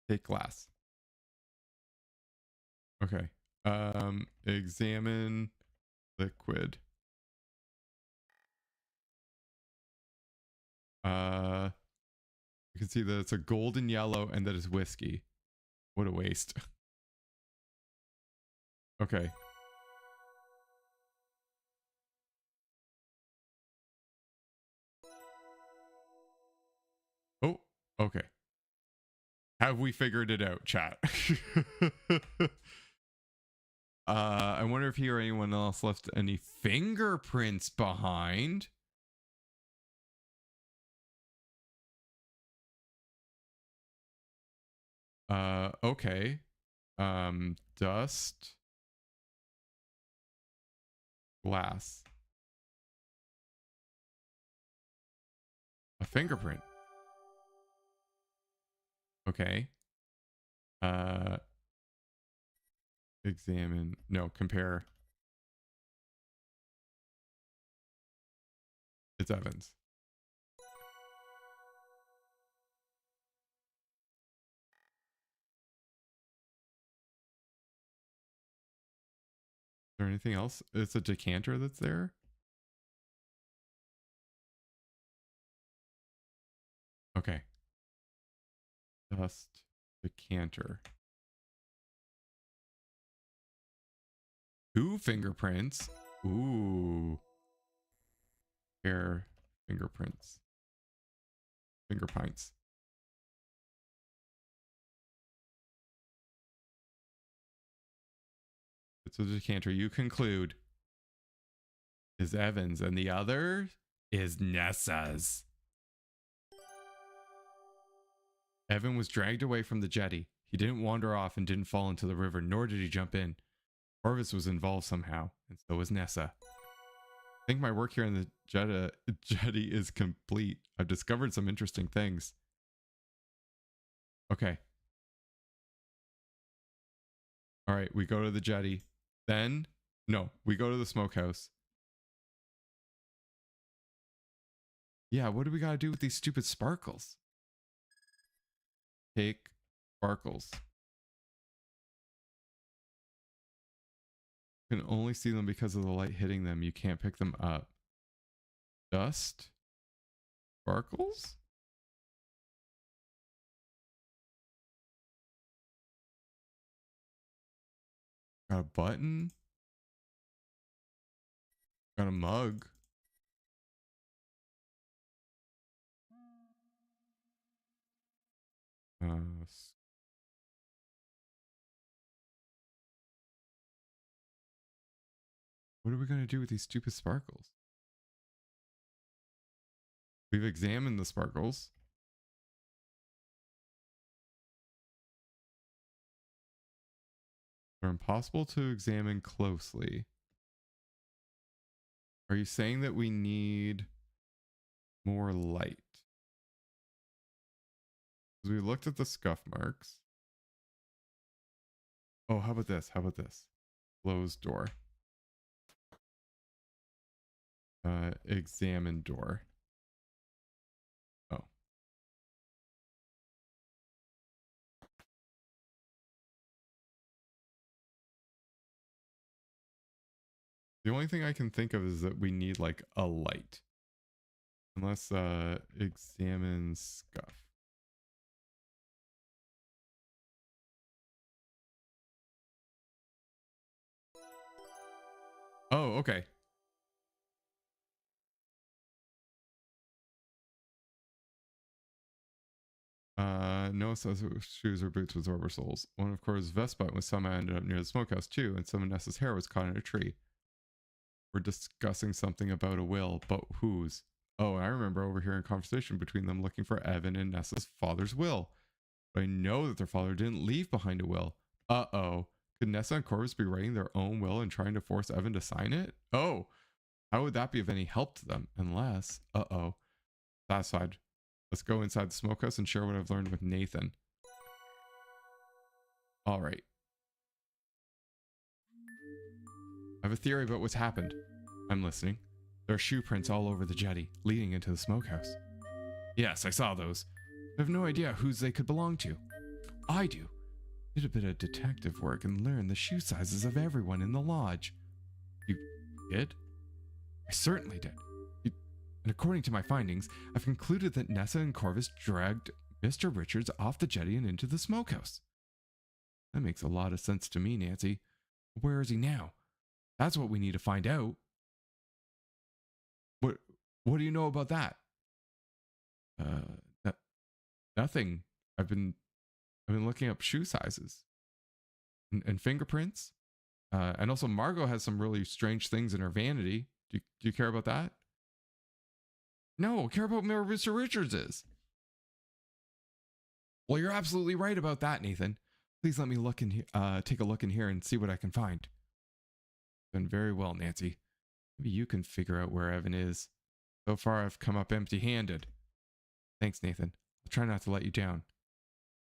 Take glass. Okay. Examine liquid. You can see that it's a golden yellow and that it's whiskey. What a waste. Okay. Oh, okay. Have we figured it out, chat? I wonder if he or anyone else left any fingerprints behind. Okay. Dust. Glass. A fingerprint. Okay. Examine. No, compare. It's Evans. Is there anything else? It's a decanter that's there. Okay. Dust decanter. 2 fingerprints. Ooh. Hair fingerprints. Finger pints. It's a decanter. You conclude is Evan's, and the other is Nessa's. Evan was dragged away from the jetty. He didn't wander off and didn't fall into the river, nor did he jump in. Orvis was involved somehow, and so was Nessa. I think my work here in the jetty is complete. I've discovered some interesting things. Okay. All right, we go to the jetty. Then, no, we go to the smokehouse. Yeah, what do we got to do with these stupid sparkles? Take sparkles. You can only see them because of the light hitting them. You can't pick them up. Dust? Sparkles? Got a button. Got a mug. What are we going to do with these stupid sparkles? We've examined the sparkles. They're impossible to examine closely. Are you saying that we need more light? Because we looked at the scuff marks. Oh, how about this? How about this? Closed door. Examine door. Oh. The only thing I can think of is that we need like a light. Unless examine scuff. Oh, okay. No shoes or boots with rubber soles. One of course vest button with somehow ended up near the smokehouse too, and some of Nessa's hair was caught in a tree. We're discussing something about a will, but whose? Oh, I remember overhearing a conversation between them looking for Evan and Nessa's father's will. But I know that their father didn't leave behind a will. Uh-oh. Could Nessa and Corvus be writing their own will and trying to force Evan to sign it? Oh, how would that be of any help to them? Unless, satisfied. Let's go inside the smokehouse and share what I've learned with Nathan. All right. I have a theory about what's happened. I'm listening. There are shoe prints all over the jetty, leading into the smokehouse. Yes, I saw those. I have no idea whose they could belong to. I do. Did a bit of detective work and learned the shoe sizes of everyone in the lodge. You did? I certainly did. And according to my findings, I've concluded that Nessa and Corvus dragged Mr. Richards off the jetty and into the smokehouse. That makes a lot of sense to me, Nancy. Where is he now? That's what we need to find out. What do you know about that? Nothing. I've been looking up shoe sizes and fingerprints. And also Margot has some really strange things in her vanity. Do you care about that? No, I care about where Mr. Richards is. Well, you're absolutely right about that, Nathan. Please let me look in here, take a look in here and see what I can find. Done very well, Nancy. Maybe you can figure out where Evan is. So far, I've come up empty-handed. Thanks, Nathan. I'll try not to let you down.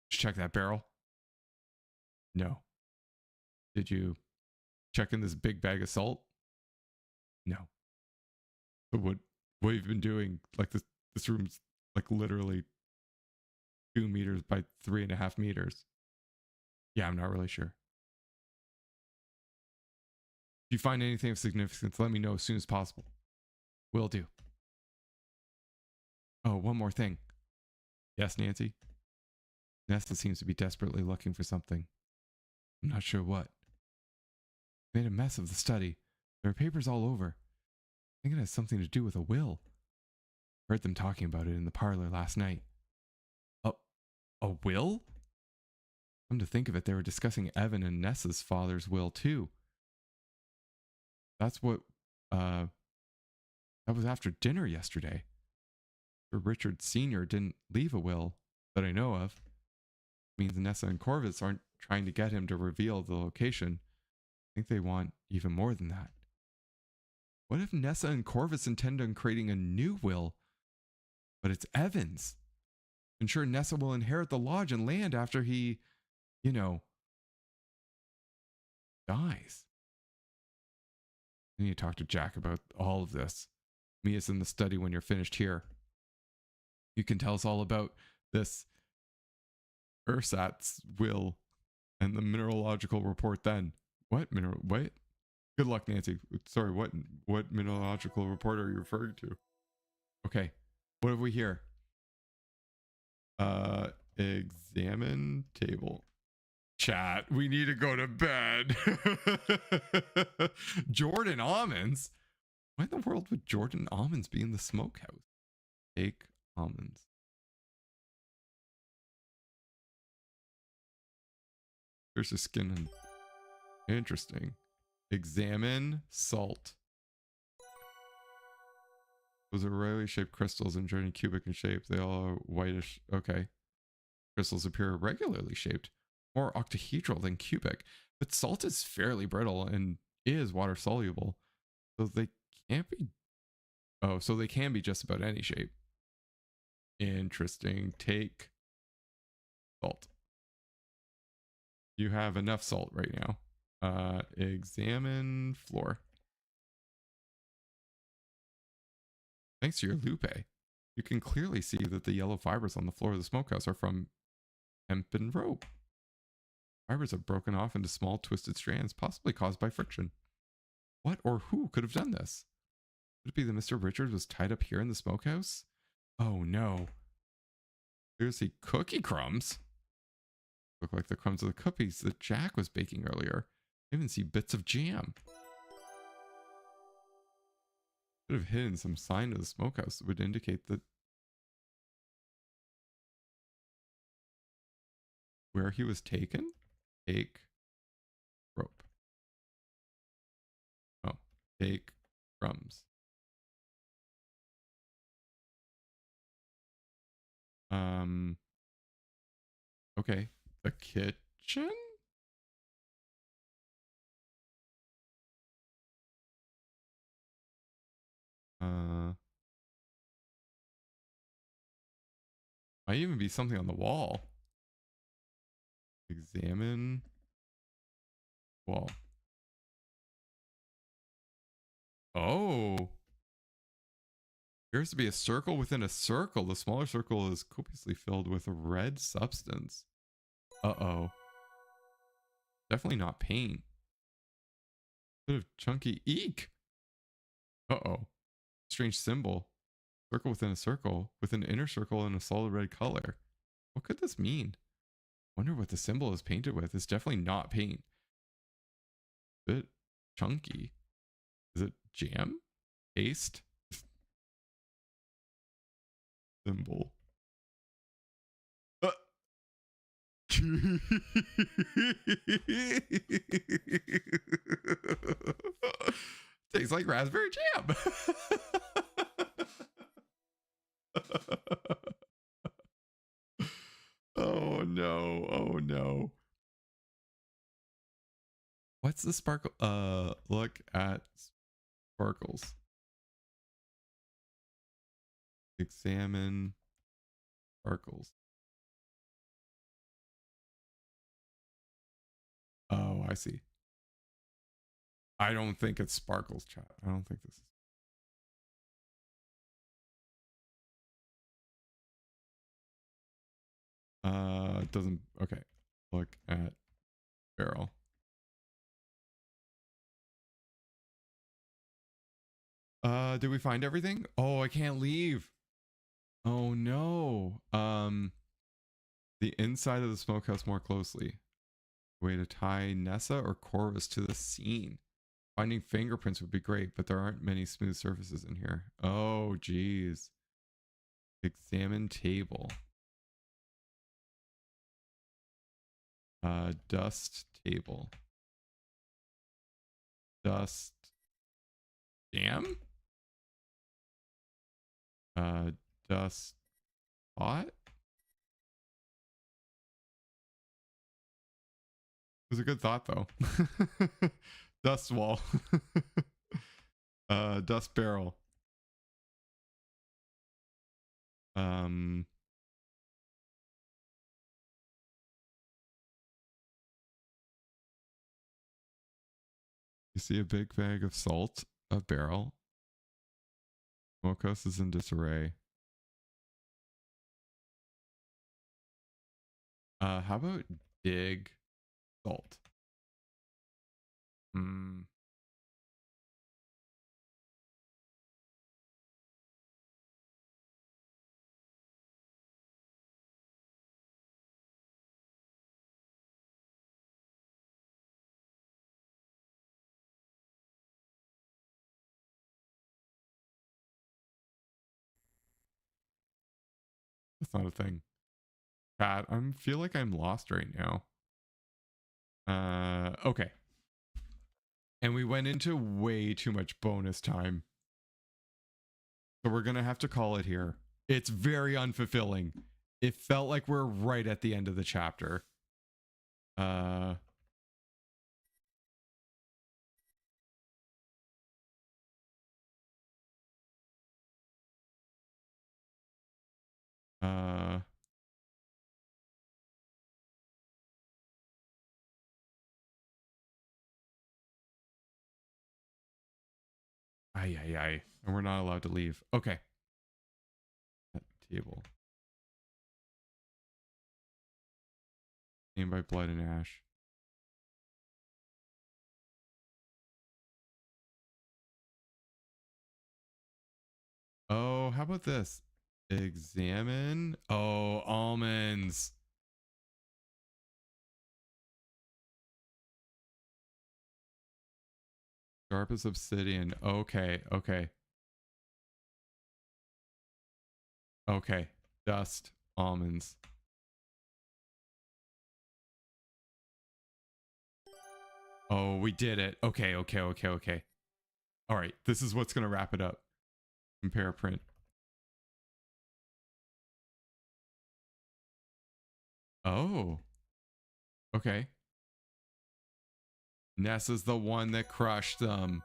Did you check that barrel? No. Did you check in this big bag of salt? No. So what you've been doing, like this room's like literally 2 meters by 3.5 meters. Yeah, I'm not really sure. If you find anything of significance, let me know as soon as possible. Will do. Oh, one more thing. Yes, Nancy? Nessa seems to be desperately looking for something. I'm not sure what. Made a mess of the study. There are papers all over. I think it has something to do with a will. Heard them talking about it in the parlor last night. A, a will? Come to think of it, they were discussing Evan and Nessa's father's will too. That's what, that was after dinner yesterday. Sir Richard Sr. didn't leave a will that I know of. It means Nessa and Corvus aren't trying to get him to reveal the location. I think they want even more than that. What if Nessa and Corvus intend on creating a new will, but it's Evan's? Ensure Nessa will inherit the lodge and land after he, you know, dies. I need to talk to Jack about all of this. Mia's in the study when you're finished here. You can tell us all about this Ursat's will and the mineralogical report then. What mineral? What? Good luck, Nancy. Sorry, what mineralogical report are you referring to? Okay. What have we here? Examine table. Chat, we need to go to bed. Jordan almonds? Why in the world would Jordan almonds be in the smokehouse? Take almonds. There's a skin. Interesting. Examine salt. Those are rarely shaped crystals and journey cubic in shape. They all are whitish. Okay. Crystals appear regularly shaped, more octahedral than cubic, but salt is fairly brittle and is water soluble. So they can't be. Oh, so they can be just about any shape. Interesting. Take salt. You have enough salt right now. Examine floor. Thanks to your lupe, you can clearly see that the yellow fibers on the floor of the smokehouse are from hempen rope. Fibers have broken off into small twisted strands, possibly caused by friction. What or who could have done this? Could it be that Mr. Richard was tied up here in the smokehouse? Oh no. Seriously, cookie crumbs? Look like the crumbs of the cookies that Jack was baking earlier. I even see bits of jam. Could have hidden some sign of the smokehouse that would indicate that where he was taken? Take rope. Oh, take crumbs. Okay. The kitchen? Might even be something on the wall. Examine wall. Oh. Appears to be a circle within a circle. The smaller circle is copiously filled with red substance. Uh-oh. Definitely not paint. Bit of chunky eek. Uh-oh. Strange symbol. Circle within a circle with an inner circle in a solid red color. What could this mean? Wonder what the symbol is painted with. It's definitely not paint. Bit chunky. Is it jam? Paste? Symbol. Tastes like raspberry jam. Oh no. Oh no. What's the sparkle? Look at sparkles. Examine sparkles. Oh, I see. I don't think it's sparkles, chat. I don't think this is. It doesn't. Okay. Look at barrel. Did we find everything? Oh, I can't leave. Oh no. The inside of the smokehouse more closely. Way to tie Nessa or Corvus to the scene. Finding fingerprints would be great, but there aren't many smooth surfaces in here. Oh, geez. Examine table. Dust table. Dust jam? Dust pot? It was a good thought though. Dust wall. Dust barrel. You see a big bag of salt, a barrel. Smokehouse is in disarray. How about dig salt? That's not a thing. Pat, I feel like I'm lost right now. Okay. And we went into way too much bonus time. So we're going to have to call it here. It's very unfulfilling. It felt like we're right at the end of the chapter. Ay. And we're not allowed to leave. Okay. That table. Named by blood and ash. Oh, how about this? Examine. Oh, almonds. Sharp as obsidian. Okay. Dust. Almonds. Oh, we did it. Okay. All right. This is what's going to wrap it up. Compare print. Oh. Okay. Nessa's the one that crushed them.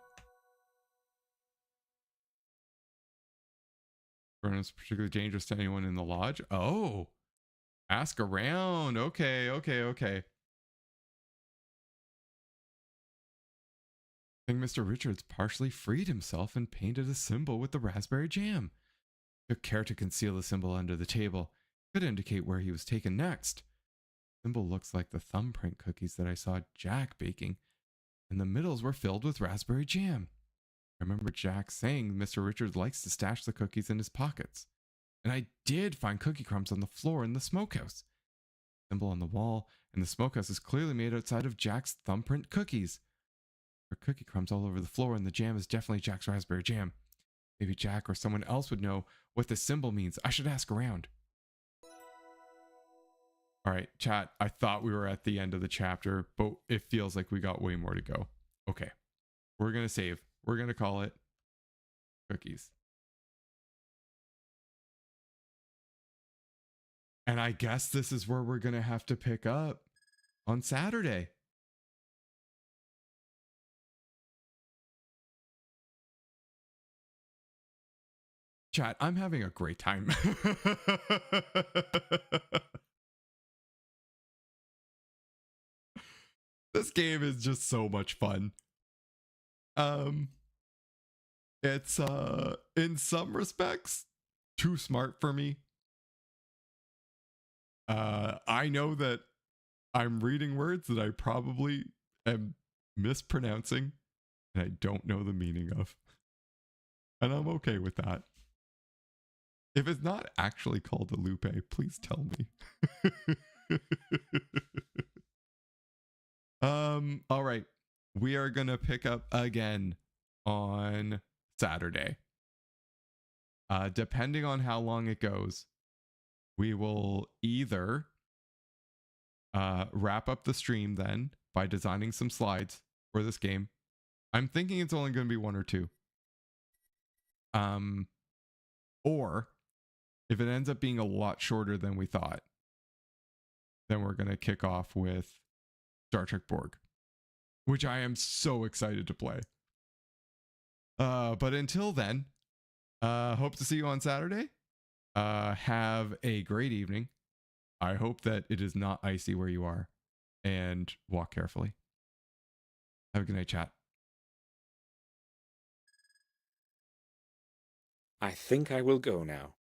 Furnace particularly dangerous to anyone in the lodge. Oh. Ask around. Okay. I think Mr. Richards partially freed himself and painted a symbol with the raspberry jam. Took care to conceal the symbol under the table. Could indicate where he was taken next. Symbol looks like the thumbprint cookies that I saw Jack baking, and the middles were filled with raspberry jam. I remember Jack saying Mr. Richards likes to stash the cookies in his pockets. And I did find cookie crumbs on the floor in the smokehouse. Symbol on the wall, and the smokehouse is clearly made outside of Jack's thumbprint cookies. There are cookie crumbs all over the floor, and the jam is definitely Jack's raspberry jam. Maybe Jack or someone else would know what this symbol means. I should ask around. All right, chat. I thought we were at the end of the chapter, but it feels like we got way more to go. Okay. We're going to save. We're going to call it cookies. And I guess this is where we're going to have to pick up on Saturday. Chat, I'm having a great time. This game is just so much fun. It's in some respects too smart for me. I know that I'm reading words that I probably am mispronouncing and I don't know the meaning of. And I'm okay with that. If it's not actually called a Lupe, please tell me. All right. We are gonna pick up again on Saturday. Depending on how long it goes, we will either wrap up the stream then by designing some slides for this game. I'm thinking it's only going to be one or two. Or if it ends up being a lot shorter than we thought, then we're going to kick off with Star Trek Borg, which I am so excited to play. But until then, hope to see you on Saturday. Have a great evening. I hope that it is not icy where you are, and walk carefully. Have a good night, chat. I think I will go now.